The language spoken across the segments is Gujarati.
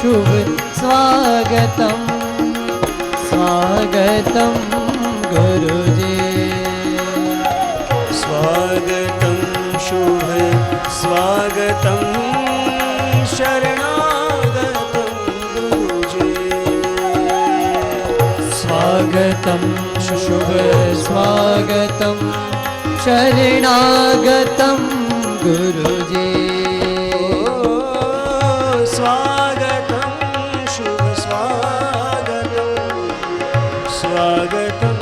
शुभ स्वागतम स्वागतम गुरुजी। स्वागतम शुभ स्वागतम शरणागतम गुरुजी। स्वागतम शुभ स्वागतम शरणागतम गुरुजी। स्वागतम शुभ स्वागतम स्वागतम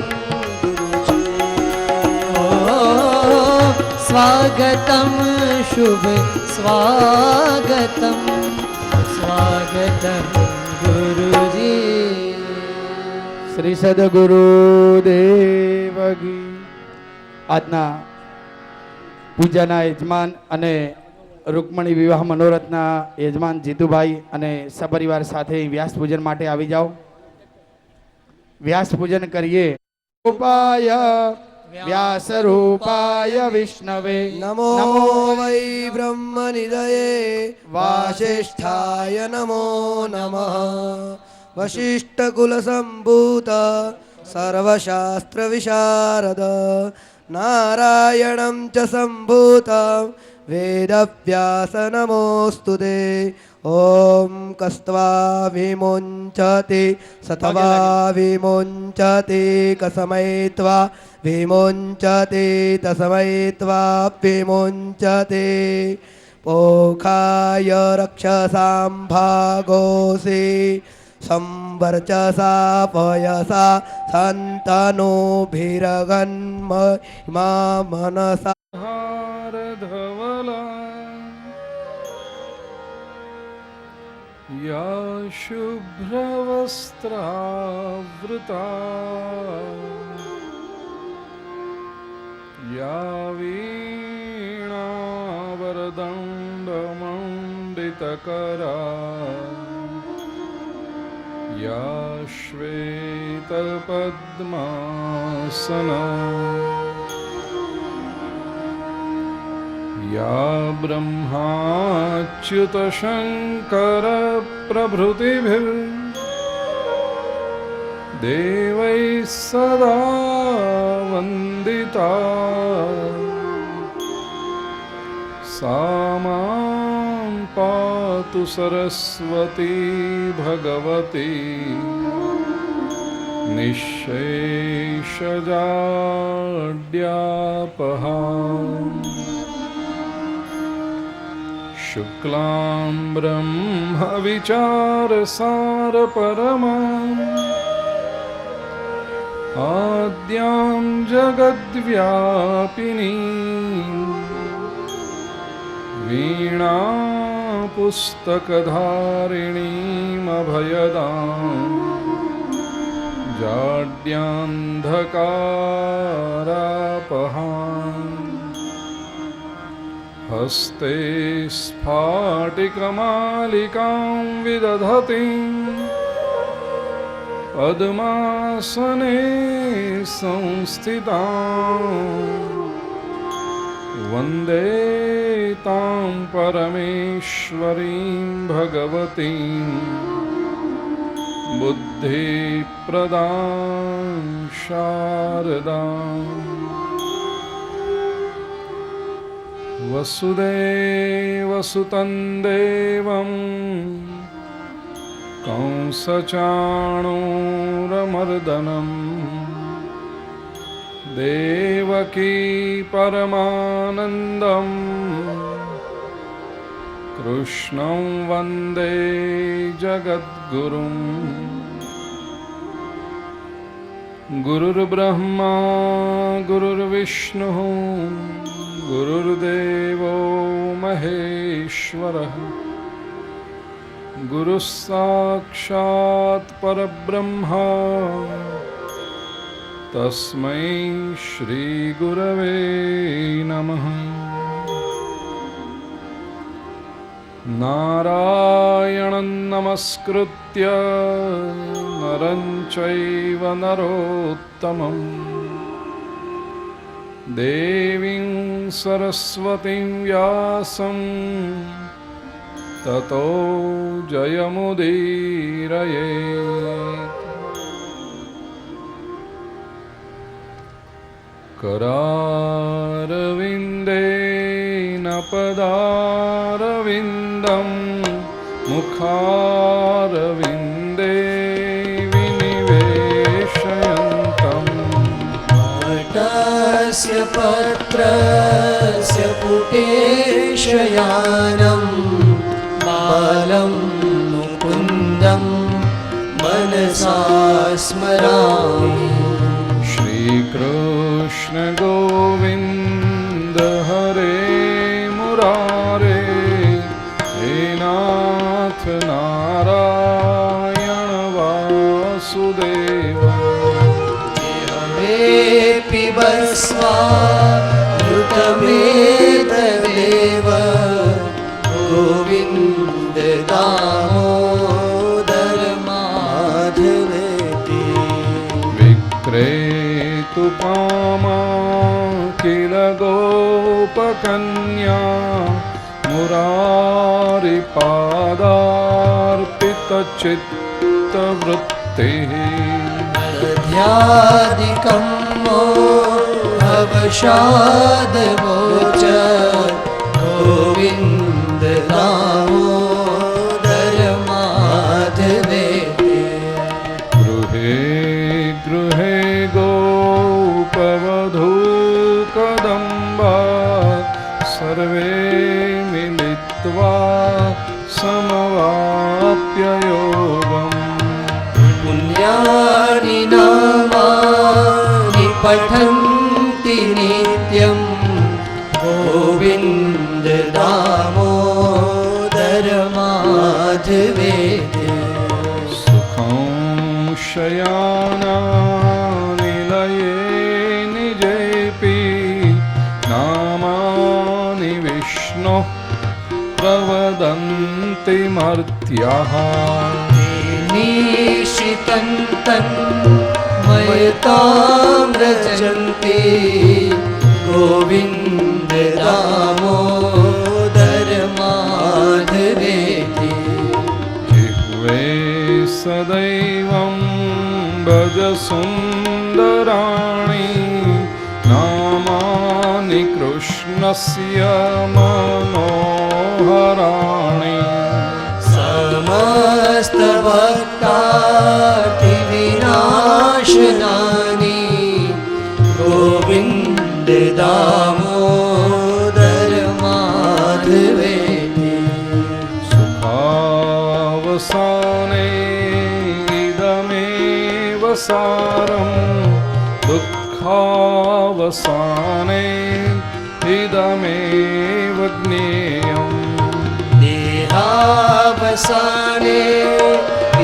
गुरुजी। स्वागतम शुभ स्वागतम स्वागतम गुरुजी। श्री सद्गुरुदेव की। આજના પૂજાના યજમાન અને રૂકમણી વિવાહ મનોરથના યજમાન જીતુભાઈ અને સપરિવાર સાથે વ્યાસ પૂજન માટે આવી જાઓ. વ્યાસ પૂજન કરીએ. રૂપાય વ્યાસ રૂપાય વિષ્ણવે नमो वै ब्रह्मनिधये वासिष्ठाय नमो नमः। वसिष्ठकुलसम्भूत सर्वशास्त्रविशारद नारायणं च सम्भूत वेदव्यास नमोऽस्तुते। ॐ कस्त्वा विमुञ्चति सतवा विमुञ्चति कसमयित्वा विमुञ्चति तस्मयित्वा विमुञ्चति। पोखाय रक्षसां भागोऽसि संवर्चसा पयसा सन्तनोभिरगन्महिमा मनसा। या शुभ्रवस्त्रावृता या वीणावरदण्डमण्डितकरा या श्वेतपद्मासना या ब्रह्माच्युतशङ्कर प्रभृतिभिर्देवैः सदा वन्दिता सा मां पातु सरस्वती भगवती निःशेषजाड्यापहा। शुक्लां ब्रह्मविचारसारपरमां आद्यां जगद्व्यापिनी वीणापुस्तकधारिणीमभयदां जाड्यान्धकारापहां। हस्ते स्फाटिकमालिकां विदधतीं पद्मासने संस्थितां वन्दे तां परमेश्वरीं भगवतीं बुद्धिप्रदां शारदाम्। वसुदेवसुतं देवं कंसचाणूरमर्दनं देवकी परमानन्दं कृष्णं वन्दे जगद्गुरुं। गुरुर्ब्रह्मा गुरुर्विष्णुः गुरुर्देवो महेश्वरः गुरुः साक्षात् परब्रह्म तस्मै श्री गुरवे नमः। नारायणं नमस्कृत्य नरं चैव नरोत्तमं देवीं सरस्वतीं व्यासं ततो जयमुदीरये करारविन्देन पदारविन्दं मुखारविन्दे विनिवेशयन्तम् तस्य पत्रस्य पुटेशयानं बालं मुकुन्दं मनसा स्मरामि श्रीकृष्ण गोविन्द हरे मुरारे हे नाथ नारायण वासुदेव पिबस्वामृतमेतदेव गोविन्द दामोदर माधवेति विक्रेतुपामा किल गोपकन्या मुरारिपादार्पितचित्तवृत्तिः ध्यादिकं मोहवशादवोच गोविन्द दामोदर माधवेति गृहे गृहे गोपवधूकदम्बा सर्वे मिलित्वा समवाप्य योगम् पुण्यानि नामानि पठन्ति नित्यं गोविन्द दामोदर माधवेति सुखं शयानानिलये निजेऽपि नामानि विष्णोः प्रवदन्ति मर्त्याः निशितन्तं मयताम्रजन्ति गोविन्द दामोदर माधवेति जिह्वे सदैवं भज सुन्दराणि नामानि कृष्णस्य मनोहराणि समस्तभक्तातिविनाशनानि गोविन्द दामोदर माधवेति सुखावसाने इदमेव सारं दुःखावसाने इदमेव ज्ञेयम् देहावसाने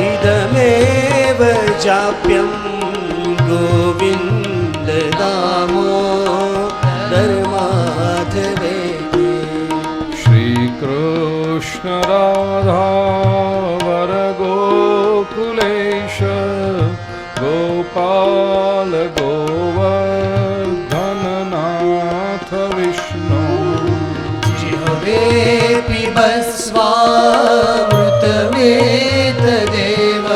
इदमेव जाप्यं गोविन्द दामोदर माधवेति श्रीकृष्ण राधा वरगोकुलेश गोपाल गोवर्धननाथ विष्णु जिह्वे पिबस्वामृतमेतदेव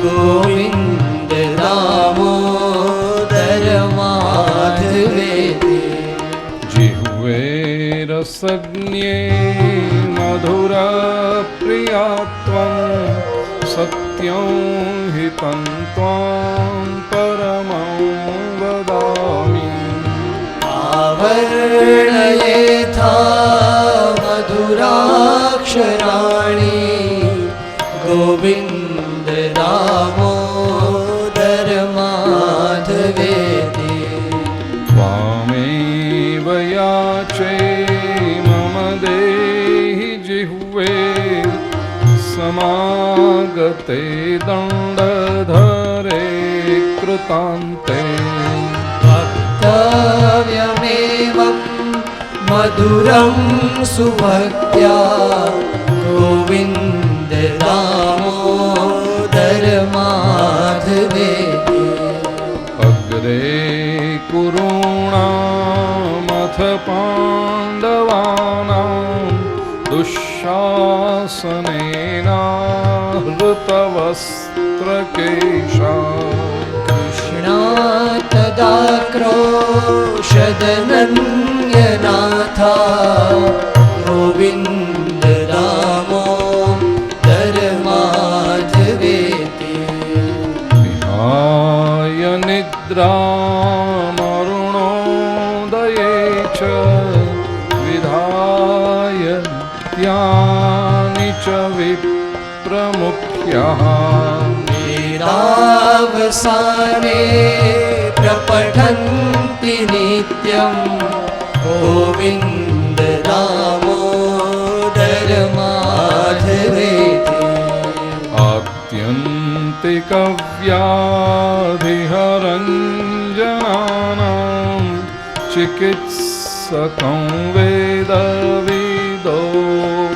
गोविन्द दामोदर माधवेति जिह्वे रसज्ञे मधुरप्रिया त्वं सत्यं हितं त्वां परमं वदामि आवर्णयेथा मधुराक्षराणि गोविन्द दामोदर माधवेति त्वामेव याचे मम देहि जिह्वे समागते दण्डधरे कृतान्ते वक्तव्यमेवं मधुरं सुभक्त्या गोविन्द दामोदर माधवेति अग्रे कुरूणामथ पाण्डवानां दुष्य शासनेनाहृतवस्त्रकेशा तदाक्रोशदनन्यनाथा गोविन्द दामोदर माधवेति विहाय निद्रामरुणोदये च विधाय त्यानि च विप्रमुख्यः वेदावसाने प्रपठन्ति नित्यं गोविन्द दामोदर माधवेति आत्यन्तिकव्याधिहरञ्जनानां चिकित्सकं वेदविदो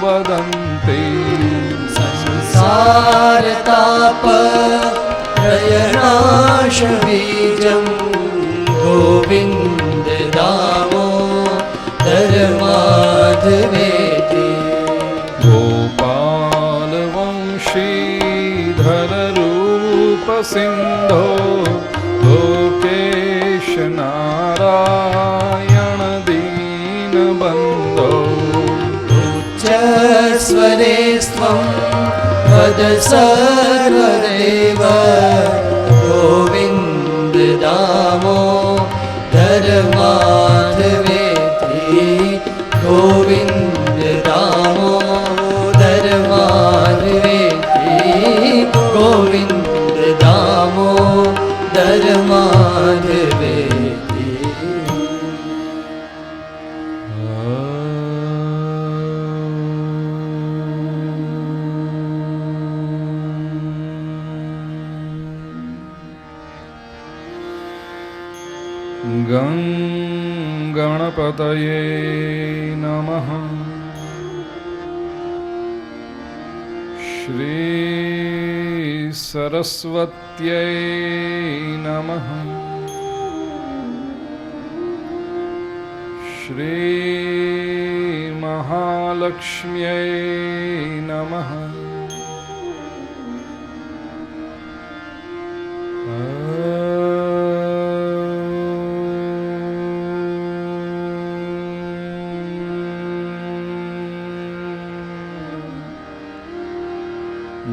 वदन्ति संसारताप प्रयनाशबीजं गोविन्द दामोदर माधवेति गोपालवंशीधररूपसिन्धो लोकेश नारायण दीनबन्धो उच्चस्वरे स्वं वद सर्वदेव गोविन्द दामोदर माधवेति गोविन्द दामोदर माधवेति गोविन्द दामोदर माधवेति गं गणपतये नमः। श्री सरस्वत्यै नमः। श्री महालक्ष्म्यै नमः।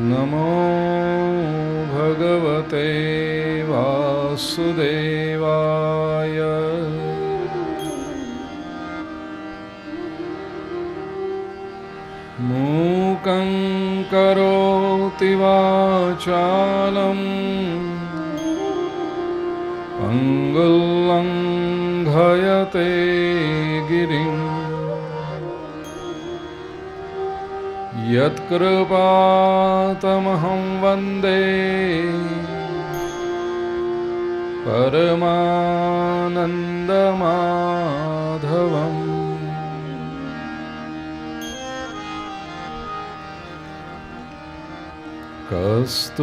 नमो भगवते वासुदेवाय। मूकं करोति वाचालं पङ्गुल्लङ्घयते गिरिम् यत्कृपातमहं वन्दे परमानन्दमाधवम्। कस्तूरीतिलकं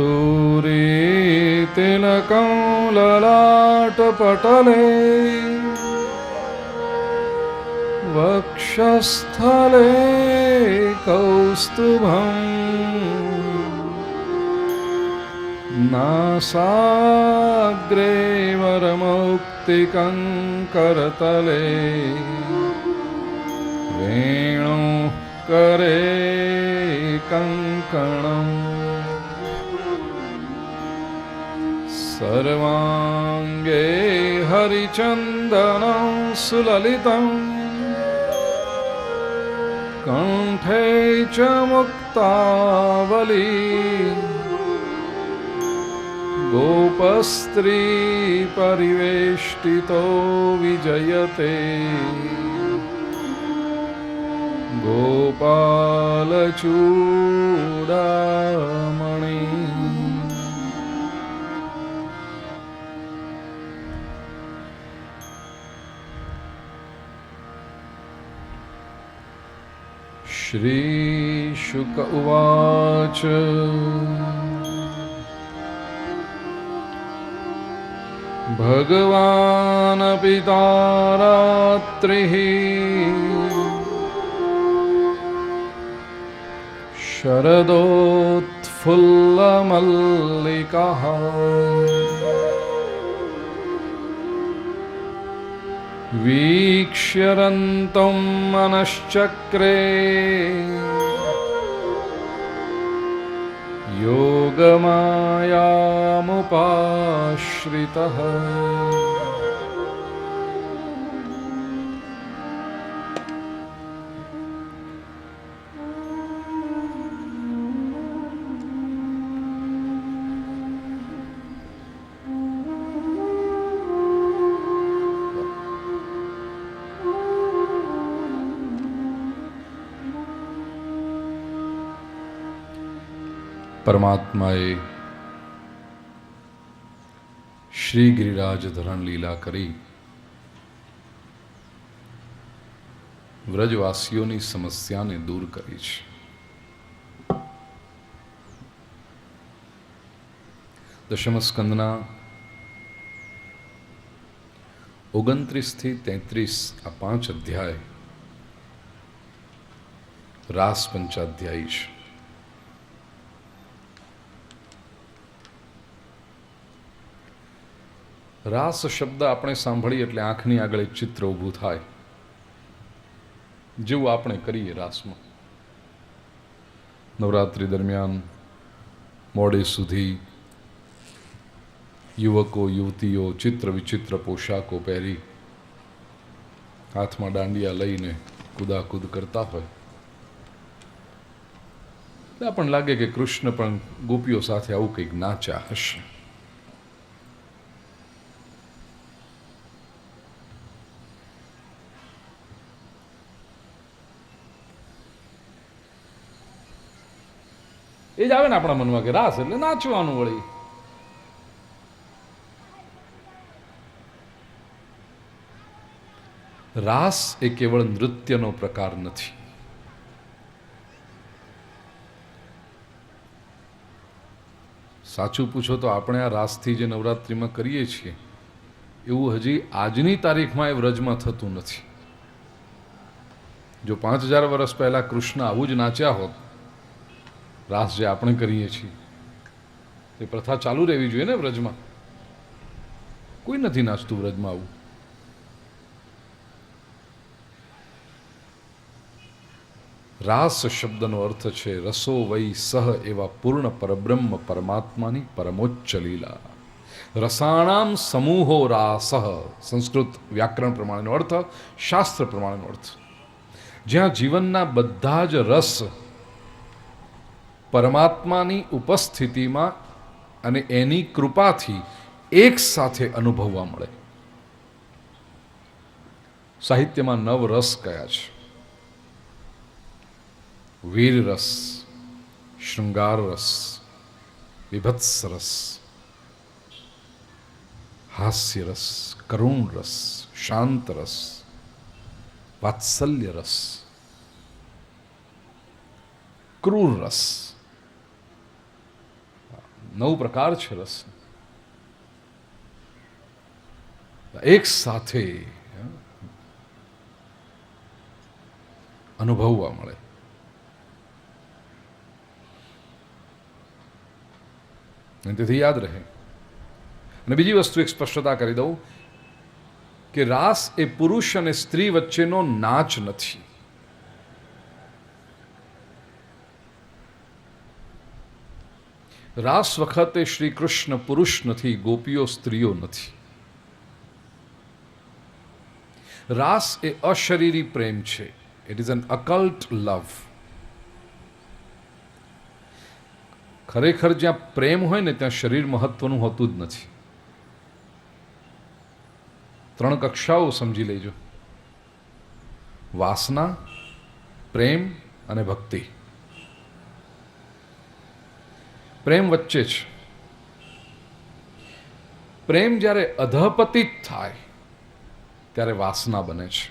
ललाटपटले वक्षस्थले कौस्तुभं नासाग्रे वरमौक्तिकं करतले वेणुकरे कङ्कणम् सर्वाङ्गे हरिचन्दनं सुललितम् कंठे च मुक्तावली गोपस्त्री परिवेष्टितो विजयते गोपालचूडामणि। श्री शुक उवाच भगवानपि तारात्रिः शरदोत्फुल्लमल्लिकः वीक्ष्य रन्तं मनश्चक्रे योगमायामुपाश्रितः પરમાત્માએ શ્રી ગિરિરાજ ધરણ લીલા કરી વ્રજવાસીઓની સમસ્યાને દૂર કરી છે. દશમ સ્કંદના 29 થી 33 આ 5 અધ્યાય રાસ પંચાધ્યાયી છે. રાસ શબ્દ આપણે સાંભળીએ એટલે આંખની આગળ એક ચિત્ર ઊભું થાય, જેવું આપણે કરીએ રાસમાં. નવરાત્રિ દરમિયાન મોડે સુધી યુવકો યુવતીઓ ચિત્ર વિચિત્ર પોશાકો પહેરી હાથમાં દાંડિયા લઈને કુદાકૂદ કરતા હોય. આપણને લાગે કે કૃષ્ણ પણ ગોપીઓ સાથે આવું કંઈક નાચ્યા હશે. એ જ આવે ને આપણા મનમાં કે રાસ એટલે નાચવાનું. વળી રાસ એ કેવળ નૃત્યનો પ્રકાર નથી. સાચું પૂછો તો આપણે આ રાસથી જે નવરાત્રિમાં કરીએ છીએ એવું હજી આજની તારીખમાં એ વ્રજમાં થતું નથી. જો 5000 વર્ષ પહેલા કૃષ્ણ આવું જ નાચ્યા હોત, રાસ જે આપણે કરીએ છીએ એ પ્રથા ચાલુ રહેવી જોઈએ ને વ્રજમાં. કોઈ નથી નાચતું વ્રજમાં આવું. રાસ શબ્દનો અર્થ છે રસો વૈ સહ એવા પૂર્ણ પરબ્રહ્મ પરમાત્માની પરમોચ્ચ લીલા. રસાણામ સમૂહો રાસ, સંસ્કૃત વ્યાકરણ પ્રમાણેનો અર્થ, શાસ્ત્ર પ્રમાણેનો અર્થ. જ્યાં જીવનના બધા જ રસ પરમાત્માની ઉપસ્થિતિમાં અને એની કૃપાથી એક સાથે અનુભવવા મળે. સાહિત્યમાં 9 રસ કયા છે? વીર રસ, શૃંગાર રસ, વિભત્સ રસ, હાસ્ય રસ, કરુણ રસ, શાંત રસ, વાત્સલ્ય રસ, ક્રૂર રસ. 9 પ્રકાર છે રસ. એક સાથે અનુભવવા મળે. તેથી યાદ રહે. અને બીજી વસ્તુ એક સ્પષ્ટતા કરી દઉં કે રાસ એ પુરુષ અને સ્ત્રી વચ્ચેનો નાચ નથી. રાસ વખતે શ્રી કૃષ્ણ પુરુષ નથી, ગોપીઓ સ્ત્રીઓ નથી. રાસ એ અશરીરી પ્રેમ છે. ઇટ ઇઝ એન અકલ્ટ લવ. ખરેખર જ્યાં પ્રેમ હોય ને ત્યાં શરીર મહત્વનું હોતું જ નથી. 3 કક્ષાઓ સમજી લેજો: વાસના, પ્રેમ અને ભક્તિ. પ્રેમ વચ્ચે છે. પ્રેમ જ્યારે અધપતિત થાય ત્યારે વાસના બને છે.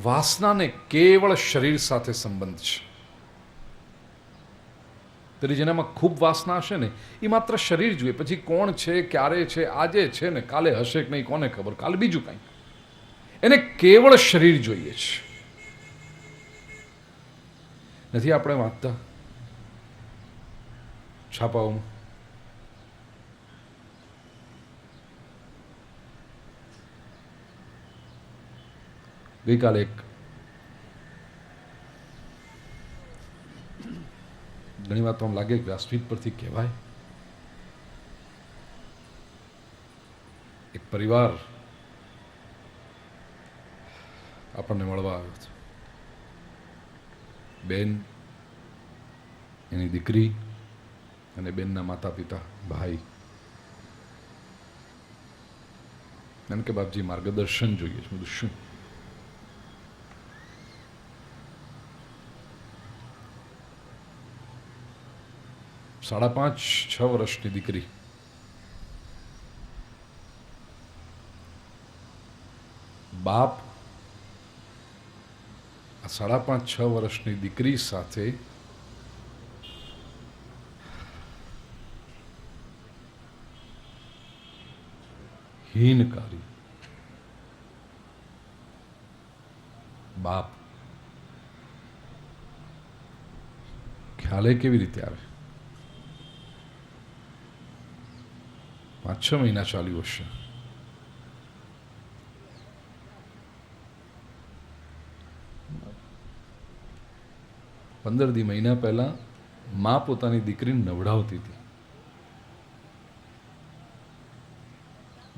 વાસનાને કેવળ શરીર સાથે સંબંધ છે. તેથી જેનામાં ખૂબ વાસના હશે ને એ માત્ર શરીર જોઈએ. પછી કોણ છે, ક્યારે છે, આજે છે ને કાલે હશે કે નહીં કોને ખબર, કાલે બીજું કંઈ. એને કેવળ શરીર જોઈએ છે. નથી આપણે વાંચતા છાપાઓમાં? ગઈકાલે એક ઘણી વાર તો આમ લાગે કે વ્યાસપીઠ પરથી કહેવાય, એક પરિવાર આપણને મળવા આવ્યો હતો. બેન, એની દીકરી અને બેનના માતા પિતા, ભાઈ. એમ કે બાપજી માર્ગદર્શન જોઈએ છે. બધું શું? સાડા 5-6 વર્ષની દીકરી, બાપ આ 5.5-6 વર્ષની દીકરી સાથે હીનકારી. બાપ ખ્યાલે કેવી રીતે આવે? 5-6 મહિના ચાલ્યું હશે. પંદર મહિના પહેલા માં પોતાની દીકરીને નવડાવતી હતી.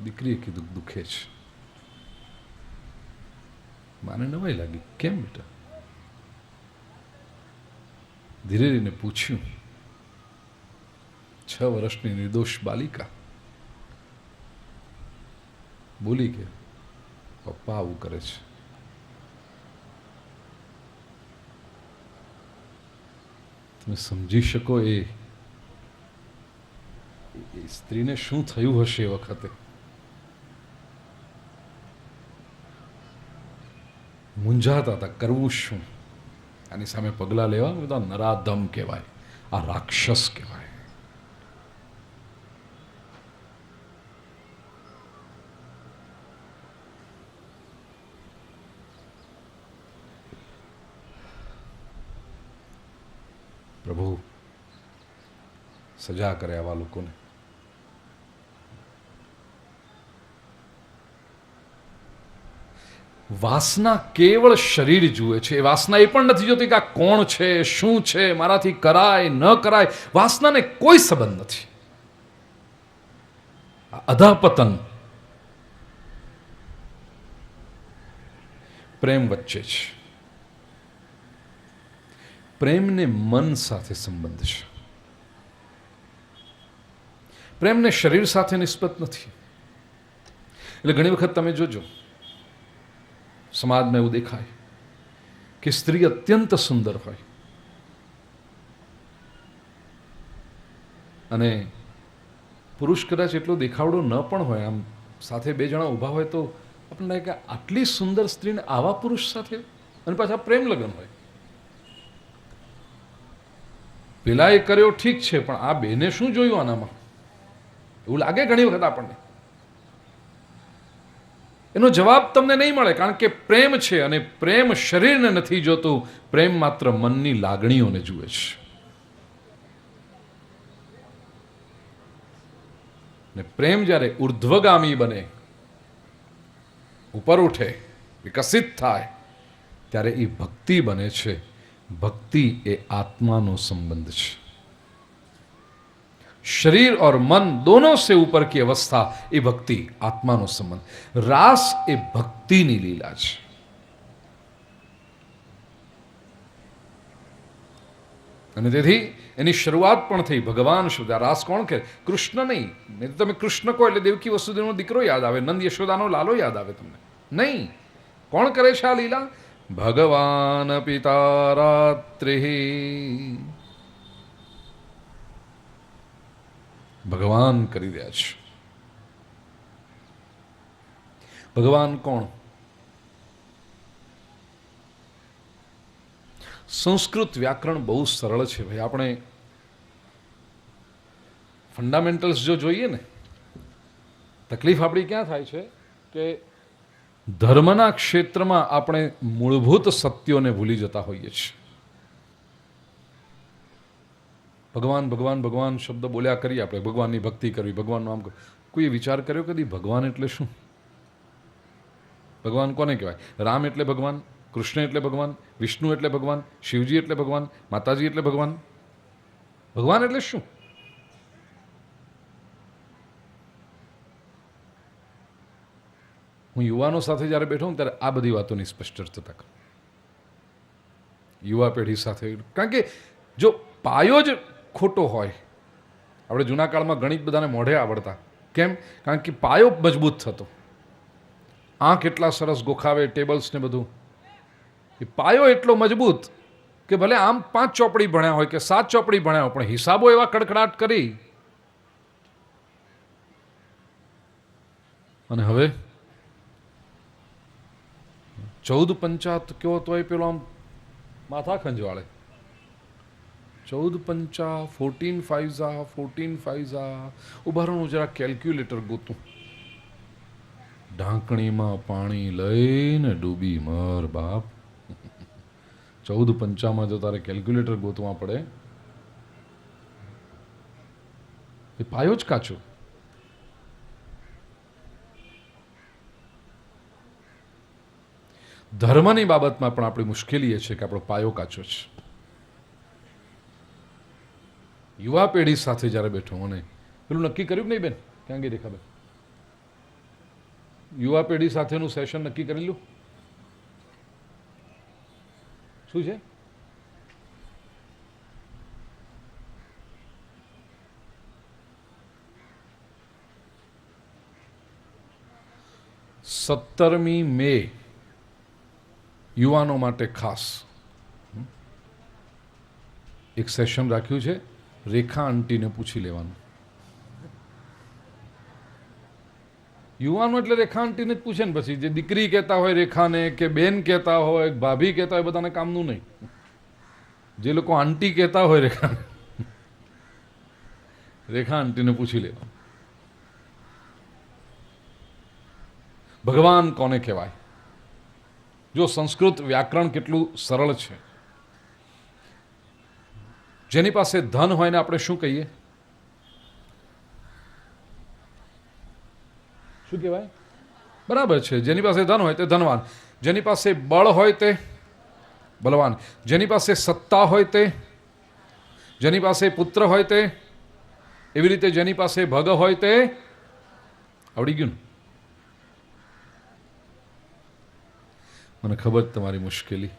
દીકરીએ કીધું દુખે છે. માને નવાઈ લાગી, કેમ બેટા? ધીરે ધીરે પૂછ્યું. 6 વર્ષની નિર્દોષ બાલિકા બોલી કે પપ્પા આવું કરે છે. તમે સમજી શકો એ સ્ત્રીને શું થયું હશે એ વખતે. મૂંઝાતા હતા, કરવું શું? આની સામે પગલાં લેવા બધા નરાધમ કહેવાય, આ રાક્ષસ કહેવાય. પ્રભુ સજા કરે આવા લોકોને. વાસના કેવળ શરીર જુએ છે. એ વાસના એ પણ નથી જોતી કે આ કોણ છે, શું છે, મારાથી કરાય ન કરાય. વાસનાને કોઈ સંબંધ નથી. અધઃપતન પ્રેમ વચ્ચે છે. પ્રેમને મન સાથે સંબંધ છે. પ્રેમને શરીર સાથે નિસ્બત નથી. એટલે ઘણી વખત તમે જોજો સમાજમાં એવું દેખાય કે સ્ત્રી અત્યંત સુંદર હોય અને પુરુષ કદાચ એટલો દેખાવડો ન પણ હોય, આમ સાથે 2 જણા ઊભા હોય તો આપણને લાગે કે આટલી સુંદર સ્ત્રીને આવા પુરુષ સાથે, અને પાછા પ્રેમ લગ્ન હોય. પેલા એ કર્યો ઠીક છે, પણ આ બેને શું જોયું આનામાં? એવું લાગે ઘણી વખત આપણને. એનો જવાબ તમને નહીં મળે, કારણ કે પ્રેમ છે અને પ્રેમ શરીરને નથી જોતું. પ્રેમ માત્ર મનની લાગણીઓને જુએ છે. ને પ્રેમ જ્યારે ઉર્ધ્વગામી બને, ઉપર ઉઠે, વિકસિત થાય, ત્યારે એ ભક્તિ બને છે. भक्ति ए आत्मा संबंध है. शरीर और मन दोनों से ऊपर की अवस्था ये भक्ति, आत्मा संबंध. रास ए भक्ति नी लीला है. અને તેથી એની શરૂઆત પણ થઈ ભગવાન શુદ્ધ. રાસ કોણ કે? કૃષ્ણ નહીં. નહીં તમે કૃષ્ણ કહો એટલે દેવકી વસુદેવનો દીકરો યાદ આવે, નંદ યશોદાનો લાલો યાદ આવે તમને. નહીં. કોણ કરે છે આ લીલા? ભગવાન પિતા રાત્રિ. ભગવાન કરી રહ્યા છે. ભગવાન કોણ? સંસ્કૃત વ્યાકરણ બહુ સરળ છે ભાઈ. આપણે ફંડામેન્ટલ્સ જો જોઈએ ને, તકલીફ આપણી ક્યાં થાય છે કે ધર્મના ક્ષેત્રમાં આપણે મૂળભૂત સત્યોને ભૂલી જતા હોઈએ છીએ. ભગવાન ભગવાન ભગવાન શબ્દ બોલ્યા કરીએ આપણે, ભગવાનની ભક્તિ કરવી, ભગવાનનું આમ કોઈએ વિચાર કર્યો કદી ભગવાન એટલે શું? ભગવાન કોને કહેવાય? રામ એટલે ભગવાન, કૃષ્ણ એટલે ભગવાન, વિષ્ણુ એટલે ભગવાન, શિવજી એટલે ભગવાન, માતાજી એટલે ભગવાન. ભગવાન એટલે શું? હું યુવાનો સાથે જ્યારે બેઠો હું ત્યારે આ બધી વાતોની સ્પષ્ટ ચર્ચા કરું, યુવા પેઢી સાથે. કારણ કે જો પાયો જ ખોટો હોય, આપણે જૂના કાળમાં ગણિત બધાને મોઢે આવડતા. કેમ? કારણ કે પાયો મજબૂત થતો. આંખ એટલા સરસ ગોખાવે, ટેબલ્સ ને બધું. એ પાયો એટલો મજબૂત કે ભલે આમ 5 ચોપડી ભણ્યા હોય કે 7 ચોપડી ભણ્યા હોય, પણ હિસાબો એવા કડકડાટ કરી. અને હવે 14 પંચાત કયો તોય પેલો આમ માથા ખંજવાળે. 14 પંચા, 14 ફાઈઝા, 14 ફાઈઝા. ઉભારણું જરા કેલ્ક્યુલેટર ગોતું. ઢાંકણીમાં પાણી લઈને ડૂબી મર બાપ. 14 પંચામાં જો તારે કેલ્ક્યુલેટર ગોતવા પડે, એ પાયો જ કાચો. ધર્મની બાબતમાં પણ આપણી મુશ્કેલી એ છે કે આપણો પાયો કાચો છે. યુવા પેઢી સાથે જ્યારે બેઠો મને પેલું નક્કી કર્યું નહીં બેન? ક્યાં ગઈ રેખાબેન? યુવા પેઢી સાથેનું સેશન નક્કી કરેલું શું છે? સત્તરમી મે યુવાનો માટે ખાસ એક સેશન રાખ્યું છે. રેખા આંટીને પૂછી લેવાનું. યુવાનો એટલે રેખા આંટીને જ પૂછે ને. પછી જે દીકરી કહેતા હોય રેખાને, કે બેન કહેતા હોય, ભાભી કહેતા હોય, બધાને કામનું નહીં. જે લોકો આંટી કહેતા હોય રેખાને, રેખા આંટીને પૂછી લેવાનું. ભગવાન કોને કહેવાય? જો સંસ્કૃત વ્યાકરણ કેટલું સરળ છે. જેની પાસે ધન હોય ને આપણે શું કહીએ? શું કહેવાય? બરાબર છે. જેની પાસે ધન હોય તે ધનવાન, જેની પાસે બળ હોય તે બલવાન, જેની પાસે સત્તા હોય તે, જેની પાસે પુત્ર હોય તે, એવી રીતે જેની પાસે ભગ હોય તે. આવડી ગયું ને? મને ખબર તમારી મુશ્કેલી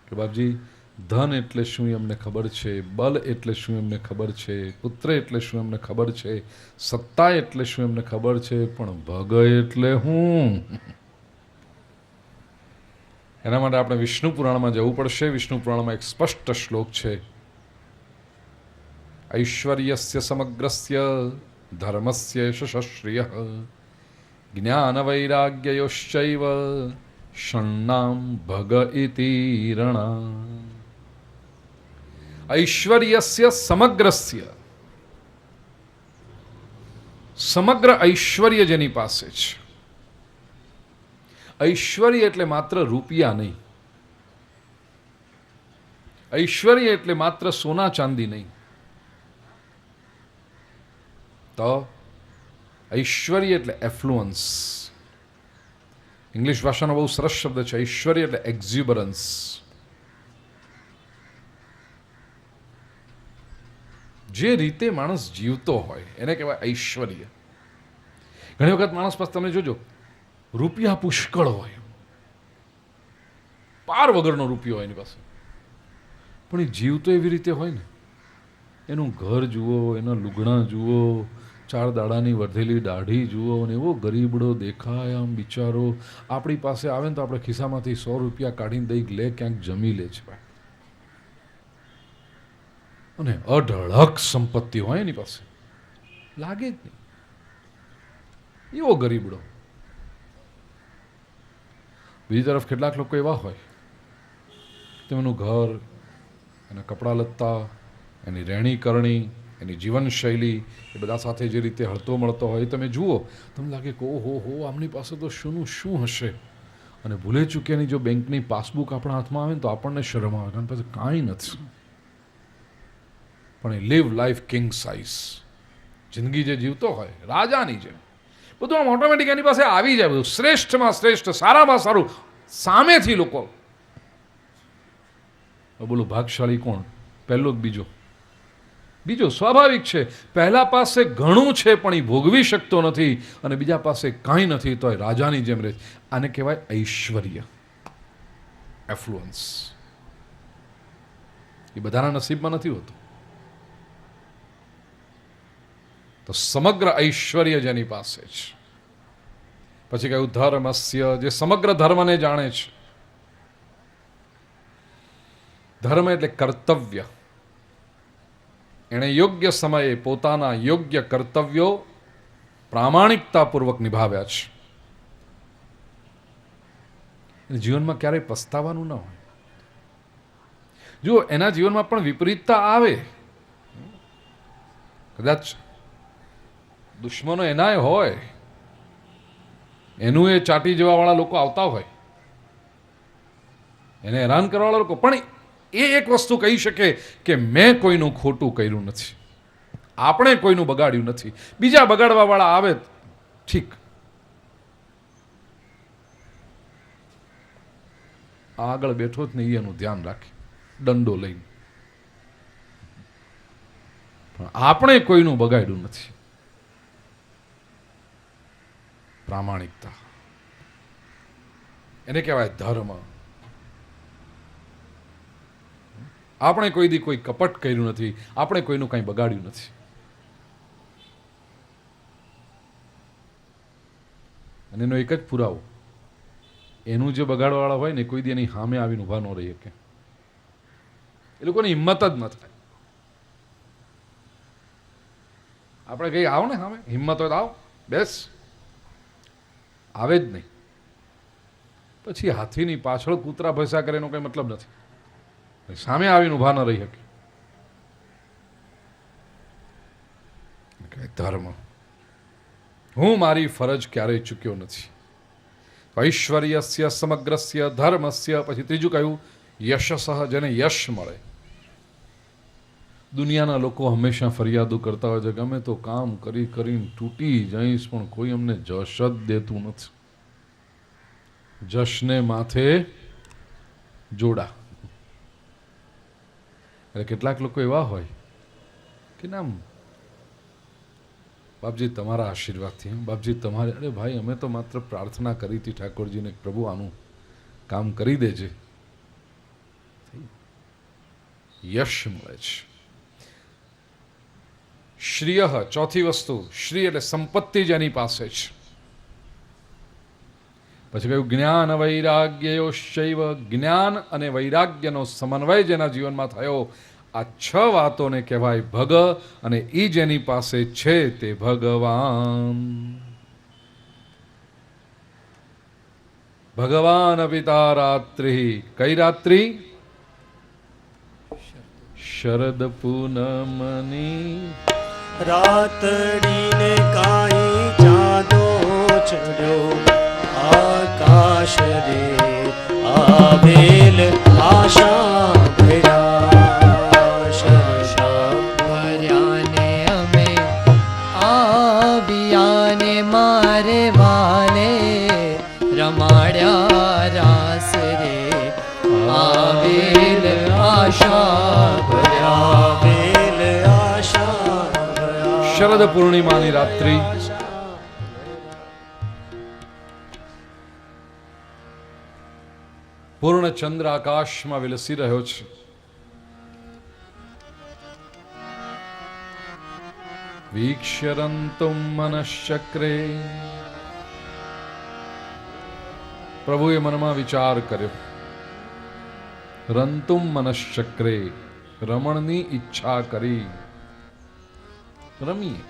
કે બાપજી ધન એટલે શું અમને ખબર છે, બલ એટલે શું અમને ખબર છે, પુત્ર એટલે શું અમને ખબર છે, સત્તા એટલે શું અમને ખબર છે, પણ ભગ એટલે હું. એના માટે આપણે વિષ્ણુ પુરાણમાં જવું પડશે. વિષ્ણુ પુરાણમાં એક સ્પષ્ટ શ્લોક છે. ઐશ્વર્યસ્ય સમગ્રસ્ય ધર્મસ્ય શશ્રિયઃ જ્ઞાન વૈરાગ્યયોશ્ચૈવ ષણ્ણામ ભગ ઇતિ રણા. ઐશ્વર્યસ્ય સમગ્રસ્ય, સમગ્ર ઐશ્વર્ય જેની પાસે છે. ઐશ્વર્ય એટલે માત્ર રૂપિયા નહીં. ઐશ્વર્ય એટલે માત્ર સોના ચાંદી નહીં. તો ઐશ્વર્ય એટલે એફ્લુઅન્સ. ઇંગ્લિશ ભાષાનો બહુ સરસ શબ્દ છે. ઐશ્વર્ય એટલે એક્ઝ્યુબરન્સ. જે રીતે માણસ જીવતો હોય એને કહેવાય ઐશ્વર્ય. ઘણી વખત માણસ પાસે તમે જોજો રૂપિયા પુષ્કળ હોય, પાર વગરનો રૂપિયો હોય એની પાસે, પણ એ જીવતો એવી રીતે હોય ને, એનું ઘર જુઓ, એના લુગડા જુઓ, 4 દાડાની વધેલી દાઢી જુઓ, અને એવો ગરીબડો દેખાય આમ બિચારો. આપણી પાસે આવે ને તો આપણે ખિસ્સામાંથી 100 રૂપિયા કાઢીને દઈ લે, ક્યાંક જમી લે છે. અને અઢળક સંપત્તિ હોય એની પાસે, લાગે જ નહીં એવો ગરીબડો. બીજી તરફ કેટલાક લોકો એવા હોય તેમનું ઘર, એના કપડાં લત્તા, એની રહેણી કરણી, એની જીવનશૈલી એ બધા સાથે જે રીતે હળતો મળતો હોય તમે જુઓ, તમને લાગે કે ઓહો હો આમની પાસે તો શુંનું શું હશે. અને ભૂલે ચૂક્યાની જો બેંકની પાસબુક આપણા હાથમાં આવે ને તો આપણને શરમ આવે, કારણ પાસે કાંઈ નથી. પણ એ લીવ લાઈફ કિંગ સાઇઝ જિંદગી જે જીવતો હોય રાજાની જેમ, બધું આમ ઓટોમેટિક એની પાસે આવી જાય, બધું શ્રેષ્ઠમાં શ્રેષ્ઠ, સારામાં સારું સામેથી લોકો. બોલો ભાગશાળી કોણ? પહેલો કે બીજો? બીજો. સ્વાભાવિક છે, પહેલા પાસે ઘણું છે પણ એ ભોગવી શકતો નથી, અને બીજા પાસે કાંઈ નથી તો એ રાજાની જેમ રહે. આને કહેવાય ઐશ્વર્ય, એફ્લુઅન્સ. એ બધાના નસીબમાં નથી હોતું. તો સમગ્ર ઐશ્વર્ય જેની પાસે છે. પછી કહ્યું ધર્મસ્ય, જે સમગ્ર ધર્મને જાણે છે. ધર્મ એટલે કર્તવ્ય. એણે યોગ્ય સમયે પોતાના યોગ્ય કર્તવ્યો પ્રામાણિકતાપૂર્વક નિભાવ્યા છે. જીવનમાં ક્યારેય પસ્તાવાનું ન હોય. જુઓ, એના જીવનમાં પણ વિપરીતતા આવે, કદાચ દુશ્મનો એનાય હોય, એનું એ ચાટી જવાવાળા લોકો આવતા હોય, એને હેરાન કરવાવાળા લોકો, પણ એ એક વસ્તુ કહી શકે કે મેં કોઈનું ખોટું કર્યું નથી, આપણે કોઈનું બગાડ્યું નથી. બીજા બગાડવાવાળા આવે, ઠીક, આગળ બેઠો જ નહીં એનું ધ્યાન રાખે દંડો લઈને, પણ આપણે કોઈનું બગાડ્યું નથી. પ્રામાણિકતા, એને કહેવાય ધર્મ. આપણે કોઈ દી કોઈ કપટ કર્યું નથી, આપણે કોઈનું કંઈ બગાડ્યું નથી. અને એનો એક જ પુરાવો, એનું જે બગાડવાળા હોય ને કોઈ દી એની સામે આવીને ઊભા ન રહી શકે. એ લોકોની હિંમત જ ન થાય. આપણે કહીએ આવો ને સામે, હિંમત હોય તો આવો, બેસ, આવે જ નહીં. પછી હાથીની પાછળ કૂતરા ભસા કરે એનો કંઈ મતલબ નથી. સામે આવીને ઊભા ન રહી શકે. ધર્મ, હું મારી ફરજ ક્યારેય ચૂક્યો નથી. ઐશ્વર્યસ્ય સમગ્રસ્ય ધર્મસ્ય. પછી ત્રીજું કહ્યું યશસઃ, જેને યશ મળે. દુનિયાના લોકો હંમેશા ફરિયાદો કરતા હોય છે કે અમે તો કામ કરી કરીને તૂટી જઈશ, પણ કોઈ અમને જશ જ દેતું નથી. જશને માથે જોડા. એટલે કેટલાક લોકો એવા હોય કે નામ બાપજી તમારા આશીર્વાદથી, બાપજી તમારે, અરે ભાઈ અમે તો માત્ર પ્રાર્થના કરી હતી ઠાકોરજીને, પ્રભુ આનું કામ કરી દેજે. યશ મળે છે. શ્રિય, ચોથી વસ્તુ, શ્રી એટલે સંપત્તિ જેની પાસે છે. પછી કહ્યું જ્ઞાન વૈરાગ્યયોશ્ચૈવ, જ્ઞાન અને વૈરાગ્યનો સમન્વય જેના જીવનમાં થયો. આ 6 વાતોને કહેવાય ભગ, અને એ જેની પાસે છે તે ભગવાન. ભગવાન પિતા રાત્રિ. કઈ રાત્રિ? શરદ પૂનમની રાતડીને કાંઈ જાદો ચડ્યો આકાશ રે, આવેલ આશા ભર્યા ભર્યાને અમે આવ્યાને મારે વાલે રમાડ્યા રાસ રે, આવેલ આશા ભર્યા. આવેલ આશા ભર્યા. શરદ પૂર્ણિમાની રાત્રિ. પૂર્ણ ચંદ્ર આકાશમાં વિલસી રહ્યો છે. વીક્ષ્યરંતુમ મનશ્ચક્રે. પ્રભુએ મનમાં વિચાર કર્યો. રંતુમ મનશ્ચક્રે, રમણની ઈચ્છા કરી. રમીએ.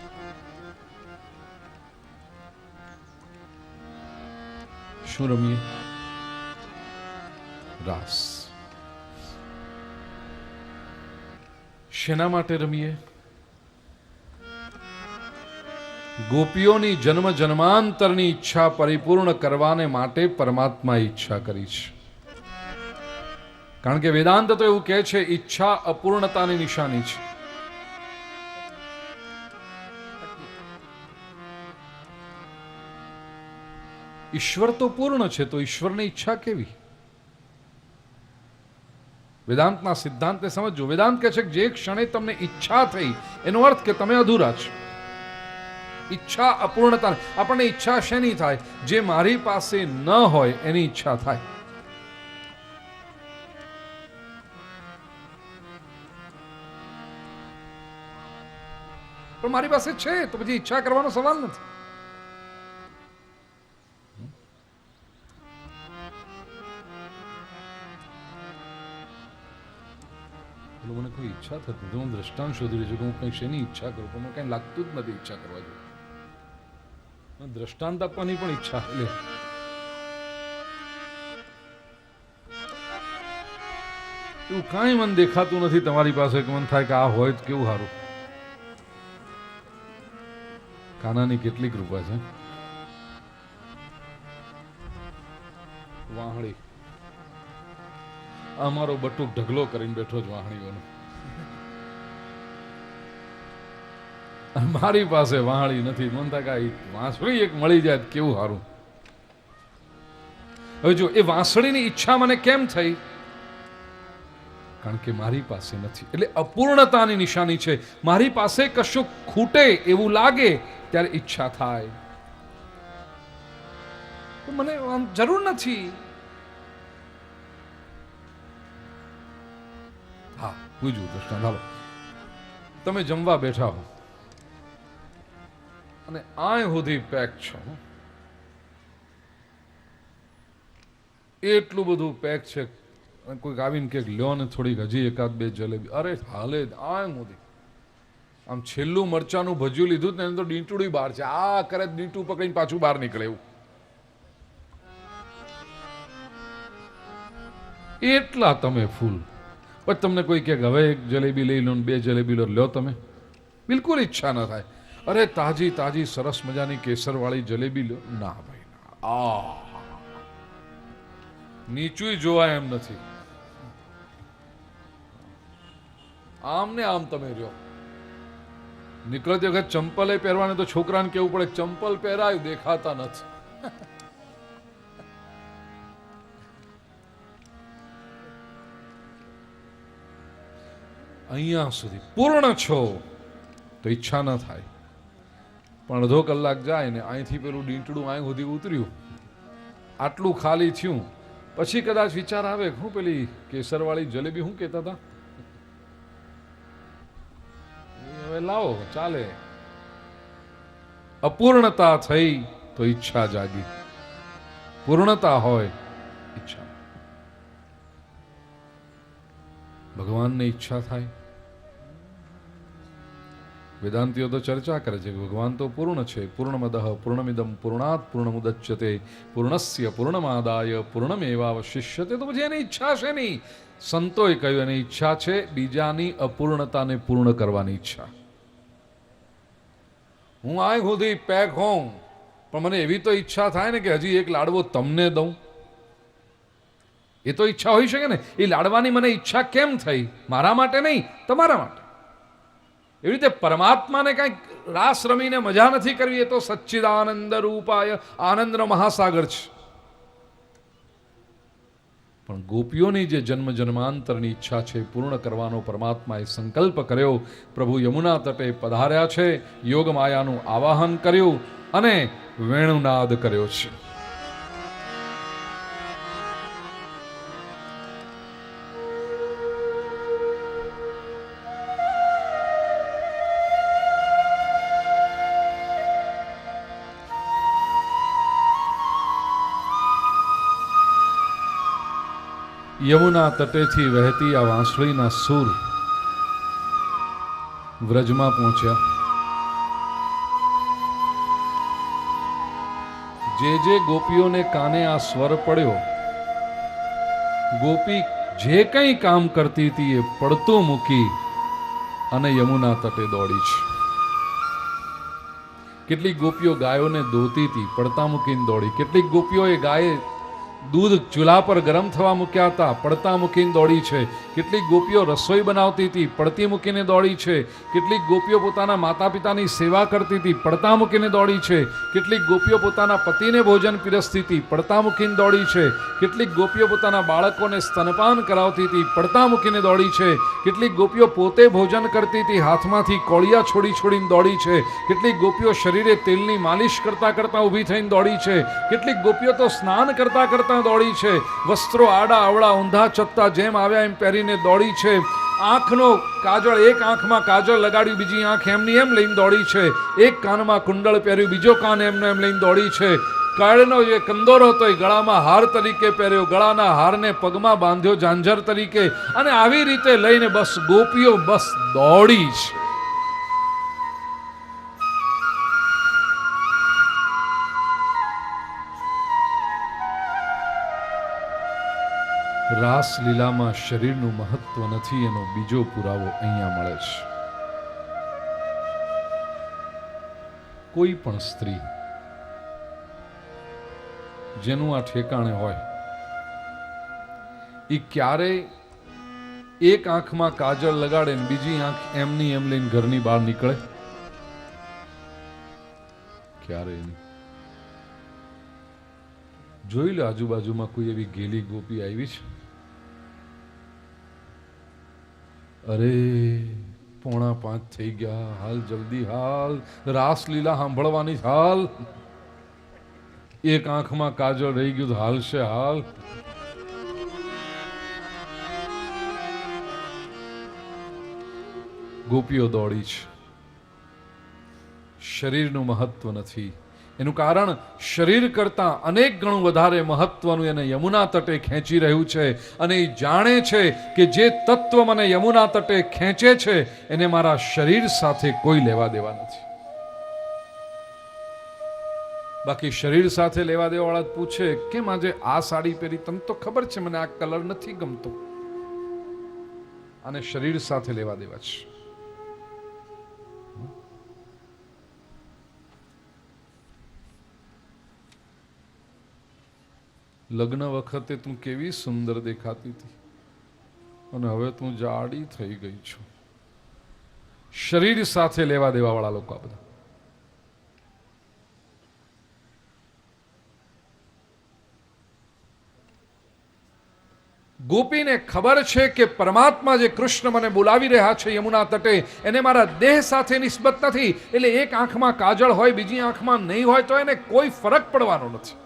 શું રમીએ? રાસ. શેના માટે રમીએ? ગોપીઓની જન્મ જન્માંતરની ઈચ્છા પરિપૂર્ણ કરવાને માટે પરમાત્માએ ઈચ્છા કરી છે. કારણ કે વેદાંત તો એવું કહે છે ઈચ્છા અપૂર્ણતાની નિશાની છે. ઈશ્વર તો પૂર્ણ છે, તો ઈશ્વરની ઈચ્છા કેવી? વેદાંતના સિદ્ધાંતને સમજો. વેદાંત કહે છે કે જે ક્ષણે તમને ઈચ્છા થઈ એનો અર્થ કે તમે અધૂરા છો. ઈચ્છા અપૂર્ણતા. આપણને ઈચ્છા શેની થાય? જે મારી પાસે ન હોય એની ઈચ્છા થાય. પણ મારી પાસે છે તો પછી ઈચ્છા કરવાનો સવાલ નથી. મને કોઈ ઈચ્છા થતી નથી. હું દ્રષ્ટાંત શોધી રહ્યો છું કે હું કંઈ શેની ઈચ્છા કરું, પણ મને કંઈ લાગતું જ નથી ઈચ્છા કરવા જોઈએ. દ્રષ્ટાંત આપવાની પણ ઈચ્છા લે. એવું કાંઈ મને દેખાતું નથી તમારી પાસે કે મને થાય કે આ હોય તો કેવું સારું. કાનાની કેટલી કૃપા છે. વાહણી અમારો બટુક ઢગલો કરીને બેઠો જ વાહણીઓનો. મારી પાસે વાહણી નથી. મન થાય કે વાંસળી એક મળી જાય કેવું સારું. હવે જો એ વાંસળીની ઈચ્છા મને કેમ થઈ? કારણ કે મારી પાસે નથી. એટલે અપૂર્ણતાની નિશાની છે. મારી પાસે કશું ખૂટે એવું લાગે ત્યારે ઈચ્છા થાય. મને આમ જરૂર નથી. હા, પૂછવું દ્રષ્ટાંત. હાલો, તમે જમવા બેઠા હો અને આય સુધી પેક છો. એટલું બધું પેક છે. કોઈક આવીને કે લ્યો ને થોડીક હજી એકાદ બે જલેબી. અરે હાલે આય સુધી. આમ છેલ્લું મરચાનું ભજ્યું લીધું ને તો ડીંટુડી બહાર છે. આ કરે ડીંટું પકડીને પાછું બહાર નીકળે એવું. એટલા તમે ફૂલ. પણ તમને કોઈ કે હવે એક જલેબી લઈ લો ને બે જલેબી લો તમે બિલકુલ ઈચ્છા ન થાય. અરે તાજી તાજી સરસ મજાની કેસરવાળી જલેબી લો. ના ભાઈ ના. આ નીચું જોવાય એમ નથી. આમ ને આમ તમે રહ્યો. નીકળતી વખત ચંપલે પહેરવાને તો છોકરાને કેવું પડે ચંપલ પહેરાયું દેખાતા નથી. અહીંયા સુધી પૂર્ણ છો તો ઈચ્છા ન થાય. પણ અડધો કલાક જાય ને અહીંથી પેલું ડીંટડું અહીં સુધી ઉતર્યું, આટલું ખાલી થયું પછી કદાચ વિચાર આવે હું પેલી કેસરવાળી જલેબી હું કહેતા હતા હવે લાવો ચાલે. અપૂર્ણતા થઈ તો ઈચ્છા જાગી. પૂર્ણતા હોય ઈચ્છા. ભગવાનને ઈચ્છા થાય. વેદાંતિઓ તો ચર્ચા કરે છે કે ભગવાન તો પૂર્ણ છે. પૂર્ણમદઃ પૂર્ણમિદમ પૂર્ણાત પૂર્ણમુદચ્યતે પૂર્ણસ્ય પૂર્ણમાદાય પૂર્ણમેવાવશિષ્યતે. તો પછી એની ઈચ્છા છે નહીં. સંતોએ કહ્યું એની ઈચ્છા છે બીજાની અપૂર્ણતાને પૂર્ણ કરવાની ઈચ્છા. હું આ સુધી પેક હોઉં પણ મને એવી તો ઈચ્છા થાય ને કે હજી એક લાડવો તમને દઉં. એ તો ઈચ્છા હોઈ શકે ને. એ લાડવાની મને ઈચ્છા કેમ થઈ? મારા માટે નહીં, તમારા માટે. એવી રીતે પરમાત્માને કંઈક રાસ રમીને મજા નથી કરવી. એ તો સચ્ચિદાનંદ રૂપાય આનંદનો મહાસાગર છે. પણ ગોપીઓની જે જન્મ જન્માંતરની ઈચ્છા છે પૂર્ણ કરવાનો પરમાત્માએ સંકલ્પ કર્યો. પ્રભુ યમુના તટે પધાર્યા છે, યોગ માયાનું આવાહન કર્યું અને વેણુનાદ કર્યો છે. યમુના તટેથી વહેતી આ વાંસળીના સૂર વ્રજમાં પહોંચ્યા. જે ગોપીઓને કાને આ સ્વર પડ્યો, ગોપી જે કંઈ કામ કરતી હતી એ પડતું મૂકી અને યમુના તટે દોડી છે. કેટલીક ગોપીઓ ગાયોને દોતી હતી, પડતા મૂકીને દોડી. કેટલીક ગોપીઓએ ગાયે દૂધ ચૂલા પર ગરમ થવા મૂક્યા હતા, પડતા મૂકીને દોડી છે. કેટલીક ગોપીઓ રસોઈ બનાવતી હતી, પડતી મૂકીને દોડી છે. કેટલીક ગોપીઓ પોતાના માતા પિતાની સેવા કરતી હતી, પડતા મૂકીને દોડી છે. કેટલીક ગોપીઓ પોતાના પતિને ભોજન પીરસતી હતી, પડતા મૂકીને દોડી છે. કેટલીક ગોપીઓ પોતાના બાળકોને સ્તનપાન કરાવતી હતી, પડતા મૂકીને દોડી છે. કેટલીક ગોપીઓ પોતે ભોજન કરતી હતી, હાથમાંથી કોળિયા છોડીને દોડી છે. કેટલીક ગોપીઓ શરીરે તેલની માલિશ કરતા કરતા ઊભી થઈને દોડી છે. કેટલીક ગોપીઓ તો સ્નાન કરતા કરતા દોડી છે. વસ્ત્રો આડા અવળા ઊંધા ચત્તા જેમ આવ્યા એમ પહેરીને દોડી છે. આંખનો કાજળ, એક આંખમાં કાજળ લગાડ્યું, બીજી આંખ એમની એમ લઈને દોડી છે. એક કાનમાં કુંડળ પહેર્યું, બીજો કાન એમનો એમ લઈને દોડી છે. કાળનો જે કંદોરો હતો એ ગળામાં હાર તરીકે પહેર્યો, ગળાના હારને પગમાં બાંધ્યો ઝાંઝર તરીકે, અને આવી રીતે લઈને બસ ગોપીઓ બસ દોડી છે. રાસલીલામાં શરીરનું મહત્વ નથી એનો બીજો પુરાવો અહીંયા મળે છે. કોઈ પણ સ્ત્રી જેનું આ ઠેકાણે હોય એ ક્યારેય એક આંખમાં કાજળ લગાડે ને બીજી આંખ એમની એમ લઈને ઘરની બહાર નીકળે? ક્યારેય નહીં. જોઈ લો આજુબાજુમાં કોઈ એવી ગેલી ગોપી આવી છે? અરે 4:45 થઈ ગયા, હાલ જલ્દી હાલ, રાસલીલા સાંભળવાની હાલ. એક આંખમાં કાજળ રહી ગયું તો હાલશે હાલ. ગોપીઓ દોડી છે. શરીરનું મહત્વ નથી. એનું કારણ શરીર કરતા અનેક ગણું વધારે મહત્વનું એને યમુના તટે ખેંચી રહ્યું છે, અને એ જાણે છે કે જે તત્વ મને યમુના તટે ખેંચે છે એને મારા શરીર સાથે કોઈ લેવા દેવા નથી. બાકી શરીર સાથે લેવા દેવા વાળા પૂછે કેમ આજે આ સાડી પહેરી, તમને તો ખબર છે મને આ કલર નથી ગમતો. અને શરીર સાથે લેવા દેવા છે. લગ્ન વખતે તું કેવી સુંદર દેખાતી હતી અને હવે તું જાડી થઈ ગઈ છો. શરીર સાથે લેવા દેવા વાળા લોકો આ બધા. ગોપીને ખબર છે કે પરમાત્મા જે કૃષ્ણ મને બોલાવી રહ્યા છે યમુના તટે, એને મારા દેહ સાથે નિસ્બત નથી. એટલે એક આંખમાં કાજળ હોય, બીજી આંખમાં નહીં હોય તો એને કોઈ ફરક પડવાનો નથી.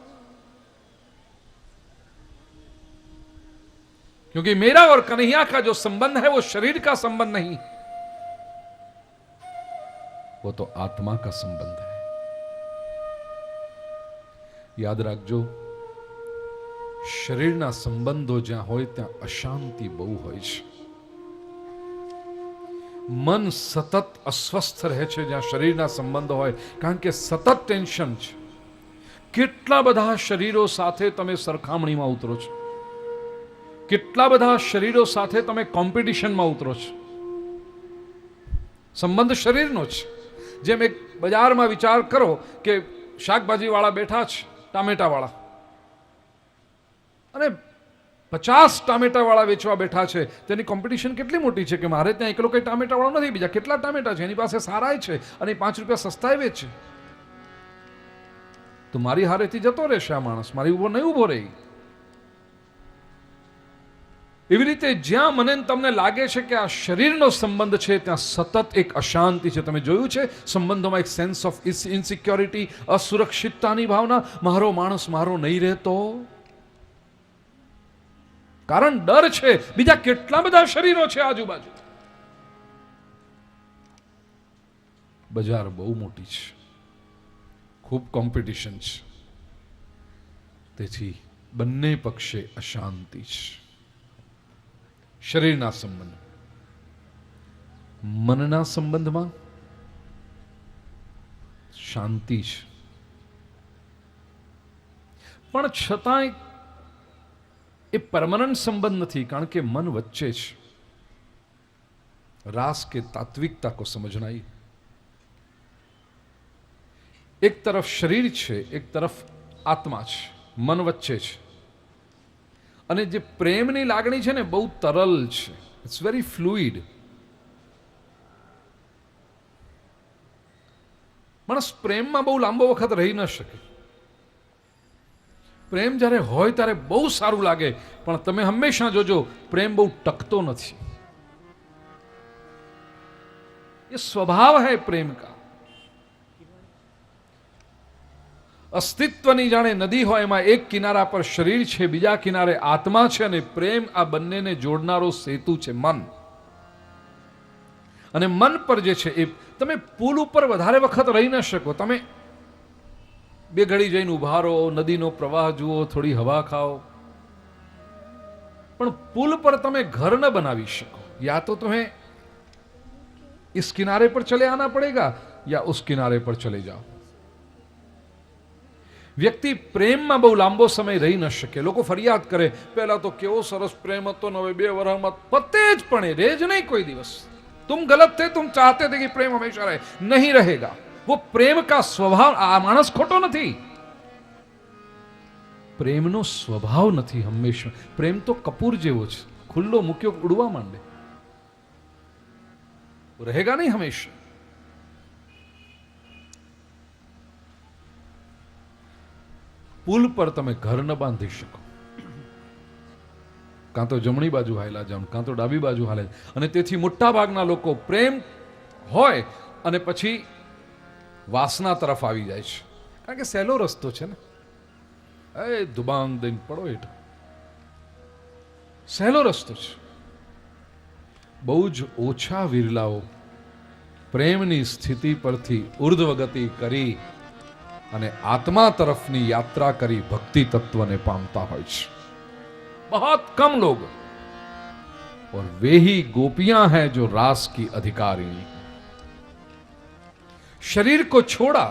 क्योंकि मेरा और कन्हैया का जो संबंध है वो शरीर का संबंध नहीं, वो तो आत्मा का संबंध है. याद રાખજો, શરીરના સંબંધો જ્યાં હોય ત્યાં અશાંતિ બહુ હોય છે. મન સતત અસ્વસ્થ રહે છે જ્યાં શરીરના સંબંધો હોય, કારણ કે સતત ટેન્શન છે. કેટલા બધા શરીરો સાથે તમે સરખામણીમાં ઉતરો છો, કેટલા બધા શરીરો સાથે તમે કોમ્પિટિશનમાં ઉતરો છો. સંબંધ શરીરનો છે. જેમ એક બજારમાં વિચાર કરો કે શાકભાજીવાળા બેઠા છે, ટામેટાવાળા, અને 50 ટામેટાવાળા વેચવા બેઠા છે. તેની કોમ્પિટિશન કેટલી મોટી છે કે મારે ત્યાં એકલો કઈ ટામેટાવાળો નથી, બીજા કેટલા ટામેટા છે, એની પાસે સારા છે અને 5 રૂપિયા સસ્તા વેચે. તો મારી હારેથી જતો રહેશે આ માણસ, મારી ઉભો નહીં ઉભો રહી. એવી રીતે જ્યાં મને તમને લાગે છે કે આ શરીરનો સંબંધ છે ત્યાં સતત એક અશાંતિ છે. તમે જોયું છે સંબંધોમાં એક સેન્સ ઓફ ઇનસિક્યોરિટી, અસુરક્ષિતતાની ભાવના. મારો માણસ મારો નહીં રહેતો, કારણ ડર છે. બીજા કેટલા બધા શરીરો છે આજુબાજુ. બજાર બહુ મોટી છે, ખૂબ કોમ્પિટિશન છે. તેથી બંને પક્ષે અશાંતિ છે. શરીરના સંબંધ, મનના સંબંધમાં શાંતિ છે, પણ છતાંય એ પરમનન્ટ સંબંધ નથી, કારણ કે મન વચ્ચે છે. रास के तात्विकता को समझना ही. एक तरफ शरीर છે, એક તરફ આત્મા છે, મન વચ્ચે છે. અને જે પ્રેમની લાગણી છે ને બહુ તરલ છે, ઇટ્સ વેરી ફ્લુઇડ. માણસ પ્રેમમાં બહુ લાંબો વખત રહી ન શકે. પ્રેમ જ્યારે હોય ત્યારે બહુ સારું લાગે, પણ તમે હંમેશા જોજો પ્રેમ બહુ ટકતો નથી. ये स्वभाव है प्रेम का. અસ્તિત્વની જાણે નદી હોય, એમાં એક કિનારા પર શરીર છે, બીજા કિનારે આત્મા છે, અને પ્રેમ આ બંનેને જોડનારો સેતુ છે મન. અને મન પર જે છે એ તમે પુલ ઉપર વધારે વખત રહી ન શકો. તમે બે ઘડી જઈને ઉભા રહો, નદીનો પ્રવાહ જુઓ, થોડી હવા ખાઓ, પણ પુલ પર તમે ઘર ન બનાવી શકો. યા તો તમે इस किनारे पर चले आना पड़ेगा या उस किनारे पर चले जाओ. વ્યક્તિ પ્રેમમાં બહુ લાંબો સમય રહી ન શકે. લોકો ફરિયાદ કરે, પહેલા તો કેવો સરસ પ્રેમ હતો ને હવે 2 વર્ષમાં પતે જ, પણ એ રહે જ નહીં કોઈ દિવસ. तुम गलत थे, तुम चाहते थे कि प्रेम हमेशा रहे, नहीं रहेगा. वो प्रेम का स्वभाव. આ માણસ ખોટો નથી, પ્રેમનો સ્વભાવ નથી હંમેશા. પ્રેમ તો કપૂર જેવો છે, ખુલ્લો મૂક્યો ઉડવા માંડે, रहेगा नहीं हमेशा. પુલ પર તમે ઘર ન બાંધી શકો. કાં તો જમણી બાજુ હાલ્યા જાવ, કાં તો ડાબી બાજુ હાલે. અને તેથી મોટા ભાગના લોકો પ્રેમ હોય અને પછી વાસના તરફ આવી જાય છે, કારણ કે સહેલો રસ્તો છે ને. એ દુબાંગ દઈને પડો હેઠ, સહેલો રસ્તો છે. બહુ જ ઓછા વિરલાઓ પ્રેમની સ્થિતિ પરથી ઉર્ધ્વગતિ કરી અને આત્મા તરફની યાત્રા કરી ભક્તિ તત્વને પામતા હોય છે. बहुत कम लोग. और वे ही गोपियां हैं जो रास की अधिकारिणी. शरीर को छोड़ा,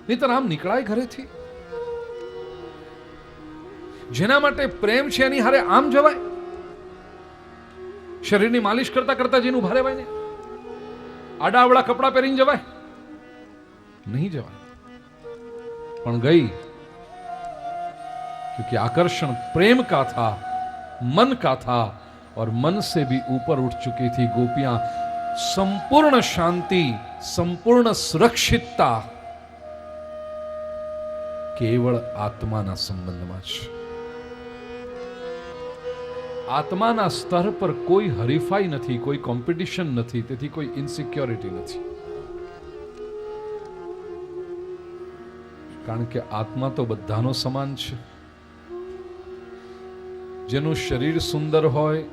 नहीं तो આમ નીકળાય ઘરેથી. જેના માટે પ્રેમ છે એની હારે આમ જવાય? શરીરની માલિશ કરતા કરતા જેનું ભારે વાય ને આડાવડા કપડા પહેરીને જવાય? નહીં જવાય. પણ ગઈ, क्योंकि आकर्षण प्रेम का था, मन का था, और मन से भी ऊपर उठ चुकी थी गोपियां. संपूर्ण शांति, संपूर्ण सुरक्षितता केवल आत्माना संबंधમાં છે. આત્માના સ્તર પર કોઈ હરીફાઈ નથી, કોઈ કોમ્પિટિશન નથી, તેથી કોઈ ઇનસિક્યોરિટી નથી. કારણ કે આત્મા તો બધાનો સમાન છે. જેનું શરીર સુંદર હોય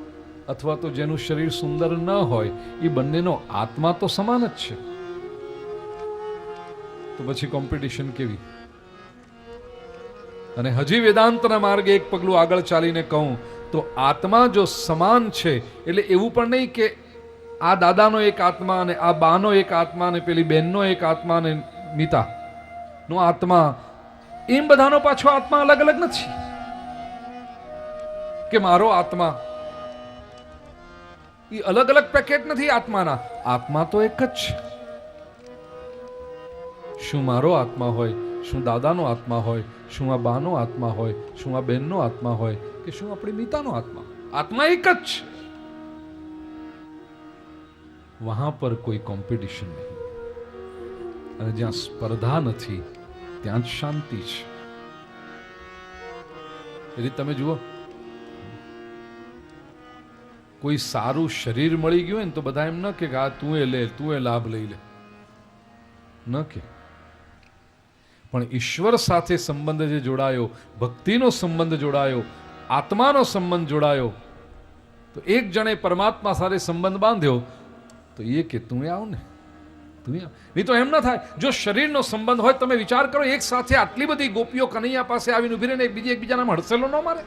અથવા તો જેનું શરીર સુંદર ન હોય, એ બંનેનો આત્મા તો સમાન જ છે. તો પછી કોમ્પિટિશન કેવી? અને હજી વેદાંતના માર્ગે એક પગલું આગળ ચાલીને કહું તો આત્મા જો સમાન છે, એટલે એવું પણ નહીં કે આ દાદાનો એક આત્મા અને આ બાનો એક આત્મા અને પેલી બહેનનો એક આત્મા અને મીતા નો આત્મા, એમ બધાનો પાછો આત્મા અલગ અલગ નથી. કે મારો આત્મા એ અલગ અલગ પેકેટ નથી આત્માના. આત્મા તો એક જ છે. શું મારો આત્મા હોય, શું દાદાનો આત્મા હોય, શું આ બાનો આત્મા હોય, શું આ બહેનનો આત્મા હોય, કે શું આપણી મીતાનો આત્મા, આત્મા એક જ છે. વહાં પર કોઈ કોમ્પિટિશન નહીં. અને જ્યાં સ્પર્ધા નથી ત્યાં જ શાંતિ છે. એટલે તમે જુઓ, કોઈ સારું શરીર મળી ગયું હોય ને તો બધા એમ ન કે આ તું એ લે, તું એ લાભ લઈ લે, ન કે. પણ ઈશ્વર સાથે સંબંધ જે જોડાયો, ભક્તિનો સંબંધ જોડાયો, આત્માનો સંબંધ જોડાયો, તો એક જણે પરમાત્મા સાથે સંબંધ બાંધ્યો તો એ કે તું આવ ને, તું આવ. નહીં તો એમ ન થાય. જો શરીરનો સંબંધ હોય, તમે વિચાર કરો, એક સાથે આટલી બધી ગોપીઓ કનૈયા પાસે આવીને ઉભી રહીને બીજી એકબીજાના હડસેલો ન મારે?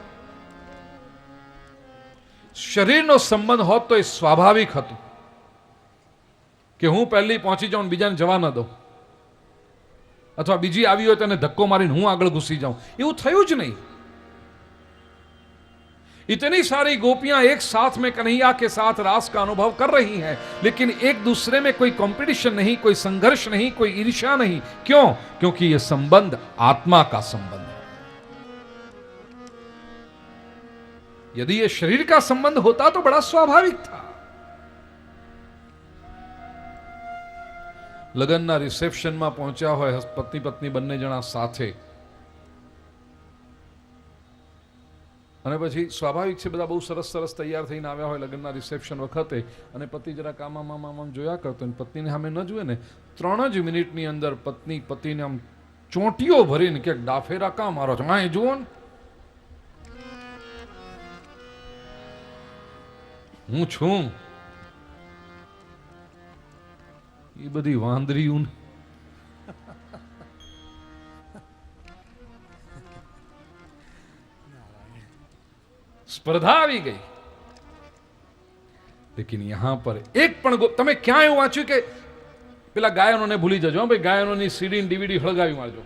શરીરનો સંબંધ હોત તો એ સ્વાભાવિક હતું કે હું પહેલી પહોંચી જાઉં, બીજાને જવા ન દઉં, અથવા બીજી આવી હોય તેને ધક્કો મારીને હું આગળ ઘૂસી જાઉં. એવું થયું જ નહીં. इतनी सारी गोपियां एक साथ में कन्हैया के साथ रास का अनुभव कर रही हैं, लेकिन एक दूसरे में कोई कंपटीशन नहीं, कोई संघर्ष नहीं, कोई ईर्ष्या नहीं. क्यों? क्योंकि ये संबंध आत्मा का संबंध है. यदि ये शरीर का संबंध होता तो बड़ा स्वाभाविक था। લગ્નના રિસેપ્શનમાં પહોંચ્યા હોય પતિ પત્ની બંને જણા સાથે, અને પછી સ્વાભાવિક છે બધા બહુ સરસ સરસ તૈયાર થઈને આવ્યા હોય લગ્નના રિસેપ્શન વખતે, અને પતિ જરા કામ જોયા કરતો અને પત્નીને સામે ન જુએ ને, 3 જ મિનિટની અંદર પત્ની પતિને આમ ચોંટીઓ ભરીને કે ડાફેરા કામ મારો છો, અહીં જુઓ ને હું છું. એ બધી વાંદરીયું સ્પર્ધા આવી ગઈ. લેકિન યહાં પર એક પણ તમે ક્યાં એવું વાંચ્યું કે પેલા ગાયનોને ભૂલી જજો ભાઈ, ગાયનોની સીડી ડીવીડી હળગાવી મારજો.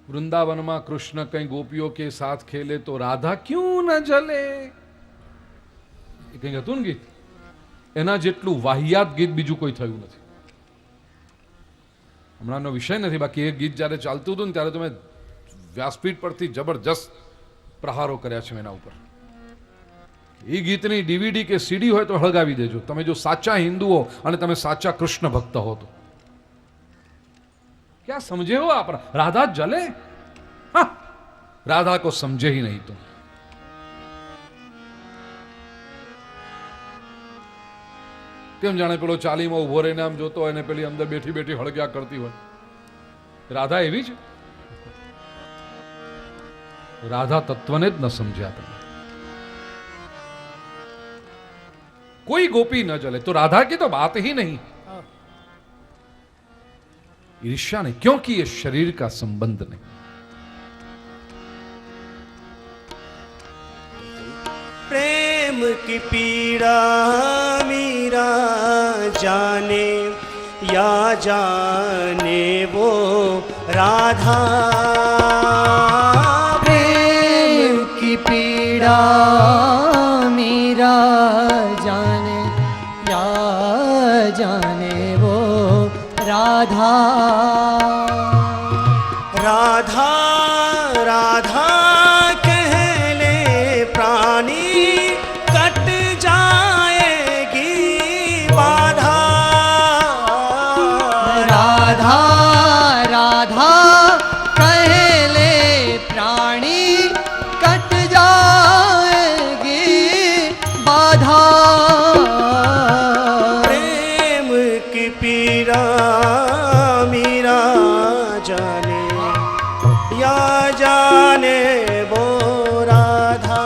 વૃંદાવનમાં કૃષ્ણ કઈ ગોપીઓ કે સાથ ખેલે તો રાધા ક્યું ન જલે, કંઈક હતું ને ગીત, એના જેટલું વાહિયાત ગીત બીજું કોઈ થયું નથી. હમણાંનો વિષય નથી, બાકી એ ગીત જ્યારે ચાલતું હતું ને ત્યારે તમે વ્યાસપીઠ પરથી જબરજસ્ત પ્રહારો કર્યા છે એના ઉપર. એ ગીતની ડીવીડી કે સીડી હોય તો હળગાવી દેજો, તમે જો સાચા હિન્દુઓ અને તમે સાચા કૃષ્ણ ભક્ત હો તો. क्या समझे हो आप? राधा जले, हाँ, राधा को समझे ही नहीं तुम. કેમ જાણે પેલો ચાલીમાં ઉભો રહીને આમ જોતો હોય ને પેલી અંદર બેઠી બેઠી હળગ્યા કરતી હોય. રાધા એવી છે? રાધા તત્વને જ ન સમજ્યા તમે. कोई गोपी न जले तो राधा की तो बात ही नहीं. ईर्ष्या नहीं, क्योंकि ये शरीर का संबंध नहीं. प्रेम की पीड़ा मीरा जाने या जाने वो राधा. प्रेम की पीड़ा मीरा जाने या जाने वो राधा. राधा राधा कहले प्राणी कट जाएगी बाधा. राधा राधा कहले प्राणी कट जाएगी बाधा. प्रेम की पीड़ा मीरा जाने या जाने वो राधा.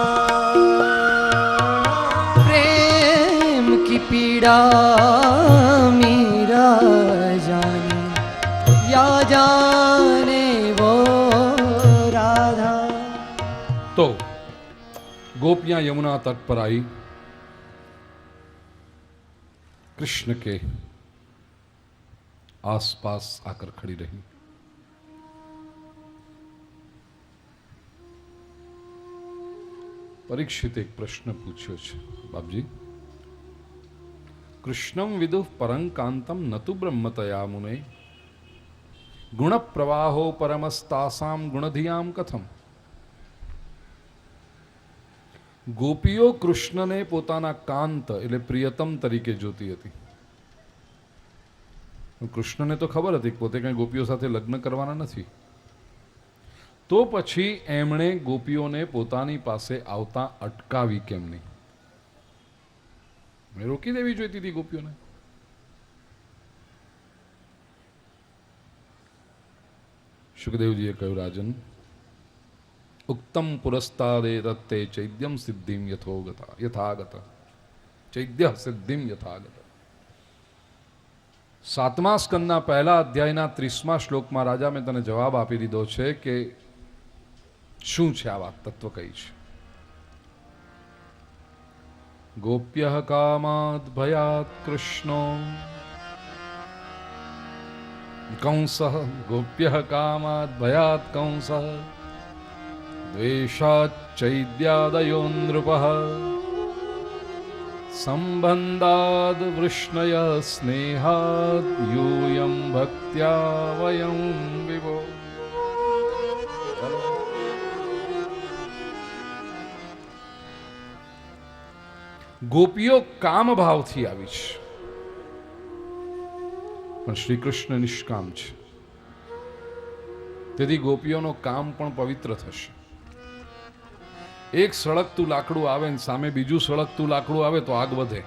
प्रेम की पीड़ा मीरा जाने या जाने वो राधा. तो गोपियां यमुना तट पर आई, कृष्ण के आसपास आकर खड़ी रही. परीक्षित एक प्रश्न पूछ्यो छे, बापजी, कृष्णम विदुः परंकांतम न तु ब्रह्मतया मुने गुण प्रवाहो परमस्तासाम गुणधियाम कथम. ગોપીઓ કૃષ્ણને પોતાના કાંત એટલે પ્રિયતમ તરીકે જોતી હતી. કૃષ્ણને તો ખબર હતી કે પોતે કઈ ગોપીઓ સાથે લગ્ન કરવાના નથી. તો પછી એમણે ગોપીઓને પોતાની પાસે આવતા અટકાવી કેમ નહીં? રોકી દેવી જોઈતી હતી ગોપીઓને. સુખદેવજીએ કહ્યું, રાજન, ઉક્તમ પુરસ્તાદે દત્તે ચૈદ્યમ સિદ્ધિમ યથાગત. ચૈદ્ય સિદ્ધિમ યથાગત. 7મા સ્કંદના પહેલા અધ્યાયના 30મા શ્લોકમાં રાજા મેં તને જવાબ આપી દીધો છે કે શું છે આ વાત, તત્વ કઈ છે. ગોપ્ય કામાદ ભયાત કૃષ્ણો કંસ. ગોપ્ય કામાદ ભયાત કંસ દ્વેષાત ચૈદ્યાદયો નૃપઃ સંબંધાદ વૃષ્ણય સ્નેહાદ ಯೂಯಂ ભક્ત્યા વયં વિભો. ગોપીઓ કામ ભાવથી આવી છે, પણ શ્રી કૃષ્ણ નિષ્કામ છે. તેથી ગોપીઓનો કામ પણ પવિત્ર થશે. એક સળગતું લાકડું આવે ને સામે બીજું સળગતું લાકડું આવે તો આગ વધે,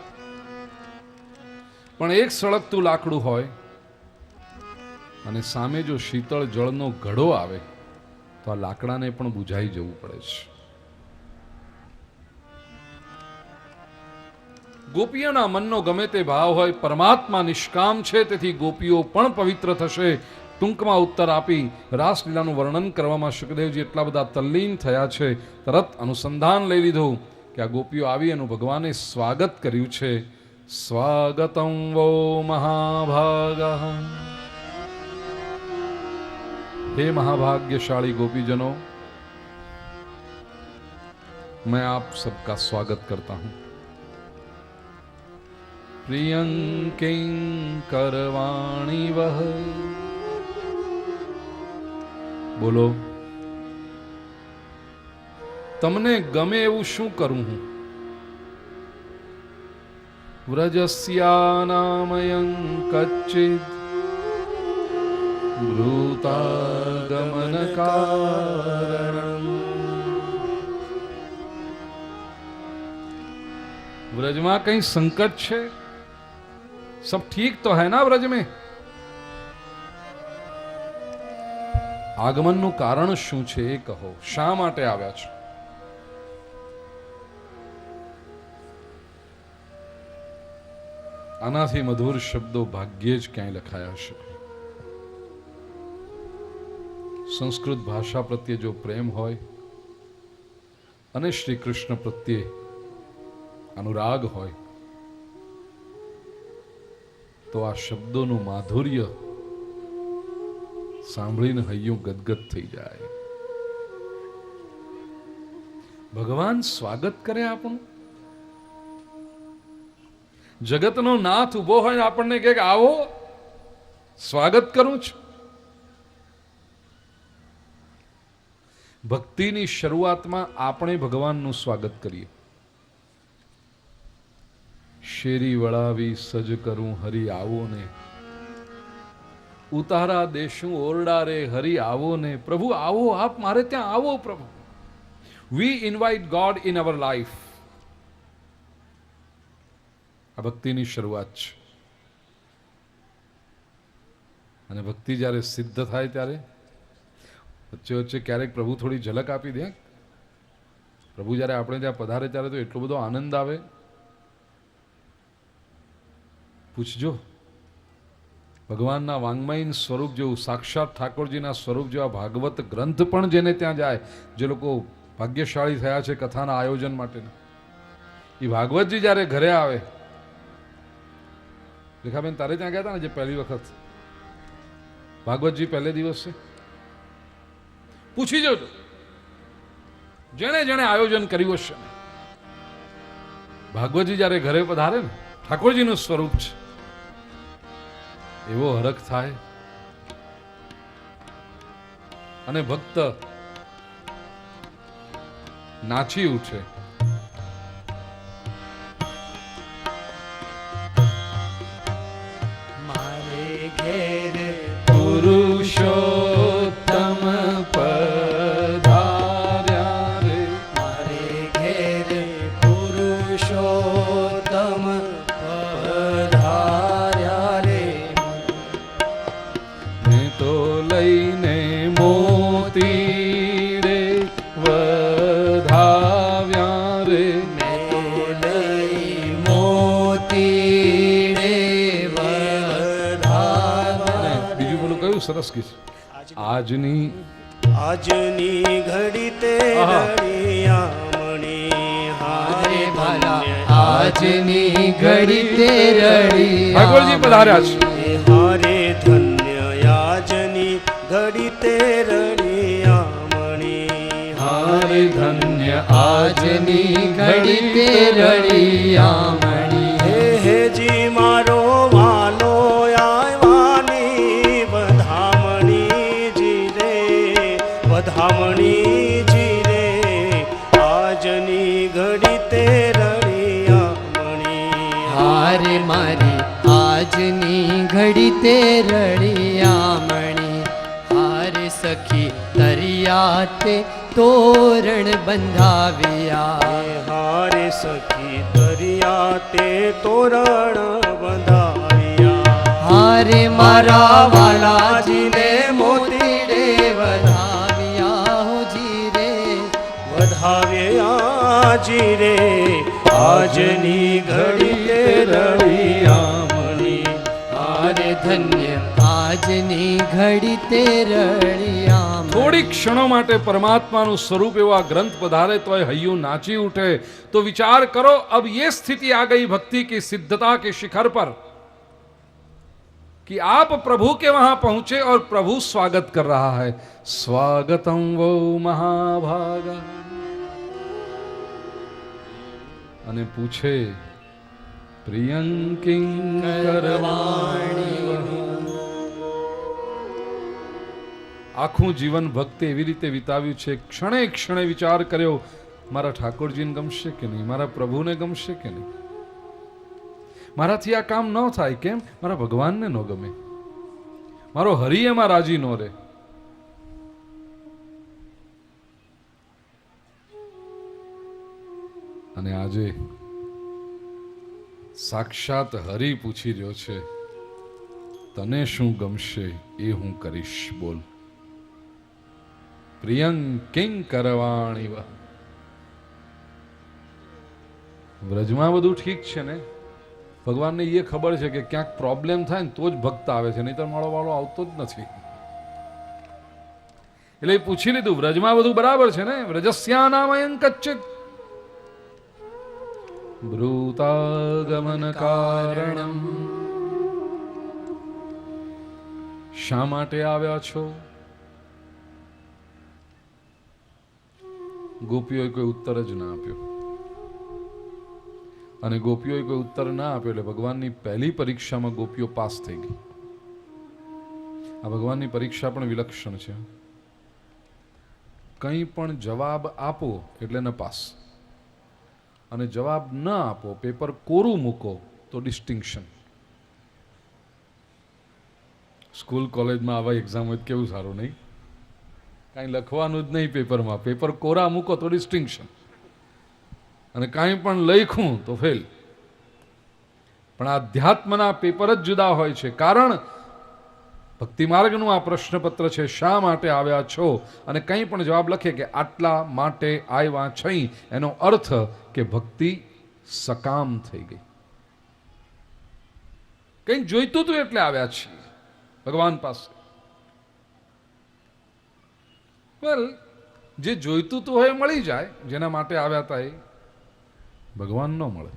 પણ એક સળગતું લાકડું હોય અને સામે જો શીતળ જળનો ઘડો આવે તો આ લાકડાને પણ બુઝાઈ જવું પડે છે. ગોપીઓના મનનો ગમે તે ભાવ હોય, પરમાત્મા નિષ્કામ છે, તેથી ગોપીઓ પણ પવિત્ર થશે. ટૂંકમાં ઉત્તર આપી રાસલીલાનું વર્ણન કરવામાં સુખદેવજી એટલા બધા તલ્લીન થયા છે, તરત અનુસંધાન લઈ લીધું કે આ ગોપીઓ આવી એનું ભગવાને સ્વાગત કર્યું છે. સ્વાગતમ વો મહાભાગઃ. हे महाभाग्यशाली गोपीजनों, मैं आप सबका स्वागत करता हूं. प्रियं किंकरवाणी वह, બોલો તમને ગમે એવું શું કરું હું? વ્રજસ્યાનામયં કચ્ચિદ બ્રૂતાગમન કારણમ. વ્રજમાં કઈ સંકટ છે? सब ठीक तो है ना व्रज में? આગમનનું કારણ શું છે એ કહો. શા માટે આવ્યા છો? આનાથી મધુર શબ્દો ભાગ્યે જ ક્યાંય લખાયા છે. સંસ્કૃત ભાષા પ્રત્યે જો પ્રેમ હોય અને શ્રી કૃષ્ણ પ્રત્યે અનુરાગ હોય તો આ શબ્દોનું માધુર્ય સાંભળીને હૈયું ગદગદ થઈ જાય. ભગવાન સ્વાગત કરે આપણું. જગતનો નાથ ઉભો હોય આપણને કહે કે આવો, સ્વાગત કરું છું. ભક્તિની શરૂઆતમાં આપણે ભગવાનનું સ્વાગત કરીએ. શેરી વળાવી સજ કરું હરી આવો ને, ઉતારા દેશું ઓરડા રે હરી આવો ને. પ્રભુ આવો, આપ મારે ત્યાં આવો પ્રભુ. We invite God in our life. આ ભક્તિની શરૂઆત છે. અને ભક્તિ જ્યારે સિદ્ધ થાય ત્યારે વચ્ચે વચ્ચે ક્યારેક પ્રભુ થોડી ઝલક આપી દે. પ્રભુ જ્યારે આપણે ત્યાં પધારે ત્યારે તો એટલો બધો આનંદ આવે. પૂછજો, ભગવાનના વાંગ્મયન સ્વરૂપ જેવું, સાક્ષાત ઠાકોરજીના સ્વરૂપ જેવા ભાગવત ગ્રંથ પણ જેને ત્યાં જાય, જે લોકો ભાગ્યશાળી થયા છે કથાના આયોજન માટે, એ ભાગવતજી જ્યારે ઘરે આવે. રેખાબેન તારે ત્યાં ગયા હતા ને જે પહેલી વખત ભાગવતજી પહેલે દિવસે? પૂછી જોજો જેણે જેણે આયોજન કર્યું હશે. ભાગવતજી જ્યારે ઘરે પધારે ને, ઠાકોરજીનું સ્વરૂપ છે, એવો હરખ થાય અને ભક્ત નાચી ઉઠે. મારે ઘેર પુરુષોત્તમ પધાર્યા રે, મારે ઘેર પુરુષોત્તમ પધાર્યા રે. ને તો લઈને મોતી રે વધાવ્યા રે. મેં લઈ મોતી રે વધાવ્યા. બીજું બોલું કયું સરસ કીધું? આજની આજની ઘડી તે રળિયામણી હારે ભલા ધન્ય આજની ઘડી તે રડી ઠાકોરજી પધાર્યા છે. હારે ધન્ય આજની ઘડી તે રળિયામણી હારે ધન્ય આજની ઘડી તે રળિયામણી. હે હેજી મારો વાલો આવ્યાની વધામણી જી રે, વધામણી જી રે. આજની ઘડી તે રળિયા ઘડી તે રળિયામણી હારે સખી તરિયા તે તોરણ બંધાવ્યા હારે સખી દરિયા તે તોરણ બંધાવ્યા હારે મારા વાલાજીને મોતીડે વધાવ્યા હો જીરે વધાવ્યા જીરે આજની ઘડી તે રળિયામણી હારે ધન્ય આજની ઘડી તે રળિયામણી થોડી ક્ષણો માટે પરમાત્માનું સ્વરૂપ એવા ગ્રંથ પધારે તો હૈયું નાચી ઉઠે તો विचार करो अब ये स्थिति आ गई भक्ति की सिद्धता के शिखर पर कि आप प्रभु के वहां पहुंचे और प्रभु स्वागत कर रहा है स्वागतम वो महाभागा અને પૂછે પ્રિયંકિં કરવાણી આખું જીવન ભક્તે એવી રીતે વિતાવ્યું છે ક્ષણે ક્ષણે વિચાર કર્યો મારા ઠાકોરજીને ગમશે કે નહીં મારા પ્રભુને ગમશે કે નહીં મારાથી આ કામ ન થાય કેમ મારા ભગવાનને ન ગમે મારો હરિ એમાં રાજી ન રહે અને આજે સાક્ષાત હરિ પૂછી રહ્યો છે તને શું ગમશે એ હું કરીશ બોલ પ્રિયંકિં કરવાણી વ્રજમાં બધું ઠીક છે ને ભગવાનને એ ખબર છે કે ક્યાંક પ્રોબ્લેમ થાય ને તો જ ભક્ત આવે છે નહીતર મારો વાળો આવતો જ નથી એટલે એ પૂછી લીધું વ્રજમાં બધું બરાબર છે ને વ્રજસ્યાનામયં કચ્ચિત બ્રૂતાગમન કારણમ શા માટે આવ્યા છો ગોપીઓએ કોઈ ઉત્તર જ ના આપ્યો અને ગોપીઓએ કોઈ ઉત્તર ના આપ્યો એટલે ભગવાનની પહેલી પરીક્ષામાં ગોપીઓ પાસ થઈ ગઈ આ ભગવાનની પરીક્ષા પણ વિલક્ષણ છે કંઈ પણ જવાબ આપો એટલે ન પાસ અને જવાબ ન આપો પેપર કોરું મૂકો તો ડિસ્ટિંક્શન સ્કૂલ કોલેજમાં આવા એક્ઝામ હોય કેવું સારું નહીં કાંઈ લખવાનું જ નહીં પેપરમાં પેપર કોરા મૂકો તો ડિસ્ટિંક્શન અને કાંઈ પણ લખ્યું તો ફેલ પણ આધ્યાત્મના પેપર જ જુદા હોય છે કારણ ભક્તિ માર્ગનું આ પ્રશ્નપત્ર છે શા માટે આવ્યા છો અને કંઈ પણ જવાબ લખે કે આટલા માટે આવ્યા છે એનો અર્થ કે ભક્તિ સકામ થઈ ગઈ કંઈક જોઈતું હતું એટલે આવ્યા છીએ ભગવાન પાસે વેલ જે જોઈતું તો હોય મળી જાય જેના માટે આવ્યા હતા એ ભગવાન ન મળે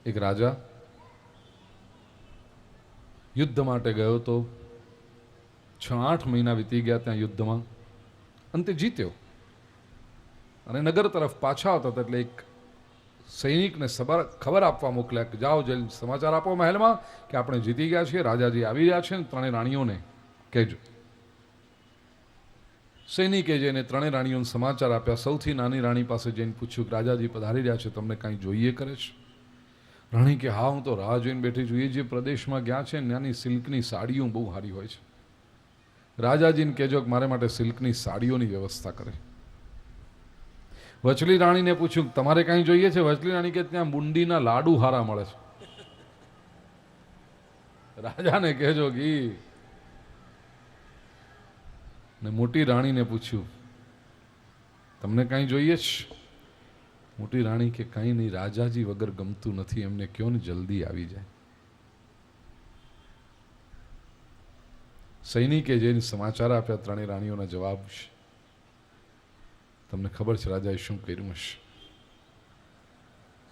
એક રાજા યુદ્ધ માટે ગયો તો 6-8 મહિના વીતી ગયા ત્યાં યુદ્ધમાં અંતે જીત્યો અને નગર તરફ પાછા આવતા હતા એટલે એક સૈનિકને ખબર આપવા મોકલ્યા કે જાઓ જલ્દી સમાચાર આપો મહેલમાં કે આપણે જીતી ગયા છીએ રાજાજી આવી રહ્યા છે ને ત્રણેય રાણીઓને કહેજો સૈનિકે જઈને ત્રણેય રાણીઓને સમાચાર આપ્યા સૌથી નાની રાણી પાસે જઈને પૂછ્યું કે રાજાજી પધારી રહ્યા છે તમને કાંઈ જોઈએ કરે છે રાણી કે હા હું તો રાહ જોઈને બેઠી છું એ જે પ્રદેશમાં ગયા છે ત્યાંની સિલ્કની સાડીઓ બહુ સારી હોય છે રાજાજીને કહેજો કે મારે માટે સિલ્કની સાડીઓની વ્યવસ્થા કરે વચલી રાણીને પૂછ્યું તમારે કાંઈ જોઈએ છે વચલી રાણી કે ત્યાં બુંદીના લાડુ હારા મળે છે રાજાને કહેજો કે ને મોટી રાણીને પૂછ્યું તમને કાંઈ જોઈએ છે મોટી રાણી કે કાંઈ નહીં રાજાજી વગર ગમતું નથી એમને કયો ને જલ્દી આવી જાય સૈનિકે જઈને સમાચાર આપ્યા ત્રણેય રાણીઓના જવાબ છે તમને ખબર છે રાજાએ શું કર્યું હશે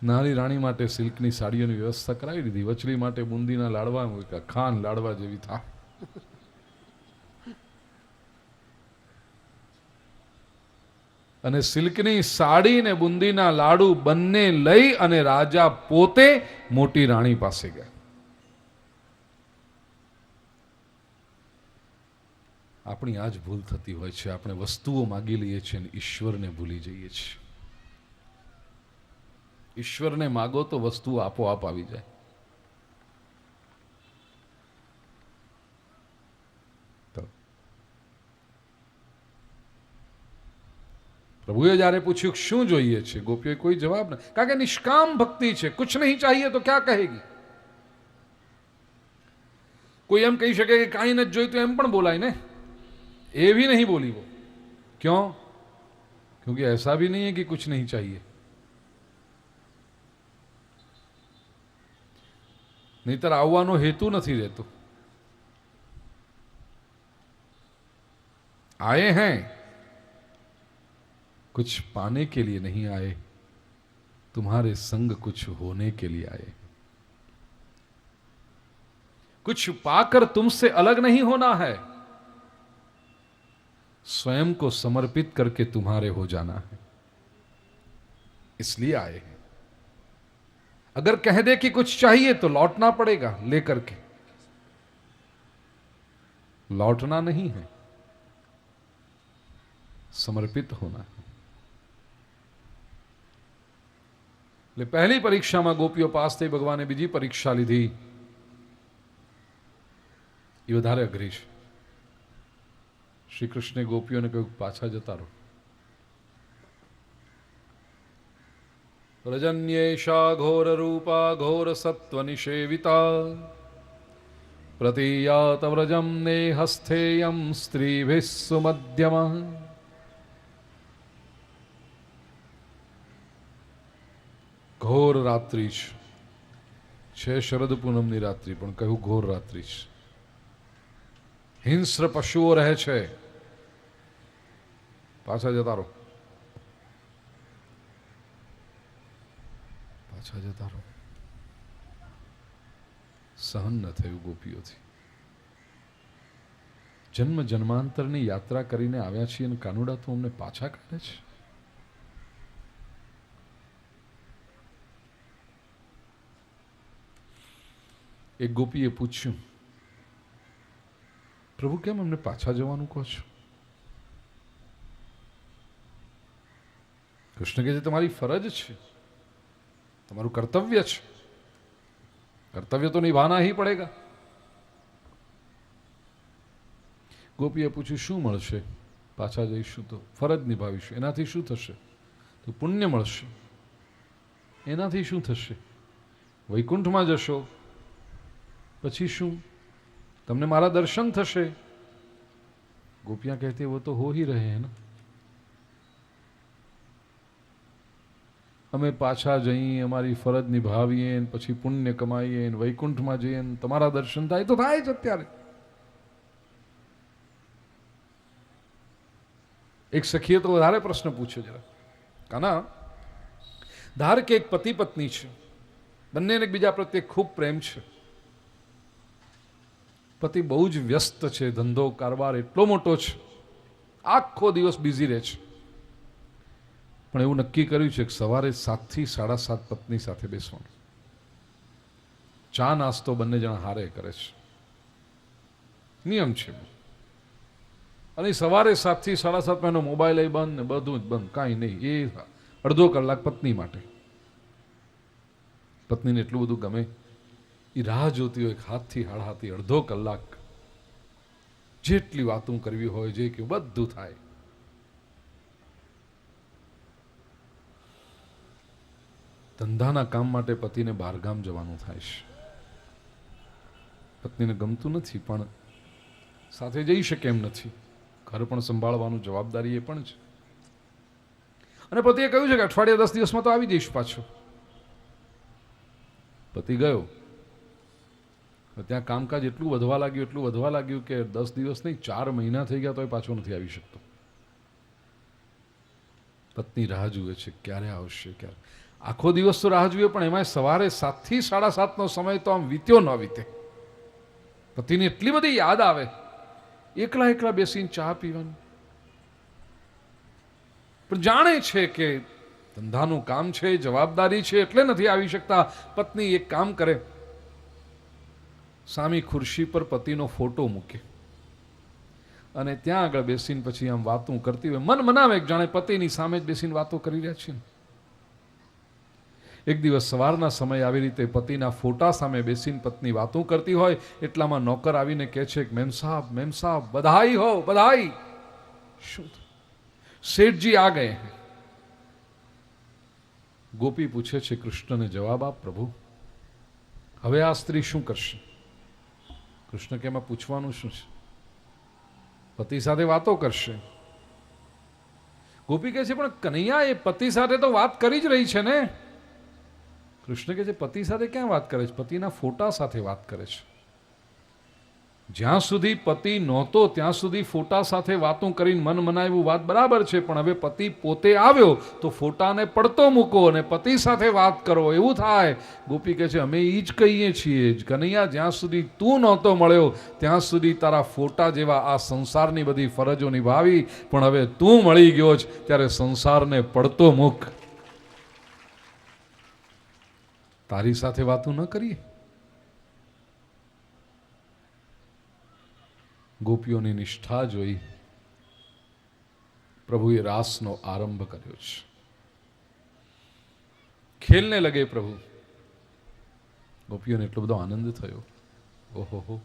નાની રાણી માટે સિલ્કની સાડીઓની વ્યવસ્થા કરાવી દીધી વચલી માટે બુંદીના લાડવા ખાન લાડવા જેવી થા અને સિલ્કની સાડી ને બુંદીના લાડુ બંને લઈ અને રાજા પોતે મોટી રાણી પાસે ગયા આપણી આ જ ભૂલ થતી હોય છે. આપણે વસ્તુઓ માગી લઈએ છીએ અને ઈશ્વરને ભૂલી જઈએ છીએ. ઈશ્વરને માગો તો વસ્તુઓ આપોઆપ આવી જાય. તો પ્રભુએ જ્યારે પૂછ્યું શું જોઈએ છે, ગોપીઓએ કોઈ જવાબ ન, કારણ કે નિષ્કામ ભક્તિ છે. કુછ નહીં ચાહીએ તો ક્યાં કહેગી. કોઈ એમ કહી શકે કે કાંઈ નથી જોઈતું એમ પણ બોલાય ને, એ भी नहीं बोली वो. क्यों? क्योंकि ऐसा भी नहीं है कि कुछ नहीं चाहिए. नहींतर આવવાનો હેતુ નથી રહેતો. आए हैं कुछ पाने के लिए नहीं आए, तुम्हारे संग कुछ होने के लिए आए. कुछ पाकर तुमसे अलग नहीं होना है, स्वयं को समर्पित करके तुम्हारे हो जाना है, इसलिए आए हैं. अगर कह दे कि कुछ चाहिए तो लौटना पड़ेगा लेकर के. लौटना नहीं है, समर्पित होना है. એટલે પહેલી પરીક્ષામાં ગોપીઓ પાસ થઈ, ભગવાને બીજી પરીક્ષા લીધી. એ વધારે અઘરી છે. શ્રી કૃષ્ણે ગોપીઓને કહ્યું પાછા જતા રહો. રજન્યેષા ઘોર રૂપા ઘોર સત્વ નિષેવિતા પ્રતિયાત વ્રજમ નેહસ્થેયમ સ્ત્રીભિઃ સુમધ્યમઃ. ઘોર રાત્રિ છે, શરદ પૂનમની રાત્રિ, પણ કહ્યું ઘોર રાત્રિ છે. હિંસ્ર પશુઓ રહે છે. પાછા જતા રહો, પાછા જતા રહો. સહન ન થયું ગોપીઓથી. જન્મ જન્માંતરની યાત્રા કરીને આવ્યા છીએ અને કાનુડા તો અમને પાછા કાઢે છે. એક ગોપીએ પૂછ્યું, પ્રભુ કેમ અમને પાછા જવાનું કહો છો? કૃષ્ણ કહે છે તમારી ફરજ છે, તમારું કર્તવ્ય છે. કર્તવ્ય તો નિભાના ही પડેગા. ગોપીએ પૂછ્યું શું મળશે? પાછા જઈશું તો ફરજ નિભાવીશું, એનાથી શું થશે? તો પુણ્ય મળશે. એનાથી શું થશે? વૈકુંઠમાં જશો, પછી શું? તમને મારા દર્શન થશે. ગોપિયાં કહેતી वो तो हो ही रहे हैं ना. અમે પાછા જઈએ, અમારી ફરજ નિભાવીએ, પછી પુણ્ય કમાઈએ, વૈકુંઠમાં જઈએ, તમારા દર્શન થાય તો થાય જ. અત્યારે એક સખીએ તો વધારે પ્રશ્ન પૂછ્યો જરા. કાના, ધાર કે એક પતિ પત્ની છે, બંનેને એકબીજા પ્રત્યે ખૂબ પ્રેમ છે. પતિ બહુ જ વ્યસ્ત છે, ધંધો કારવાર એટલો મોટો છે, આખો દિવસ બિઝી રહે છે. પણ એવું નક્કી કર્યું છે કે સવારે 7 થી 7:30 પત્ની સાથે બેસવાનું. ચા નાસ્તો બંને જણા હારે કરે છે, નિયમ છે. અને સવારે 7 થી 7:30 એનો મોબાઈલ બંધ ને બધું જ બંધ, કાંઈ નહીં. એ અડધો કલાક પત્ની માટે. પત્નીને એટલું બધું ગમે, એ રાહ જોતી હોય હાથથી હાડહાથી અડધો કલાક જેટલી વાતો કરવી હોય, જે કે બધું થાય. ધંધાના કામ માટે પતિને બહારગામ જવાનું થાય છે. પત્નીને ગમતું નથી, પણ સાથે જઈ શકે એમ નથી. ઘર પણ સંભાળવાનું જવાબદારી એ પણ છે. અને પતિએ કહ્યું છે કે અઠવાડિયા 10 દિવસમાં તો આવી જઈશ પાછો. પતિ ગયો. ત્યાં કામકાજ એટલું વધવા લાગ્યું કે 10 દિવસ નહીં 4 મહિના થઈ ગયા તો એ પાછો નથી આવી શકતો. પત્ની રાહ જુએ છે, ક્યારે આવશે, ક્યારે. આખો દિવસ તો રાહ જુએ, પણ એમાં સવારે 7 થી 7:30 સમય તો આમ વીત્યો ન વીતે. પતિની એટલી બધી યાદ આવે, એકલા બેસીને ચા પીવાની. પણ જાણે છે કે ધંધાનું કામ છે, જવાબદારી છે, એટલે નથી આવી શકતા. પત્ની એક કામ કરે, સામી ખુરશી પર પતિનો ફોટો મૂકે અને ત્યાં આગળ બેસીને પછી આમ વાતું કરતી હોય, મન મનાવે કે જાણે પતિની સામે જ બેસીને વાતો કરી રહ્યા છીએ. એક દિવસ સવારના સમયે આવી રીતે પતિના ફોટા સામે બેસીને પત્ની વાતો કરતી હોય, એટલામાં નોકર આવીને કહે છે કે મેમ સાહબ બધાઈ હો બધાઈ. શું શેઠજી આ ગયે હૈ. ગોપી પૂછે છે કૃષ્ણને જવાબ આપ પ્રભુ, હવે આ સ્ત્રી શું કરશે? કૃષ્ણ કે એમાં પૂછવાનું શું છે, પતિ સાથે વાતો કરશે. ગોપી કહે છે પણ કનૈયા એ પતિ સાથે તો વાત કરી જ રહી છે ને. કૃષ્ણ કહે છે પતિ સાથે ક્યાં વાત કરે છે, પતિના ફોટા સાથે વાત કરે છે. જ્યાં સુધી પતિ નહોતો ત્યાં સુધી ફોટા સાથે વાતો કરીને મન મનાવ્યું વાત બરાબર છે, પણ હવે પતિ પોતે આવ્યો તો ફોટાને પડતો મૂકો અને પતિ સાથે વાત કરો, એવું થાય. ગોપી કહે છે અમે એ જ કહીએ છીએ કનૈયા, જ્યાં સુધી તું નહોતો મળ્યો ત્યાં સુધી તારા ફોટા જેવા આ સંસારની બધી ફરજો નિભાવી, પણ હવે તું મળી ગયો છે ત્યારે સંસારને પડતો મૂક. તારી સાથે વાતો ન કરીએ. ગોપીઓની નિષ્ઠા જોઈ પ્રભુએ રાસનો આરંભ કર્યો છે. ખેલને લગે પ્રભુ. ગોપીઓને એટલો બધો આનંદ થયો, ઓહો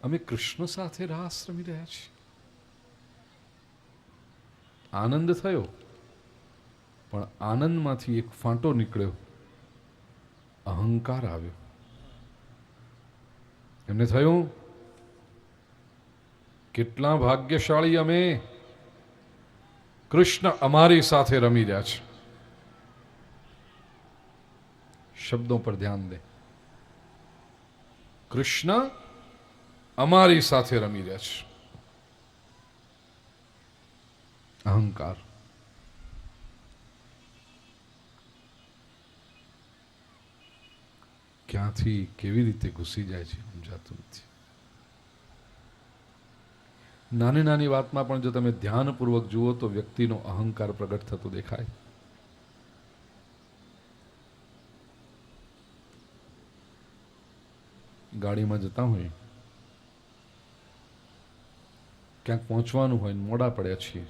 અમે કૃષ્ણ સાથે રાસ રમી રહ્યા છીએ. આનંદ થયો, પણ આનંદમાંથી એક ફાંટો નીકળ્યો, અહંકાર આવ્યો. એમને થયું કેટલા ભાગ્યશાળી અમે, કૃષ્ણ અમારી સાથે રમી રહ્યા છે. શબ્દો પર ધ્યાન દે. કૃષ્ણ અમારી સાથે રમી રહ્યા છે. અહંકાર. ક્યાંથી કેવી રીતે ઘૂસી જાય છે સમજાતું નથી. નાની નાની વાતમાં પણ જો તમે ધ્યાનપૂર્વક જુઓ તો વ્યક્તિનો અહંકાર પ્રગટ થતો દેખાય. ગાડીમાં જતા હોય, ક્યાંક પહોંચવાનું હોય, મોડા પડ્યા છીએ,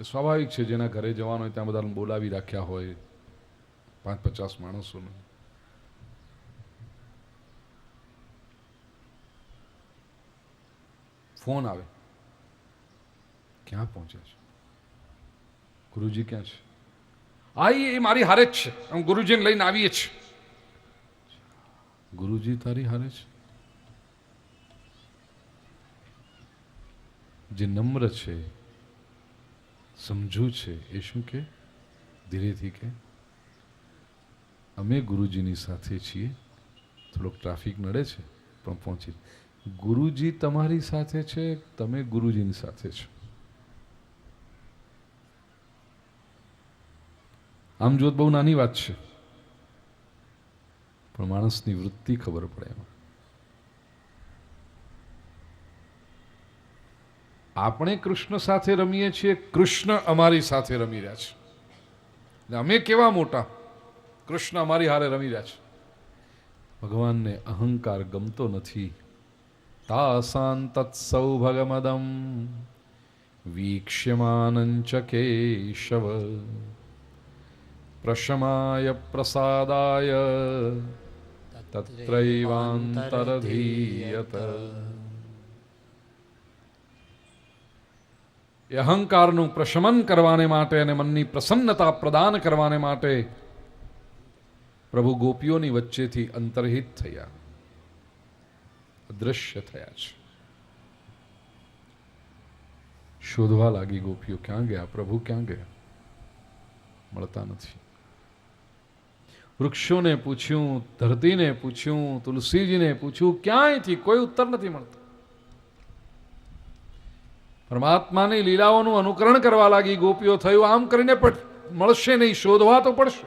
સ્વાભાવિક છે જેના ઘરે જવાનું હોય ત્યાં બધા બોલાવી રાખ્યા હોય 5-50 માણસોને. ફોન આવે, ક્યાં પહોંચ્યા છે? ગુરુજી ક્યાં છે? એ મારી હારે જ છે, હું ગુરુજીને લઈને આવીએ છીએ. ગુરુજી તારી હારે છે? જે નમ્ર છે, સમજુ છે, એ શું કે ધીરેથી કે અમે ગુરુજીની સાથે છીએ, થોડોક ટ્રાફિક નડે છે પણ પહોંચી. ગુરુજી તમારી સાથે છે, તમે ગુરુજીની સાથે છો. આમ જોત બહુ નાની વાત છે, પણ માણસની વૃત્તિ ખબર પડે એમાં. આપણે કૃષ્ણ સાથે રમીએ છીએ, કૃષ્ણ અમારી સાથે રમી રહ્યા છે. અમે કેવા મોટા, કૃષ્ણ અમારી હારે રમી રહ્યા છે. ભગવાનને અહંકાર ગમતો નથી. તાસાન તત્સૌભગમદમ વીક્ષ્યમાનંચ કેશવ પ્રશમાય પ્રસાદાય તત્રૈવાંતરધીયત. એ અહંકારનું પ્રશમન કરવાને માટે અને મનની પ્રસન્નતા પ્રદાન કરવાને માટે પ્રભુ ગોપીઓની વચ્ચેથી અંતર્હિત થયા, અદૃશ્ય થયા છે. શોધવા લાગી ગોપીઓ, ક્યાં ગયા પ્રભુ, ક્યાં ગયા? મળતા નથી. વૃક્ષોને પૂછ્યું, ધરતીને પૂછ્યું, તુલસીજીને પૂછ્યું, ક્યાંયથી કોઈ ઉત્તર નથી મળતો. પરમાત્માની લીલાઓનું અનુકરણ કરવા લાગી ગોપીઓ. થયું આમ કરીને પણ મળશે નહીં, શોધવા તો પડશે.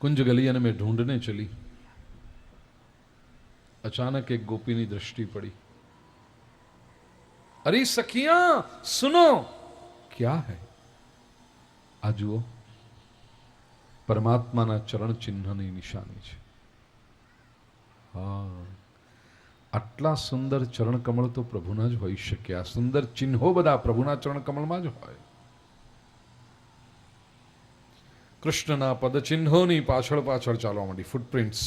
कुंज गलियन में ढूंढने चली. अचानक एक गोपी ની दृष्टि पड़ी. अरे सखियां सुनो, क्या है? आ जुओ, परमात्माના ચરણ ચિહ્નની નિશાની છે. હા, આટલા સુંદર ચરણ કમળ તો પ્રભુના જ હોઈ શકે. આ સુંદર ચિહ્નો બધા પ્રભુના ચરણ કમળમાં જ હોય. કૃષ્ણના પદ ચિહ્નોની પાછળ પાછળ ચાલવા માંડી, ફૂટપ્રિન્ટ્સ.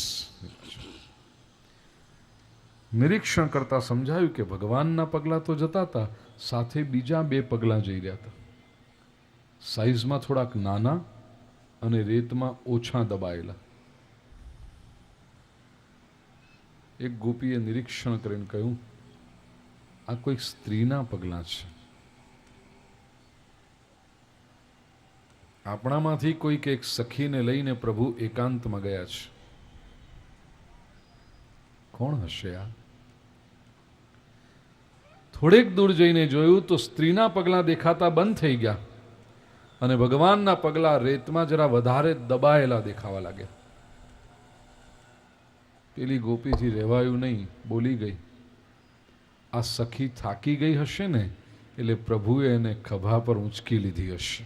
નિરીક્ષણ કરતા સમજાયું કે ભગવાનના પગલાં તો જતા હતા, સાથે બીજા 2 પગલાં જઈ રહ્યા હતા. સાઈઝમાં થોડાક નાના અને રેતમાં ઓછા દબાયેલા. એક ગોપીએ નિરીક્ષણ કરીને કહ્યું, આ કોઈ સ્ત્રીના પગલાં છે. આપણામાંથી કોઈક એક સખીને લઈને પ્રભુ એકાંતમાં ગયા છે. કોણ હશે આ? થોડેક દૂર જઈને જોયું તો સ્ત્રીના પગલાં દેખાતા બંધ થઈ ગયા અને ભગવાનના પગલાં રેતમાં જરા વધારે દબાયેલા દેખાવા લાગ્યા. પેલી ગોપીથી રહેવાયું નહીં, બોલી ગઈ, આ સખી થાકી ગઈ હશે ને, એટલે પ્રભુએ એને ખભા પર ઊંચકી લીધી હશે.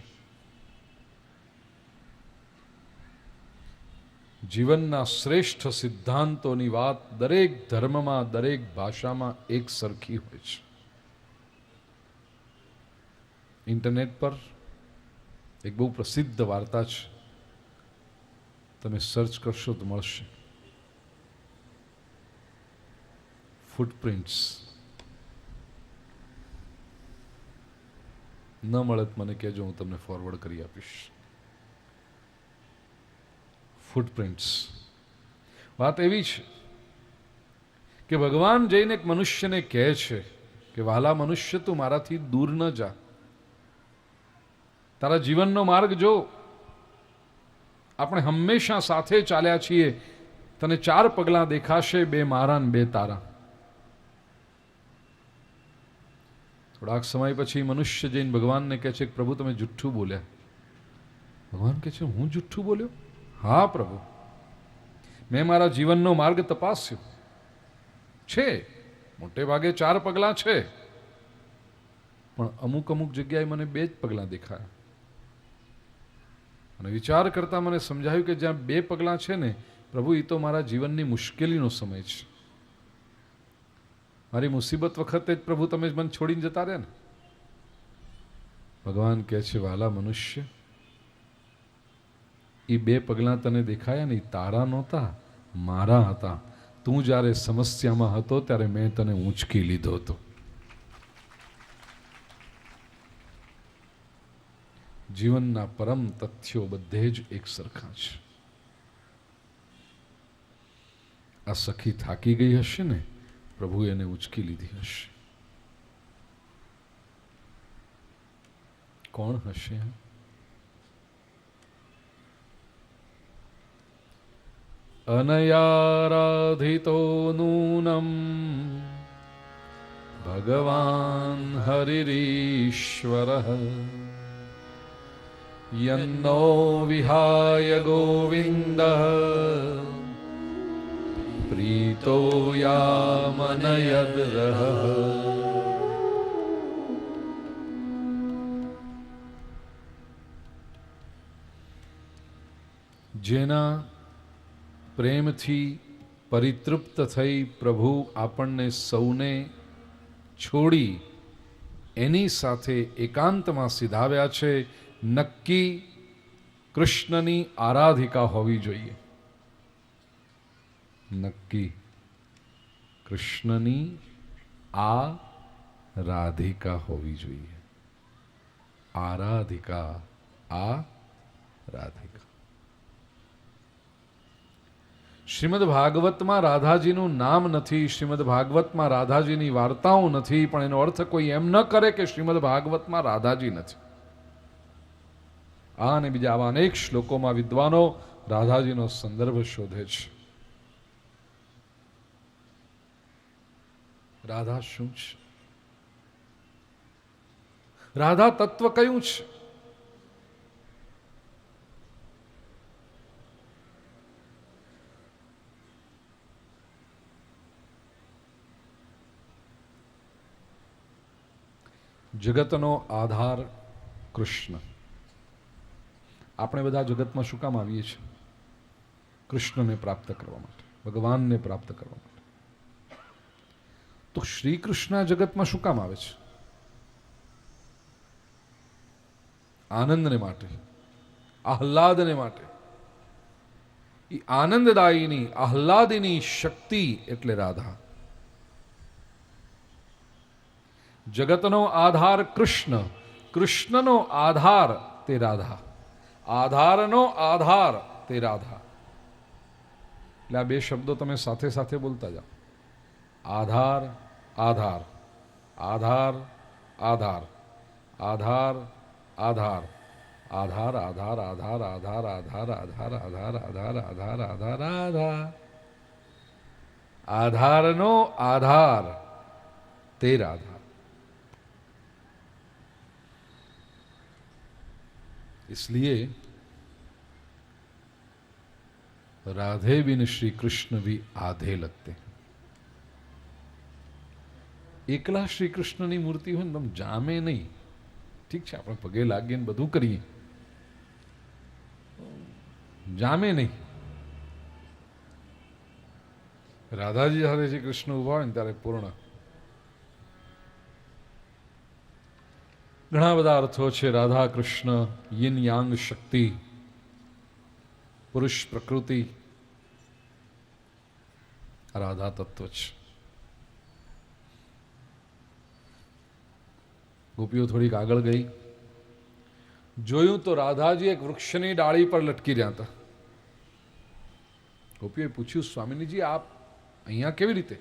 જીવનના શ્રેષ્ઠ સિદ્ધાંતોની વાત દરેક ધર્મમાં, દરેક ભાષામાં એક સરખી હોય છે. ઇન્ટરનેટ પર એક બહુ પ્રસિદ્ધ વાર્તા છે, તમે સર્ચ કરશો તો મળશે. ફૂટપ્રિન્ટ્સ. ન મળે તો મને કહેજો, હું તમને ફોરવર્ડ કરી આપીશ. ફૂટપ્રિન્ટ્સ. વાત એવી છે કે ભગવાન જઈને એક મનુષ્યને કહે છે કે વાલા મનુષ્ય, તું મારાથી દૂર ન જા, તારા જીવનનો માર્ગ જો. આપણે હંમેશા સાથે ચાલ્યા છીએ, તને 4 પગલાં દેખાશે, 2 મારા ને 2 તારા. થોડાક સમય પછી મનુષ્ય જઈને ભગવાનને કહે છે કે પ્રભુ તમે જુઠ્ઠું બોલ્યા. ભગવાન કહે છે, હું જુઠ્ઠું બોલ્યો? હા પ્રભુ, મેં મારા જીવનનો માર્ગ તપાસ્યો છે, મોટે ભાગે 4 પગલાં છે, પણ અમુક અમુક જગ્યાએ મને 2 જ પગલાં દેખાયા. અને વિચાર કરતા મને સમજાયું કે જ્યાં 2 પગલાં છે ને પ્રભુ, એ તો મારા જીવનની મુશ્કેલીનો સમય છે. મારી મુસીબત વખતે જ પ્રભુ તમે મને છોડીને જતા રહ્યા ને. ભગવાન કહે છે, વાલા મનુષ્ય, એ 2 પગલાં તને દેખાયા ને, તારા નહોતા, મારા હતા. તું જ્યારે સમસ્યામાં હતો ત્યારે મેં તને ઊંચકી લીધો હતો. જીવનના પરમ તથ્યો બધે જ એક સરખા છે. આ સખી થાકી ગઈ હશે ને, પ્રભુએ એને ઊંચકી લીધી હશે. કોણ હશે? અનયારાધિતો નૂનમ ભગવાન હરિરીશ્વરઃ યન્નો વિહાય ગોવિંદઃ પ્રીતો યામનયદ્રઃ. જેના પ્રેમથી પરિતૃપ્ત થઈ પ્રભુ આપણને સૌને છોડી એની સાથે એકાંતમાં સિધાવ્યા છે, નક્કી કૃષ્ણની આરાધિકા હોવી જોઈએ. નક્કી કૃષ્ણની આરાધિકા હોવી જોઈએ. આરાધિકા, આરાધિકા. શ્રીમદ ભાગવતમાં રાધાજીનું નામ નથી, શ્રીમદ ભાગવતમાં રાધાજીની વાર્તાઓ નથી, પણ એનો અર્થ કોઈ એમ ન કરે કે શ્રીમદ ભાગવતમાં રાધાજી નથી. આ અને બીજા આવા અનેક શ્લોકોમાં વિદ્વાનો રાધાજીનો સંદર્ભ શોધે છે. રાધા શું છે? રાધા તત્વ કયું છે? જગતનો આધાર કૃષ્ણ. આપણે બધા જગતમાં શું કામ આવીએ છીએ? કૃષ્ણને પ્રાપ્ત કરવા માટે, ભગવાનને પ્રાપ્ત કરવા માટે. તો શ્રી કૃષ્ણ જગતમાં શું કામ આવે છે? આનંદને માટે, આહલાદને માટે. એ આનંદદાયીની આહલાદીની શક્તિ એટલે રાધા. જગતનો આધાર કૃષ્ણ, કૃષ્ણનો આધાર તે રાધા, આધારનો આધાર તે રાધા. એટલે આ બે શબ્દો તમે સાથે સાથે બોલતા જાઓ. આધાર આધાર, આધાર આધાર, આધાર આધાર, આધાર આધાર આધાર આધાર આધાર આધાર આધાર આધાર આધાર આધાર આધાર. આધારનો આધાર તે રાધા. इसलिए राधे बिन श्री कृष्ण भी आधे लगते हैं. એકલા શ્રી કૃષ્ણની મૂર્તિ હોય ને તમે જામે નહીં. ઠીક છે, આપણે પગે લાગીને બધું કરીએ, જામે નહીં. રાધાજી સાથે શ્રી કૃષ્ણ ઉભા હોય ને ત્યારે પૂર્ણ. ઘણા બધા અર્થો છે રાધા કૃષ્ણ, યિન યાંગ શક્તિ, પુરુષ પ્રકૃતિ, રાધા તત્વ છે. ગોપીઓ થોડીક આગળ ગઈ, જોયું તો રાધાજી એક વૃક્ષની ડાળી પર લટકી રહ્યા હતા. ગોપીઓએ પૂછ્યું, સ્વામિનીજી આપ અહીંયા કેવી રીતે?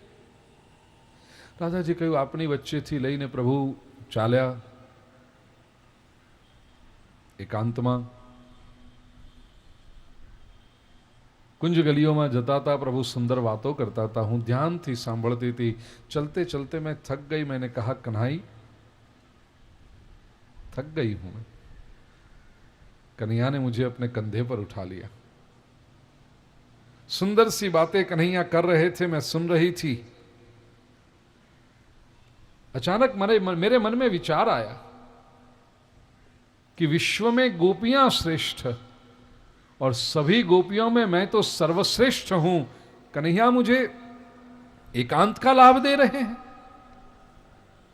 રાધાજી કહ્યું, આપની વચ્ચેથી લઈને પ્રભુ ચાલ્યા એકાંતમાં, કુંજ ગલીઓમાં જતા હતા, પ્રભુ સુંદર વાતો करता था, હું ધ્યાનથી સાંભળતી थी. चलते चलते मैं थक गई, मैंने कहा कन्हई थक गई हूं मैं. कन्हैया ने मुझे अपने कंधे पर उठा लिया. सुंदर सी बातें कन्हैया कर रहे थे, मैं सुन रही थी. अचानक मेरे मन में विचार आया कि विश्व में गोपियां श्रेष्ठ और सभी गोपियों में मैं तो सर्वश्रेष्ठ हूं. कन्हैया मुझे एकांत का लाभ दे रहे हैं.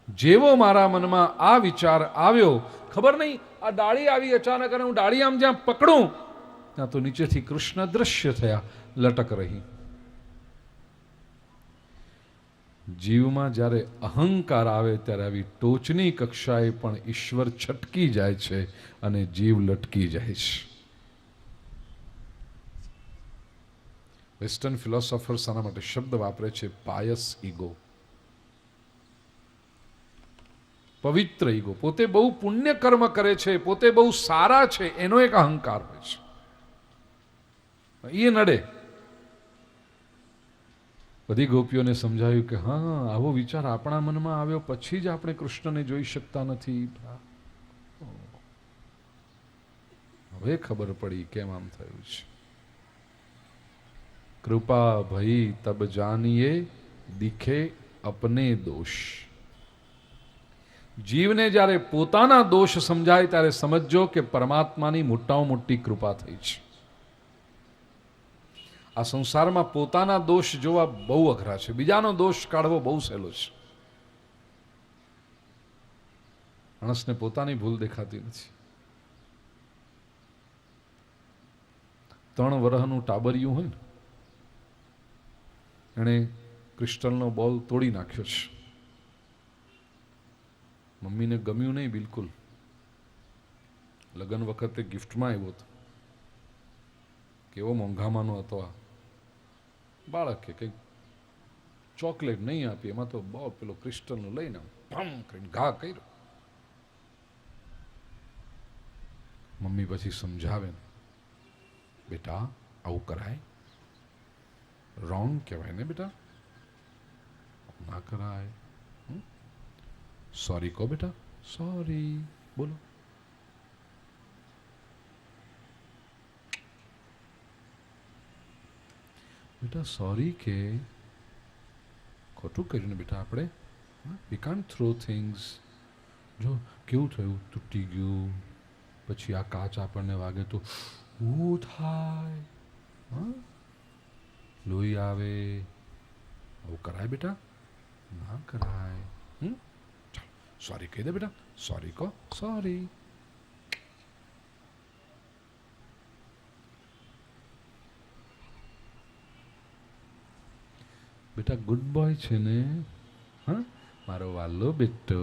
જેવો મારા મનમાં આ વિચાર આવ્યો, ખબર નહીં આ ડાળી આવી અચાનક, અને હું ડાળી આમ જ્યાં પકડું ત્યાં તો નીચેથી કૃષ્ણ દ્રશ્ય થયા, લટક રહી. જીવમાં જ્યારે અહંકાર આવે ત્યારે આવી ટોચની કક્ષાએ પણ ઈશ્વર છટકી જાય છે અને જીવ લટકી જાય છે. વેસ્ટર્ન ફિલોસોફર્સ આના માટે શબ્દ વાપરે છે પાયસ ઈગો, પવિત્ર ઈગો. પોતે બહુ પુણ્ય કર્મ કરે છે, પોતે બહુ સારા છે, એનો એક અહંકાર હોય છે. એ નડે. બધી ગોપીઓને સમજાયું કે હા, આવો વિચાર આપણા મનમાં આવ્યો પછી જ આપણે કૃષ્ણને જોઈ શકતા નથી. હવે ખબર પડી કેમ આમ થયું છે. કૃપા ભઈ તબ જાનીએ દિખે અપને દોષ. જીવને જ્યારે પોતાના દોષ સમજાય ત્યારે સમજજો કે પરમાત્માની મોટામાં મોટી કૃપા થઈ છે. આ સંસારમાં પોતાના દોષ જોવા બહુ અઘરા છે, બીજાનો દોષ કાઢવો બહુ સહેલો છે. માણસને પોતાની ભૂલ દેખાતી નથી. 3 વર્ષનું ટાબરિયું હોય ને, એણે ક્રિસ્ટલનો બોલ તોડી નાખ્યો છે. મમ્મીને ગમ્યું નહીં બિલકુલ. લગ્ન વખતે ગિફ્ટમાં આવ્યો હતો. કેવો મોંઘામાંનો હતો આ. બાળકે કંઈક ચોકલેટ નહીં આપી, એમાં તો બહુ પેલો ક્રિસ્ટલનો લઈને ભમ કરીને ઘા કર્યો. મમ્મી પછી સમજાવે ને, બેટા આવું કરાય, રોંગ કહેવાય ને બેટા, ના કરાય. सॉरी को बेटा, सॉरी बोलो. बेटा सॉरी કે ખોટું કર્યું ને બેટા આપણે. We can't throw things. જો કેવું થયું, તૂટી ગયું, પછી આ કાચ આપણને વાગે તો શું થાય, લોહી આવે, આવું કરાય બેટા. ના કરાય. ચાલો સોરી કહી દે બેટા, સોરી કહો, સોરી. બેટા ગુડ બોય છે ને? હા મારો વાલો બેટો,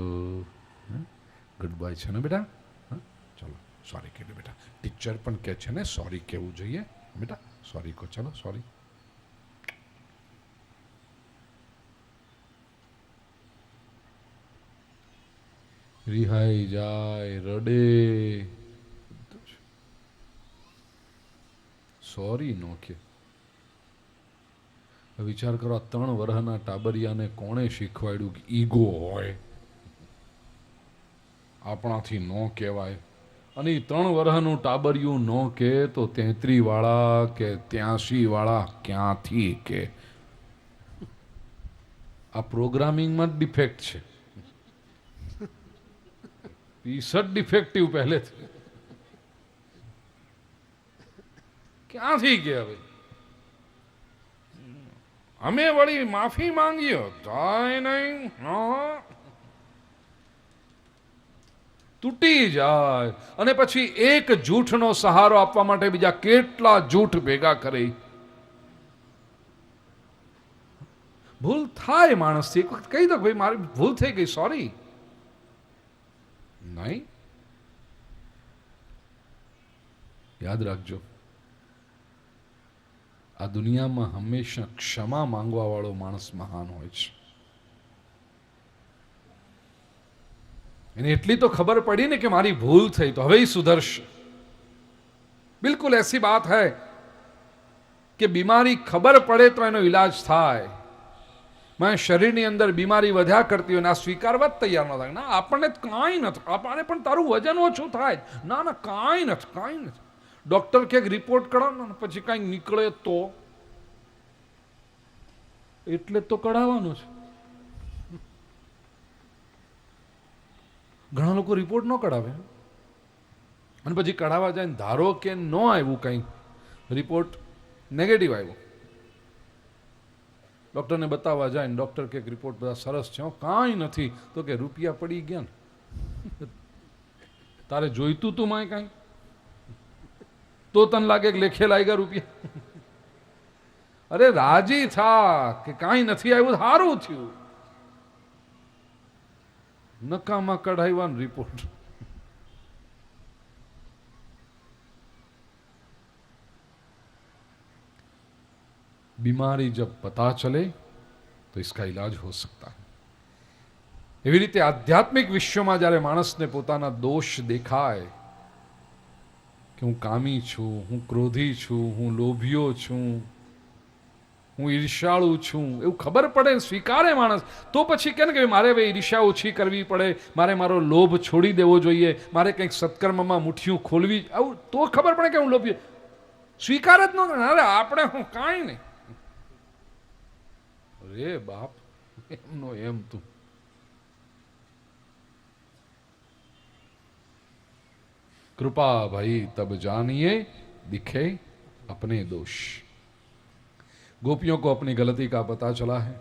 ગુડ બોય છે ને બેટા? હા ચલો સોરી કહી દે બેટા. ટીચર પણ કહે છે ને સોરી કહેવું જોઈએ બેટા, સોરી કહો, ચલો સોરી. રિહાઈ જાય, રડે, સોરી નો કે. વિચાર કરો, આ 3 વર્ષના ટાબરિયાને કોણે શીખવાડ્યું કે ઈગો હોય, આપણાથી ન કહેવાય? અને એ 3 વર્ષનું ટાબરિયું ન કે તો 33 વાળા કે 83 વાળા ક્યાંથી કે? આ પ્રોગ્રામિંગમાં જ ડિફેક્ટ છે. પીસ જ ડિફેક્ટિવ પહેલેથી. ક્યાંથી કે હવે અમે વળી માફી માંગીએ થાય નહીં, તૂટી જાય. અને પછી એક જૂઠનો સહારો આપવા માટે બીજા કેટલા જૂઠ ભેગા કરે. ભૂલ થાય માણસથી, એક વખત કહી દો ભાઈ મારી ભૂલ થઈ ગઈ, સોરી. નહીં, યાદ રાખજો, આ દુનિયામાં હંમેશા ક્ષમા માંગવા વાળો માણસ મહાન હોય છે. એને એટલી તો ખબર પડી ને કે મારી ભૂલ થઈ તો હવે સુધરશે. બિલકુલ એસી બાત હૈ કે બીમારી ખબર પડે તો એનો ઈલાજ થાય. મેં શરીરની અંદર બીમારી વધ્યા કરતી હોય ને આ સ્વીકારવા જ તૈયાર ન થાય. ના આપણને કાંઈ નથી, આપણને પણ તારું વજન ઓછું થાય. ના ના કાંઈ નથી, કાંઈ નથી. ડોક્ટર કે રિપોર્ટ કરાવો ને પછી કાંઈક નીકળે તો એટલે તો કઢાવવાનું છે. ઘણા લોકો રિપોર્ટ ન કઢાવે અને પછી કઢાવવા જાય, ધારો કે ન આવ્યું કંઈ, રિપોર્ટ નેગેટિવ આવ્યો, ડૉક્ટરને બતાવવા જાય ને ડૉક્ટર કે રિપોર્ટ બધા સરસ છે, કાંઈ નથી, તો કે રૂપિયા પડી ગયા ને, તારે જોઈતું તું માય કાંઈ, તો તને લાગે કે લેખે લાગ્યા રૂપિયા. અરે રાજી થા કે કાંઈ નથી આવ્યું, સારું થયું. નકામાં કઢાવ્યા રિપોર્ટ. बीमारी जब पता चले तो इसका इलाज हो सकता है. એવી રીતે આધ્યાત્મિક વિશ્વમાં જ્યારે માણસને પોતાના દોષ દેખાય કે હું કામી છું, હું ક્રોધી છું, હું લોભિયો છું, હું ઈર્ષાળુ છું, એવું ખબર પડે, સ્વીકારે માણસ, તો પછી કે ને કે મારે હવે ઈર્ષા ઓછી કરવી પડે, મારે મારો લોભ છોડી દેવો જોઈએ, મારે કંઈક સત્કર્મમાં મુઠ્ઠીઓ ખોલવી, આવું તો ખબર પડે કે હું લોભી. સ્વીકાર જ ન કરે, અરે આપણે હું કાંઈ નહીં. અરે બાપ, એમનો એમ તું. कृपा भाई तब जानिए दिखे अपने दोष. गोपियों को अपनी गलती का पता चला है,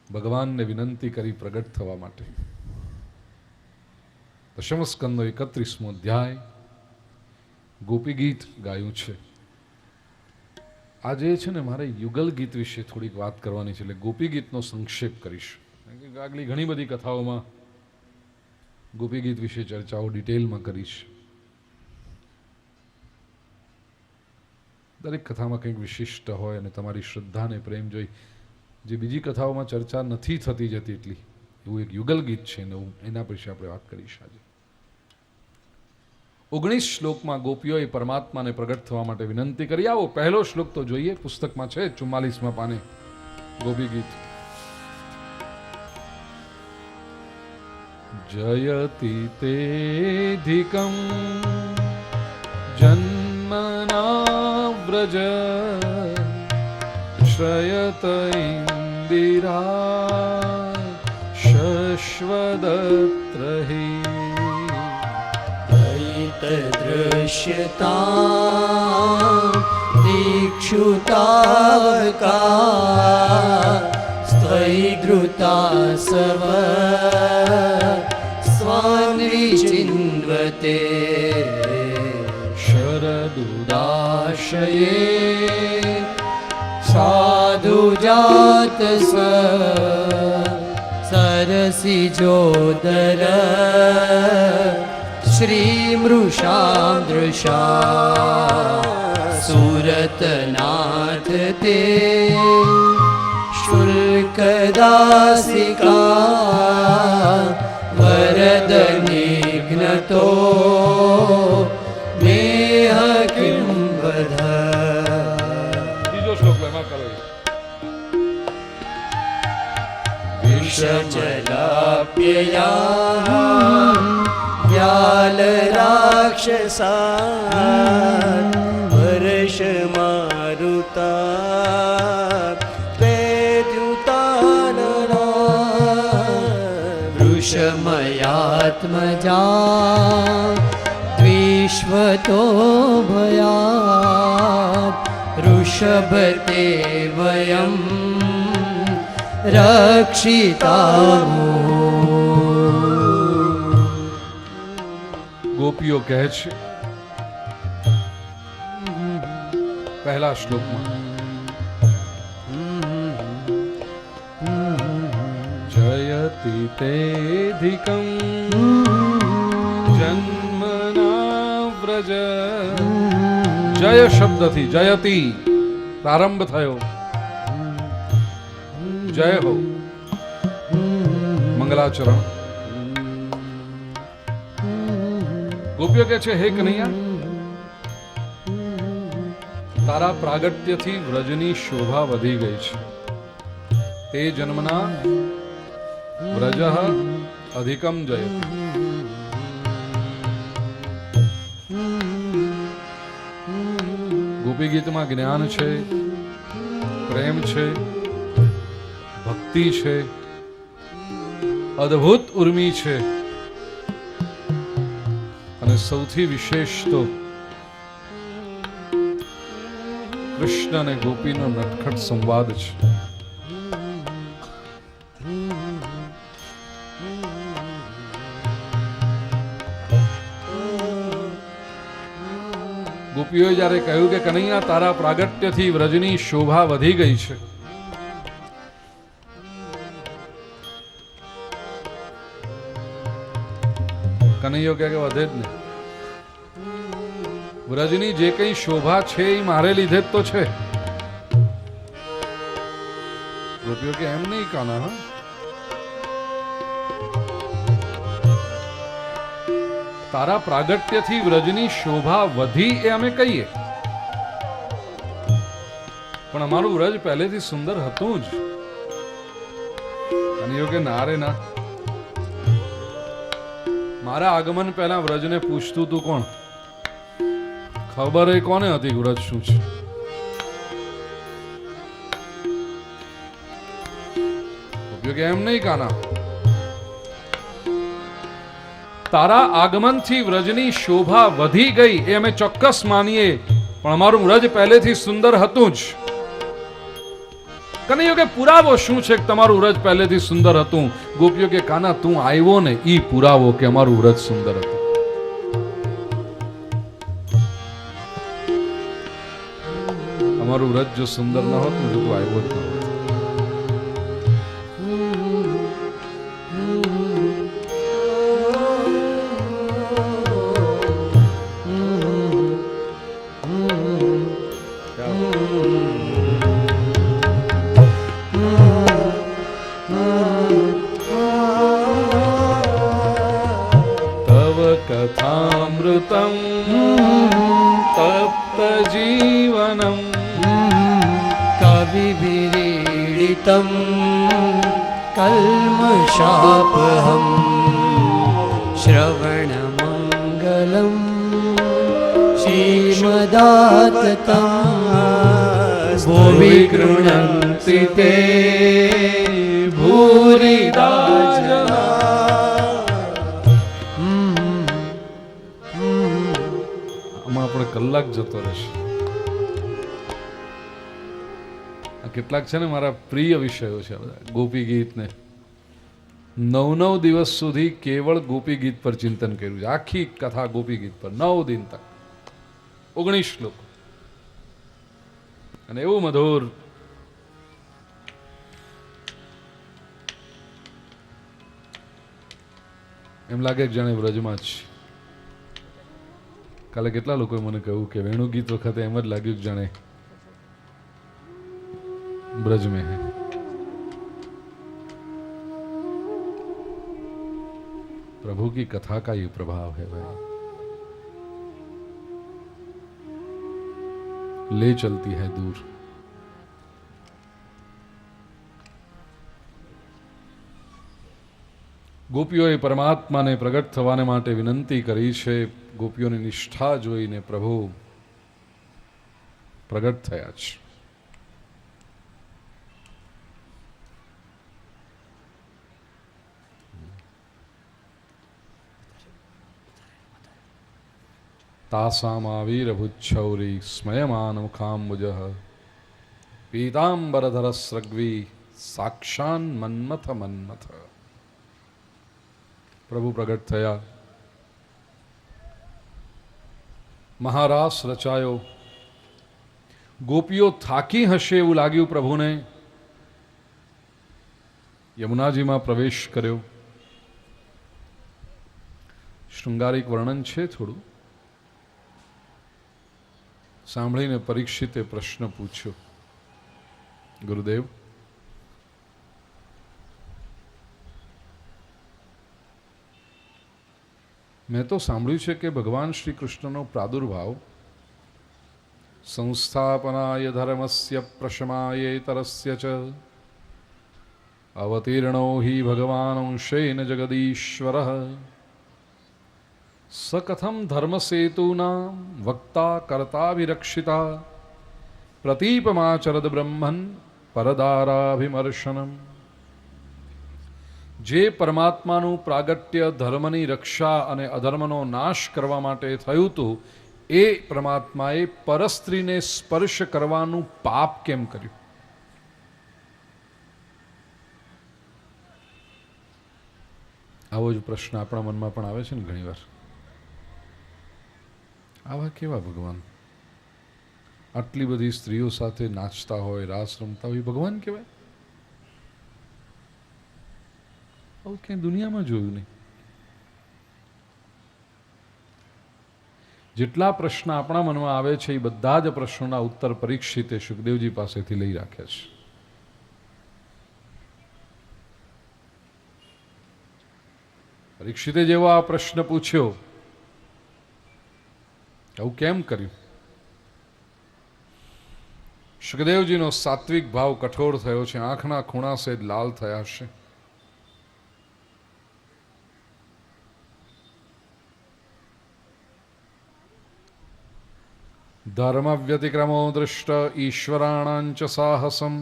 भगवान ने विनंती करी प्रगट थवा माटे. दशम स्कंदो 31मो अध्याय गोपी गीत गाયું છે. આજે છે ને મારે યુગલ ગીત વિશે થોડીક વાત કરવાની છે, એટલે ગોપી ગીતનો સંક્ષેપ કરીશ. આગલી ઘણી બધી કથાઓમાં ગોપી ગીત વિશે ચર્ચાઓ ડિટેલમાં કરીશ. દરેક કથામાં કંઈક વિશિષ્ટ હોય અને તમારી શ્રદ્ધા અને પ્રેમ જોઈ જે બીજી કથાઓમાં ચર્ચા નથી થતી જતી એટલી, એવું એક યુગલ ગીત છે નવું, એના વિશે આપણે વાત કરીશ આજે. 19 શ્લોકમાં ગોપીઓએ પરમાત્માને પ્રગટ થવા માટે વિનંતી કરી. આવો પહેલો શ્લોક તો જોઈએ, પુસ્તકમાં છે 44મા પાને ગોપી ગીત. जयति तेधिकं जन्मना व्रज श्रयत इंदिरा शश्वदत्र हि दृश्यता दीक्षुतावका भैद्रुतासव स्वान्विचिन्वते शरदुदाशये साधुजात सरसिजोदर श्रीमृषां दृशा सुरतनाथ ते शुल्कदासिका वरदनिघ्नतो नेह किं वद तीजो श्लोक में करो विषजलाप्यया व्यालराक्षसा वर्षमारुता वैद्युतानना वृषमयात्मजा द्विष्वतो भयात् ऋषभते वयं रक्षितामो ગોપીઓ કહે છે પહેલા શ્લોકમાં જયતિ તેધિકં જન્મના વ્રજ જય શબ્દથી જયતિ પ્રારંભ થયો જય હો મંગલાચરણ ગોપીઓ કે છે હે કનૈયા તારા પ્રાગટ્યથી વ્રજની શોભા વધી ગઈ છે તે જન્મના વ્રજ અધિકમ જય ગોપી ગીતમાં જ્ઞાન છે પ્રેમ છે ભક્તિ છે અદ્ભુત ઉર્મી છે અને સૌથી વિશેષ તો કૃષ્ણ અને ગોપીનો નટખટ સંવાદ છે ગોપીઓએ જ્યારે કહ્યું કે કનૈયા તારા પ્રાગટ્યથી વ્રજની શોભા વધી ગઈ છે કનૈયો કે વધે જ નહીં વ્રજની જે કઈ શોભા છે એ મારે લીધે જ તો છે ગોપીઓ કે એમ નહીં કાના હા તારા પ્રાગટ્યથી વ્રજની શોભા વધી એ અમે કહીએ પણ અમારું વ્રજ પહેલેથી સુંદર હતું જ કનૈયો કે ના રે ના મારા આગમન પહેલા વ્રજને પૂછતું તું કોણ ખબર એ કોને હતી વ્રજ શું છે એમ નહીં કાના તારા આગમનથી વ્રજની શોભા વધી ગઈ એ અમે ચોક્કસ માનીએ પણ અમારું વ્રજ પહેલેથી સુંદર હતું જ કનૈયો કે પુરાવો શું છે કે તમારું વ્રજ પહેલેથી સુંદર હતું ગોપીઓ કે કાના તું આવ્યો ને ઈ પુરાવો કે અમારું વ્રજ સુંદર હતું અમારું વ્રજ જો સુંદર ન હોત તો તું આવ્યો જ ન હોત कथामृतं तप्त जीवनं कविभिरीडितं कल्मषापहं श्रवणमङ्गलं श्रीमदाततं भुवि गृह्णन्ति ते भूरिदा जना કલાક જતો રહેશે કેટલાક છે ને મારા પ્રિય વિષયો છે બધા ગોપી ગીત ને 9 દિવસ સુધી કેવળ ગોપી ગીત પર ચિંતન કર્યું છે. આખી કથા ગોપી ગીત પર 9 દિન તક 19 શ્લોક અને એવું મધુર. એમ લાગે કે જાણે વ્રજમાં જ. કાલે કેટલા લોકોએ મને કહ્યું કે વેણુ ગીત વખતે એમ જ લાગ્યું કે જાણે ब्रज में है. प्रभु की कथा का ये प्रभाव है भाई, ले चलती है दूर. ગોપીઓએ પરમાત્માને પ્રગટ થવાને માટે વિનંતી કરી છે. ગોપીઓની નિષ્ઠા જોઈને પ્રભુ પ્રગટ થયા છે. तासामावीरभुच्छौरी स्मयमानमुखाम्बुज पीताम्बरधरस्रग्वी साक्षान् मन्मथ मन्मथ. प्रभु प्रगट थया. महारास रचायो. गोपीओ थाकी हशे एवं लाग्યું प्रभुने. यमुनाजीમાં પ્રવેશ કર્યો. શૃંગારિક વર્ણન છે થોડું. સાંભળીને પરીક્ષિતે પ્રશ્ન પૂછ્યો, ગુરુદેવ, મેં તો સાંભળ્યું છે કે ભગવાન શ્રી કૃષ્ણનો પ્રાદુર્ભાવ સંસ્થાપનાય ધર્મસ્ય પ્રશમાયેતરસ્ય ચ અવતીર્ણો હિ ભગવાન અંશેન જગદીશ્વરઃ सकथम धर्मसेतूना वक्ता कर्ताभिरक्षिता प्रतीपमाचरद ब्रह्मन् परदाराभिमर्शनम. જે પરમાત્માનું પ્રાગટ્ય ધર્મની રક્ષા અને અધર્મનો નાશ કરવા માટે થયું હતું, એ પરમાત્માએ પરસ્ત્રીને સ્પર્શ કરવાનું પાપ કેમ કર્યું? આવો જ પ્રશ્ન આપણા મનમાં પણ આવે છે ને ઘણીવાર. આવા કેવા ભગવાન? આટલી બધી સ્ત્રીઓ સાથે નાચતા હોય, રાસ રમતા હોય, ભગવાન કહેવાય? આવું ક્યાંય દુનિયામાં જોયું નહીં. જેટલા પ્રશ્ન આપણા મનમાં આવે છે એ બધા જ પ્રશ્નોના ઉત્તર પરીક્ષિતે સુખદેવજી પાસેથી લઈ રાખ્યા છે. પરીક્ષિતે જેવો આ પ્રશ્ન પૂછ્યો, આવું કેમ કર્યું? સુખદેવજીનો સાત્વિક ભાવ કઠોર થયો છે. આંખના ખૂણા સેજ લાલ થયા છે. ધર્મ વ્યતિક્રમો દૃષ્ટ ઈશ્વરાણાંચ સાહસમ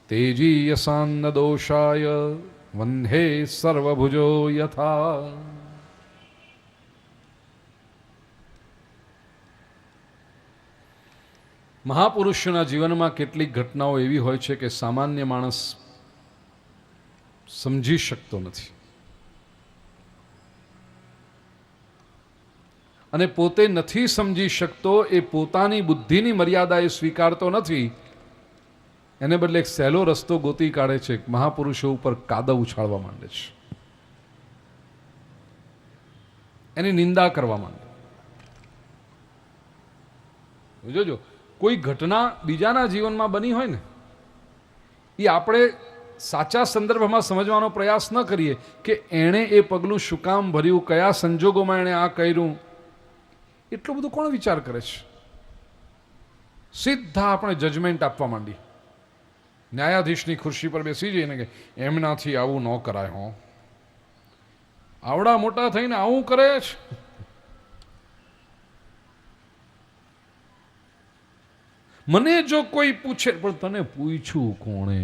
તેજીયસાન્ન દોષાય વંધે સર્વભુજો યથા. મહાપુરુષોના જીવનમાં કેટલીક ઘટનાઓ એવી હોય છે કે સામાન્ય માણસ સમજી શકતો નથી, અને પોતે નથી સમજી શકતો એ પોતાની બુદ્ધિની મર્યાદા એ સ્વીકારતો નથી. એને બદલે એક સહેલો રસ્તો ગોતી કાઢે છે. મહાપુરુષો ઉપર કાદવ ઉછાળવા માંડે છે, એની નિંદા કરવા માંડે. જોજો, કોઈ ઘટના બીજાના જીવનમાં બની હોય ને, એ આપણે સાચા સંદર્ભમાં સમજવાનો પ્રયાસ ન કરીએ કે એણે એ પગલું શું કામ ભર્યું, કયા સંજોગોમાં એણે આ કર્યું, એટલું બધું કોણ વિચાર કરે છે? સીધા આપણે જજમેન્ટ આપવા માંડી. ન્યાયાધીશની ખુરશી પર બેસી જઈને કે એમનાથી આવું ન કરાય, હો આવડા મોટા થઈને આવું કરે છે. મને જો કોઈ પૂછે, પણ તને પૂછ્યું કોણે?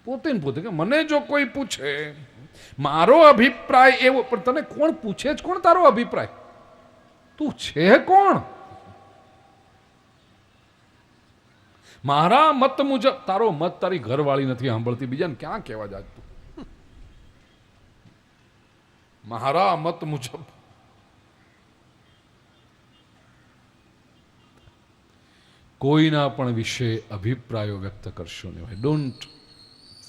પોતે ને પોતે કે મને જો કોઈ પૂછે મારો અભિપ્રાય એવો, પણ તને કોણ પૂછે જ કોણ તારો અભિપ્રાય? તું છે કોણ? મારા મત મુજબ. તારો મત તારી ઘરવાળી નથી સાંભળતી, બીજાને ક્યાં કહેવા જાત તું? મારા મત મુજબ. કોઈના પણ વિશે અભિપ્રાયો વ્યક્ત કરશો નહીં. Don't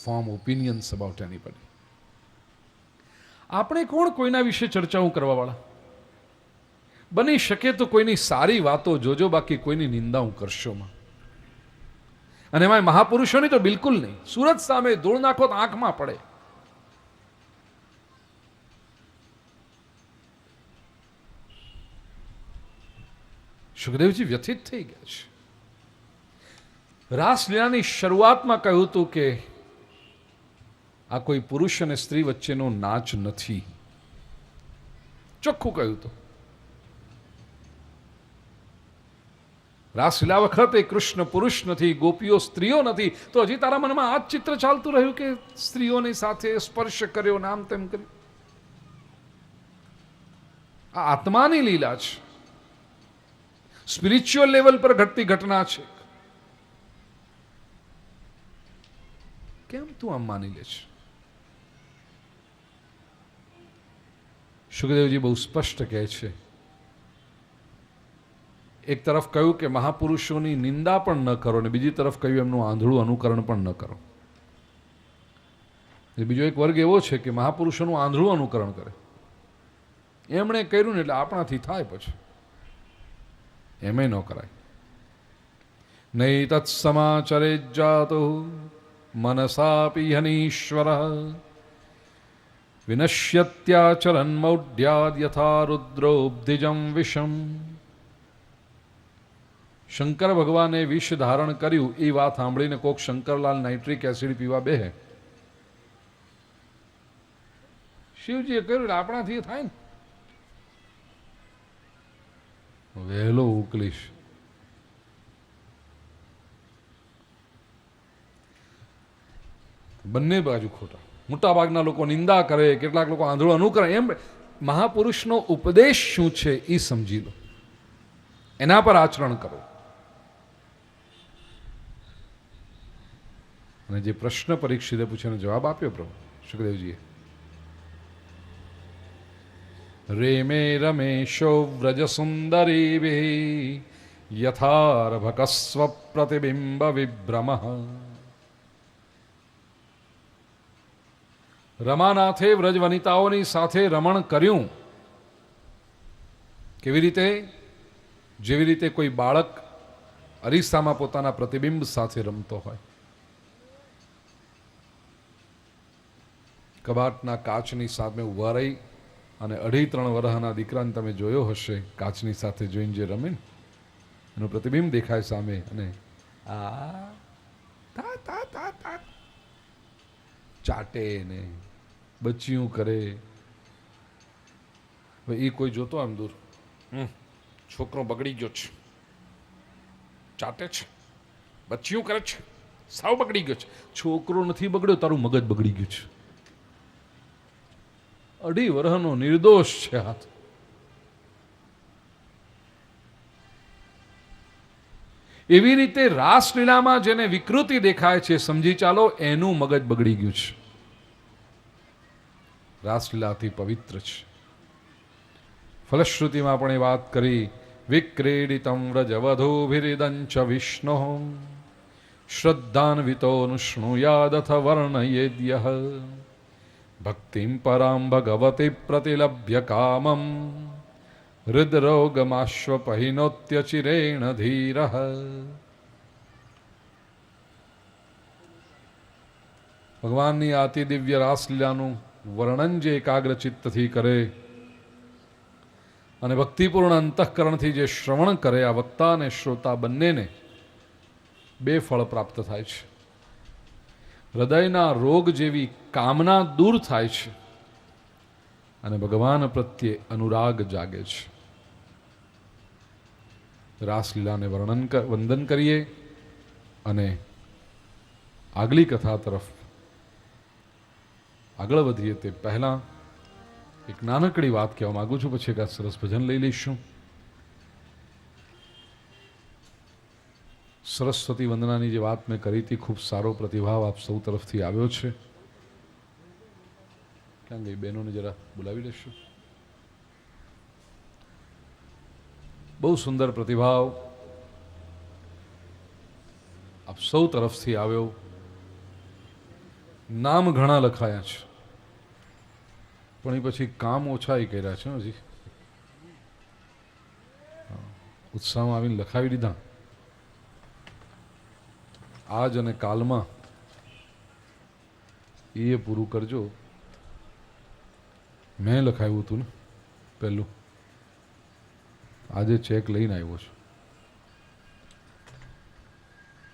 form opinions about anybody. આપણે કોણ કોઈના વિશે ચર્ચાઓ કરવા વાળા? બની શકે તો કોઈની સારી વાતો જોજો, બાકી કોઈની નિંદાઓ કરશોમાં. અને એમાં મહાપુરુષોની તો બિલકુલ નહીં. સુરત સામે ધૂળ નાખો તો આંખમાં પડે. સુખદેવજી વ્યથિત થઈ ગયા છે. રાસલીલાની શરૂઆતમાં કહ્યું હતું કે આ કોઈ પુરુષ અને સ્ત્રી વચ્ચેનો નાચ નથી. ચોખ્ખું કહ્યું હતું. રાસલીલા વખતે કૃષ્ણ પુરુષ નથી, ગોપીઓ સ્ત્રીઓ નથી, તો હજી તારા મનમાં આ જ ચિત્ર ચાલતું રહ્યું કે સ્ત્રીઓની સાથે સ્પર્શ કર્યો, નામ તેમ કર્યું. આ આત્માની લીલા છે, સ્પિરિચ્યુઅલ લેવલ પર ઘટતી ઘટના છે. કેમ તું આમ માની લે છે? સુખદેવજી બહુ સ્પષ્ટ કહે છે. એક તરફ કહ્યું કે મહાપુરુષોની નિંદા પણ ન કરો, ને બીજી તરફ કહ્યું એમનું આંધળું અનુકરણ પણ ન કરો. બીજો એક વર્ગ એવો છે કે મહાપુરુષોનું આંધળું અનુકરણ કરે. એમણે કર્યું ને એટલે આપણાથી થાય, પછી એમે ન કરાય. નહીં તત્સમાચરે જાતો મનસાપી હનીશ્વર વિનશ્યત્યાચરન મૌઢ્યાદ યથા રુદ્રોબ્ધિજમ વિષમ. શંકર ભગવાને વિષ ધારણ કર્યું એ વાત સાંભળીને કોક શંકરલાલ નાઇટ્રિક એસિડ પીવા બેહે. શિવજીએ કર્યું એટલે આપણાથી થાય ને. વહેલો ઉકલીશ. બંને બાજુ ખોટા. મોટા ભાગના લોકો નિંદા કરે, કેટલાક લોકો આંધળું અનુકરણ. એમ મહાપુરુષનો ઉપદેશ શું છે એ સમજી લો, એના પર આચરણ કરો. અને જે પ્રશ્ન પરીક્ષિતે પૂછ્યો જવાબ આપ્યો પ્રભુ સુખદેવજીએ. રેમે રમેશો વ્રજ સુંદરી યથાર્ભકસ્વ પ્રતિબિંબ વિભ્રમ. રમાનાથે વ્રજ વનિતાઓની સાથે રમણ કર્યું. કેવી રીતે? જેવી રીતે કોઈ બાળક અરીસામાં પોતાના પ્રતિબિંબ સાથે રમતો હોય. કબાટના કાચની સામે ઊભા રહી અને 2.5-3 વર્ષના દીકરાને તમે જોયો હશે, કાચની સાથે જોઈને જે રમે ને એનું પ્રતિબિંબ દેખાય સામે, અને આ તા તા તા તા ચાટે ને બચ્ચિયું કરે. એ કોઈ જોતો આમ દૂર, છોકરો બગડી ગયો છે, ચાટે છે, બચ્ચિયું કરે છે, સાવ બગડી ગયો છે. છોકરો નથી બગડ્યો, તારું મગજ બગડી ગયું છે. 2.5 વર્ષનો નિર્દોષ છે હાથ. એવી રીતે રાસલીલામાં જેને વિકૃતિ દેખાય છે, સમજી ચાલો એનું મગજ બગડી ગયું છે. રાસલીલાથી પવિત્ર છે. ફલશ્રુતિમાં પણ એ વાત કરી, વિક્રીડિતમ વ્રજવધૂભિરિદંચ વિષ્ણુ શ્રદ્ધાન્વિતોનુષ્ણુયાદથ વર્ણયેદ્યઃ ભક્તિમ પરામ ભગવતી પ્રતિલભ્ય કામમ હૃદરોગમાશ્વપહિનોત્યચિરેણ ધીરઃ. ભગવાનની આતિ દિવ્ય રાસલીલાનું વર્ણન જે એકાગ્ર ચિત્તથી કરે અને ભક્તિપૂર્ણ અંતઃકરણથી જે શ્રવણ કરે, આ વક્તા અને શ્રોતા બંનેને 2 ફળ પ્રાપ્ત થાય છે. હૃદયના રોગ જેવી કામના દૂર થાય છે અને ભગવાન પ્રત્યે અનુરાગ જાગે છે. રાસલીલાને વંદન કરીએ અને આગલી કથા તરફ આગળ વધીએ તે પહેલાં એક નાનકડી વાત કહેવા માગું છું, પછી એક સરસ ભજન લઈ લઈશું. સરસ્વતી વંદનાની જે વાત મેં કરી હતી, ખૂબ સારો પ્રતિભાવ આપ સૌ તરફથી આવ્યો છે. ક્યાં ગઈ બહેનોને જરા બોલાવી લેશું. બહુ સુંદર પ્રતિભાવ આપ સૌ તરફથી આવ્યો. નામ ઘણા લખાયા છે, પણ એ પછી કામ ઓછા એ કર્યા છે. હજી ઉત્સાહમાં આવીને લખાવી દીધા. આજ અને કાલમાં એ પૂરું કરજો. મેં લખાવ્યું હતું ને પહેલું, આજે ચેક લઈને આવ્યો છું.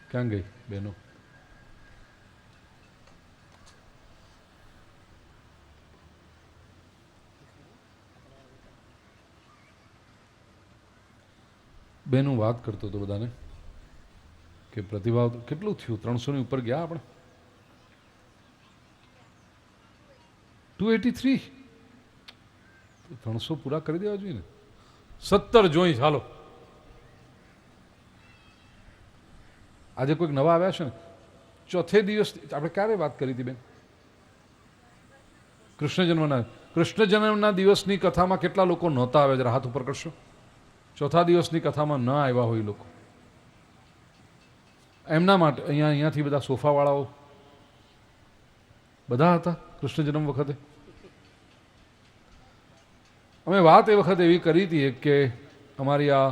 ક્યાં ગઈ બહેનો? બેન હું વાત કરતો હતો બધાને કે પ્રતિભાવ કેટલું થયું? 300 ઉપર ગયા આપણે. 283. 300 પૂરા કરી દેવા જોઈએ ને. 17 જોઈ. ચાલો, આજે કોઈક નવા આવ્યા છે ને. ચોથે દિવસ આપણે ક્યારે વાત કરી હતી બેન? કૃષ્ણ જન્મના દિવસની કથામાં કેટલા લોકો નહોતા આવ્યા? જરા હાથ ઉપર કરશો. ચોથા દિવસની કથામાં ન આવ્યા હોય લોકો, એમના માટે અહીંયાથી બધા સોફાવાળાઓ બધા હતા કૃષ્ણ જન્મ વખતે. અમે વાત એ વખતે એવી કરી હતી કે અમારી આ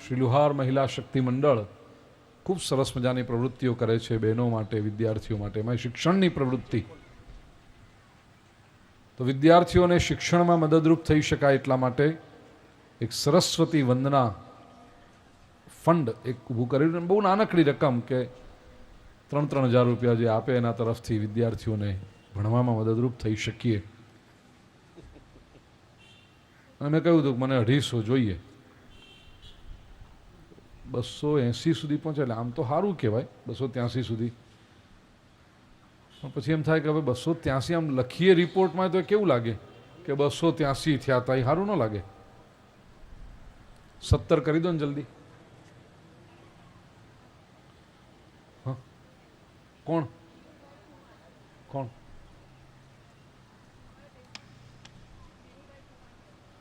શ્રી લુહાર મહિલા શક્તિ મંડળ ખૂબ સરસ મજાની પ્રવૃત્તિઓ કરે છે બહેનો માટે, વિદ્યાર્થીઓ માટે. એમાં શિક્ષણની પ્રવૃત્તિ, તો વિદ્યાર્થીઓને શિક્ષણમાં મદદરૂપ થઈ શકાય એટલા માટે એક સરસ્વતી વંદના ફંડ એક ઊભું કર્યું. બહુ નાનકડી રકમ કે 3,000 રૂપિયા જે આપે એના તરફથી વિદ્યાર્થીઓને ભણવામાં મદદરૂપ થઈ શકીએ. અને મેં કહ્યું હતું કે મને 250 જોઈએ. 280 સુધી પહોંચે એટલે આમ તો સારું કહેવાય, 283 સુધી. પણ પછી એમ થાય કે હવે 283 આમ લખીએ રિપોર્ટમાં તો કેવું લાગે કે 283 થયા હતા, એ સારું ન લાગે. 17 કરી દો ને જલ્દી. હા, કોણ કોણ?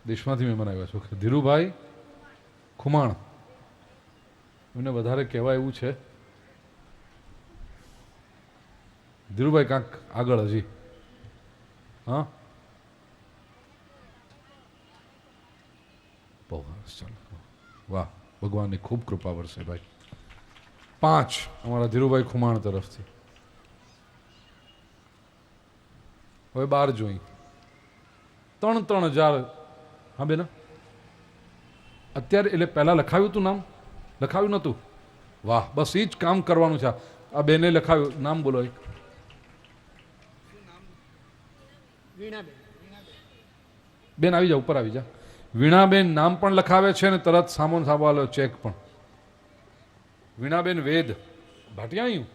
દેશમાંથી મહેમાન આવ્યા છો? ધીરુભાઈ ખુમાણ. એમને વધારે કહેવાય એવું છે. ધીરુભાઈ કાંક આગળ હજી. હા, બહુ ચાલો. વાહ, ભગવાનની ખૂબ કૃપા વરસે ભાઈ. 5 અમારા ધીરુભાઈ ખુમાણ તરફથી. હવે 12 જોઈ. 3,000. હા બેન, અત્યારે એટલે પહેલાં લખાવ્યું હતું નામ? લખાવ્યું નહોતું? વાહ, બસ એ જ કામ કરવાનું છે. આ બેને લખાવ્યું. નામ બોલો એક. બેન આવી જા, ઉપર આવી જા. વીણાબેન નામ પણ લખાવે છે ને તરત સામો સાંભળો ચેક પણ. વીણાબેન વેદ ભાટિયા. આવ્યું.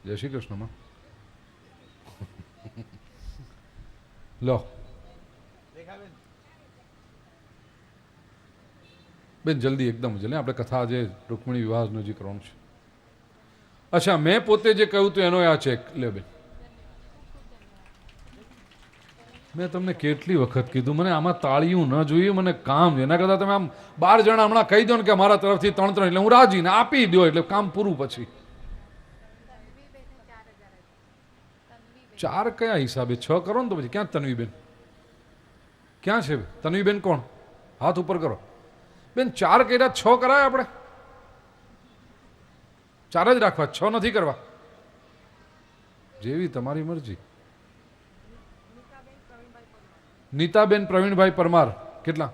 જય શ્રી કૃષ્ણમાં. લો બેન જલ્દી, એકદમ જલ્દી. આપણે કથા આજે રૂકમણી વિવાહનું જે કરવાનું છે. અચ્છા, મેં પોતે જે કહ્યું હતું એનો આ ચેક લે બેન. મેં તમને કેટલી વખત કીધું મને આમાં તાળીયું ન જોઈએ, મને કામ છે. એના કરતાં તમે આમ 12 જણા હમણાં કહી દો ને કે મારા તરફથી 3 એટલે હું રાજી ને આપી દો એટલે કામ પૂરું. પછી 4 કયા હિસાબે? 6 કરો ને તો પછી. ક્યાં તન્વીબેન? ક્યાં છે તન્વીબેન? કોણ? હાથ ઉપર કરો બેન. 4 કર્યા, 6 કરાય આપણે? 4 જ રાખવા, 6 નથી કરવા. જેવી તમારી મરજી. નીતાબેન પ્રવીણભાઈ પરમાર. કેટલા?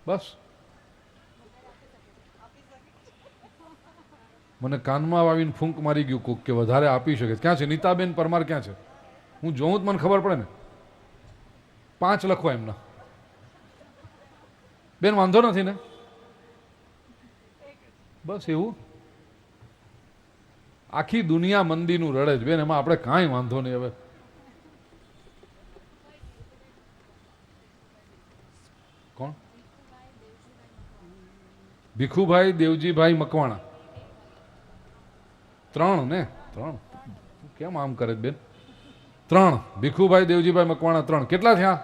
બસ. મને કાનમાં આવીને ફૂંક મારી ગયું કોક કે વધારે આપી શકે. ક્યાં છે નીતાબેન પરમાર? ક્યાં છે? હું જોઉં તો મને ખબર પડે ને. 5 લખો એમના. બેન વાંધો નથી ને? બસ એવું. આખી દુનિયા મંદીનું રડે છે બેન, એમાં આપણે કાંઈ વાંધો નહીં. હવે કોણ? ભીખુભાઈ દેવજીભાઈ મકવાણા. ત્રણ ને ત્રણ કેમ આમ કરે બેન? ત્રણ. ભીખુભાઈ દેવજીભાઈ મકવાણા ત્રણ. કેટલા થયા?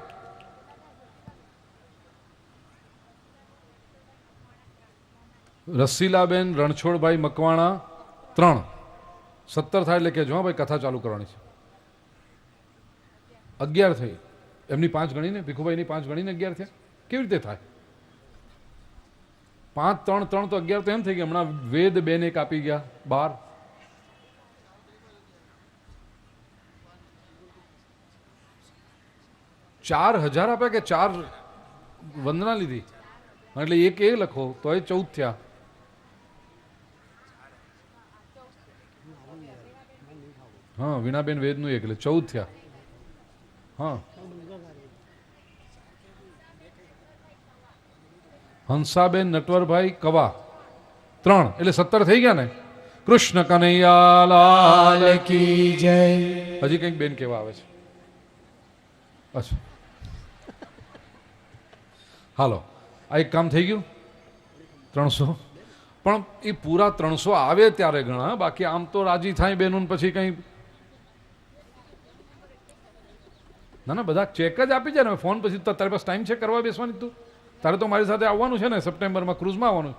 રસીલાબેન રણછોડભાઈ મકવાણા ત્રણ. 17 થાય એટલે કહેજો હા ભાઈ, કથા ચાલુ કરવાની છે. 11 થઈ. એમની 5 ગણીને, ભીખુભાઈની 5 ગણીને 11 થયા. કેવી રીતે થાય? 5 3 3 તો 11 તો એમ થઈ ગયા. હમણાં વેદ બેન એક આપી ગયા 12. $4,000 આપ્યા કે 4 વંદના લીધી? એટલે એક એ લખો તો એ 14 થયા. હા, વીણાબેન વેદનું એક એટલે 14 થયા. હા, હંસાબેન નટવરભાઈ કવા 3 એટલે 17 થઈ ગયા ને. કૃષ્ણ કનૈયા લાલ કી જય. હજી કંઈક બેન કેવા આવે છે? અચ્છા, હાલો, આ એક કામ થઈ ગયું. 300 પણ એ પૂરા 300 આવે ત્યારે ગણા, બાકી આમ તો રાજી થાય બેનું પછી કંઈ ના ના, બધા ચેક જ આપી જાય ને. ફોન પછી તારી પાસે ટાઈમ છે કરવા બેસવાની? તું તારે તો મારી સાથે આવવાનું છે ને સપ્ટેમ્બરમાં, ક્રૂઝમાં આવવાનું,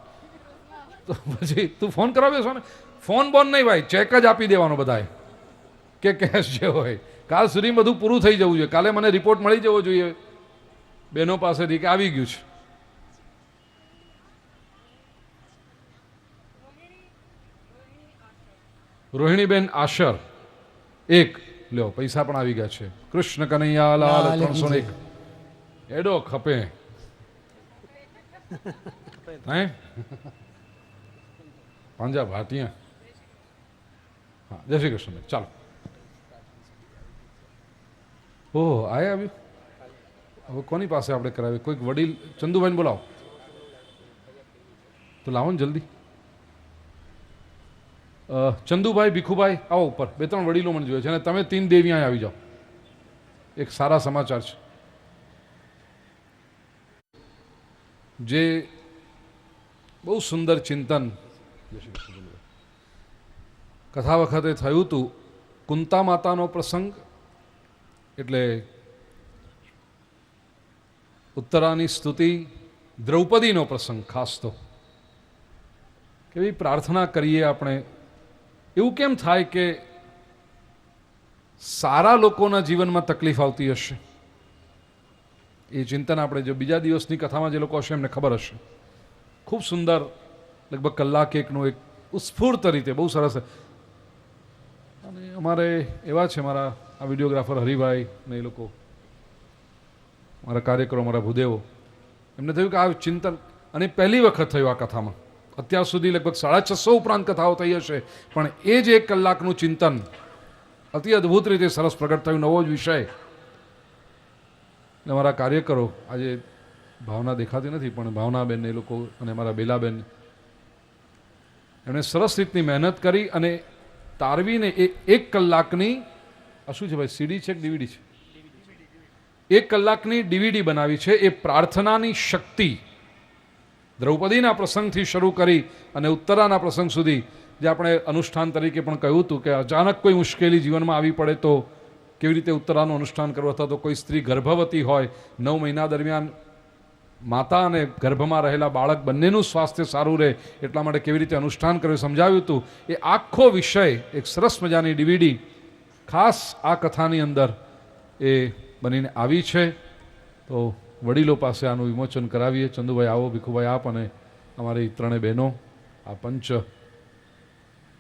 તો પછી તું ફોન કરવા બેસો ને. ફોન બોન નહીં ભાઈ, ચેક જ આપી દેવાનો બધાએ કે કેશ જે હોય. કાલ સુધી બધું પૂરું થઈ જવું જોઈએ. કાલે મને રિપોર્ટ મળી જવો જોઈએ બહેનો પાસેથી કે આવી ગયું છે. રોહિણીબેન આશર 1 લ્યો, પૈસા પણ આવી ગયા છે. કૃષ્ણ કનૈયા લાલ 301. એડો ખપે હે પાંજા ભાટિયા. હા, જય શ્રી કૃષ્ણ. ચાલો. ઓહ, આયા આવ્યું. હવે કોની પાસે આપણે કરાવીએ? કોઈક વડીલ. ચંદુભાઈને બોલાવો તો લાવો ને જલ્દી. ચંદુભાઈ, ભીખુભાઈ આવો ઉપર. 2-3 વડીલો મને જોઈએ છે અને તમે 3 દેવી અહીં આવી જાઓ. એક સારા સમાચાર છે. જે બહુ સુંદર ચિંતન કથા વખતે થયું હતું, કુંતા માતાનો પ્રસંગ, એટલે ઉત્તરાની સ્તુતિ, દ્રૌપદીનો પ્રસંગ ખાસ તો. કેવી પ્રાર્થના કરીએ આપણે. એવું કેમ થાય કે સારા લોકોના જીવનમાં તકલીફ આવતી હશે? એ ચિંતન આપણે જો બીજા દિવસની કથામાં જે લોકો હશે એમને ખબર હશે. ખૂબ સુંદર, લગભગ કલાક એકનું એક ઉસ્ફૂર્ત રીતે બહુ સરસ. અને અમારે એવા છે મારા આ વિડીયોગ્રાફર હરિભાઈ ને એ લોકો, મારા કાર્યકરો, મારા ભૂદેવો, એમને થયું કે આ ચિંતન, અને પહેલી વખત થયું આ કથામાં. અત્યાર સુધી લગભગ 650 ઉપરાંત કથાઓ થઈ હશે, પણ એ જ 1 કલાકનું ચિંતન અતિ અદ્ભુત રીતે સરસ પ્રગટ થયું. નવો જ વિષય. એટલે મારા કાર્યકરો, આજે ભાવના દેખાતી નથી પણ ભાવનાબેન એ લોકો અને મારા બેલાબેન, એમણે સરસ રીતની મહેનત કરી અને તારવીને એ 1 કલાકની, આ શું છે ભાઈ, સીડી છે કે ડીવીડી છે? 1 કલાકની ડીવીડી બનાવી છે. એ પ્રાર્થનાની શક્તિ, દ્રૌપદીના પ્રસંગથી શરૂ કરી અને ઉત્તરાના પ્રસંગ સુધી, જે આપણે અનુષ્ઠાન તરીકે પણ કહ્યું હતું કે અચાનક કોઈ મુશ્કેલી જીવનમાં આવી પડે તો કેવી રીતે ઉત્તરાનું અનુષ્ઠાન કરવું, અથવા તો કોઈ સ્ત્રી ગર્ભવતી હોય, 9 મહિના દરમિયાન માતા અને ગર્ભમાં રહેલા બાળક બંનેનું સ્વાસ્થ્ય સારું રહે એટલા માટે કેવી રીતે અનુષ્ઠાન કરવું સમજાવ્યું હતું. એ આખો વિષય એક સરસ મજાની ડીવીડી ખાસ આ કથાની અંદર એ બનીને આવી છે. તો વડીલો પાસે આનું વિમોચન કરાવીએ. ચંદુભાઈ આવો, ભીખુભાઈ આપ, અને અમારી 3 બહેનો આ પંચ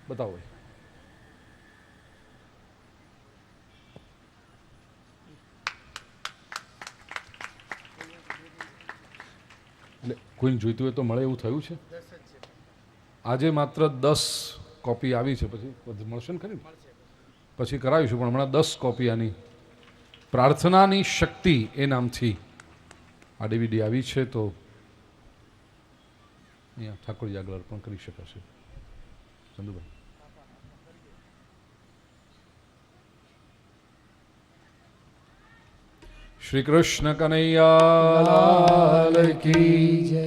બતાવો. એટલે કોઈને જોઈતું હોય તો મળે એવું થયું છે. આજે માત્ર 10 કોપી આવી છે, પછી મળશે ને ખરી? પછી કરાવીશું, પણ હમણાં 10 કોપી આની પ્રાર્થનાની શક્તિ એ નામથી આ ડીવીડી આવી છે. તો અહીંયા ઠાકોરજી આગળ અર્પણ કરી શકાશે. ચંદુભાઈ. શ્રી કૃષ્ણ કનૈયા લાલ કી જય.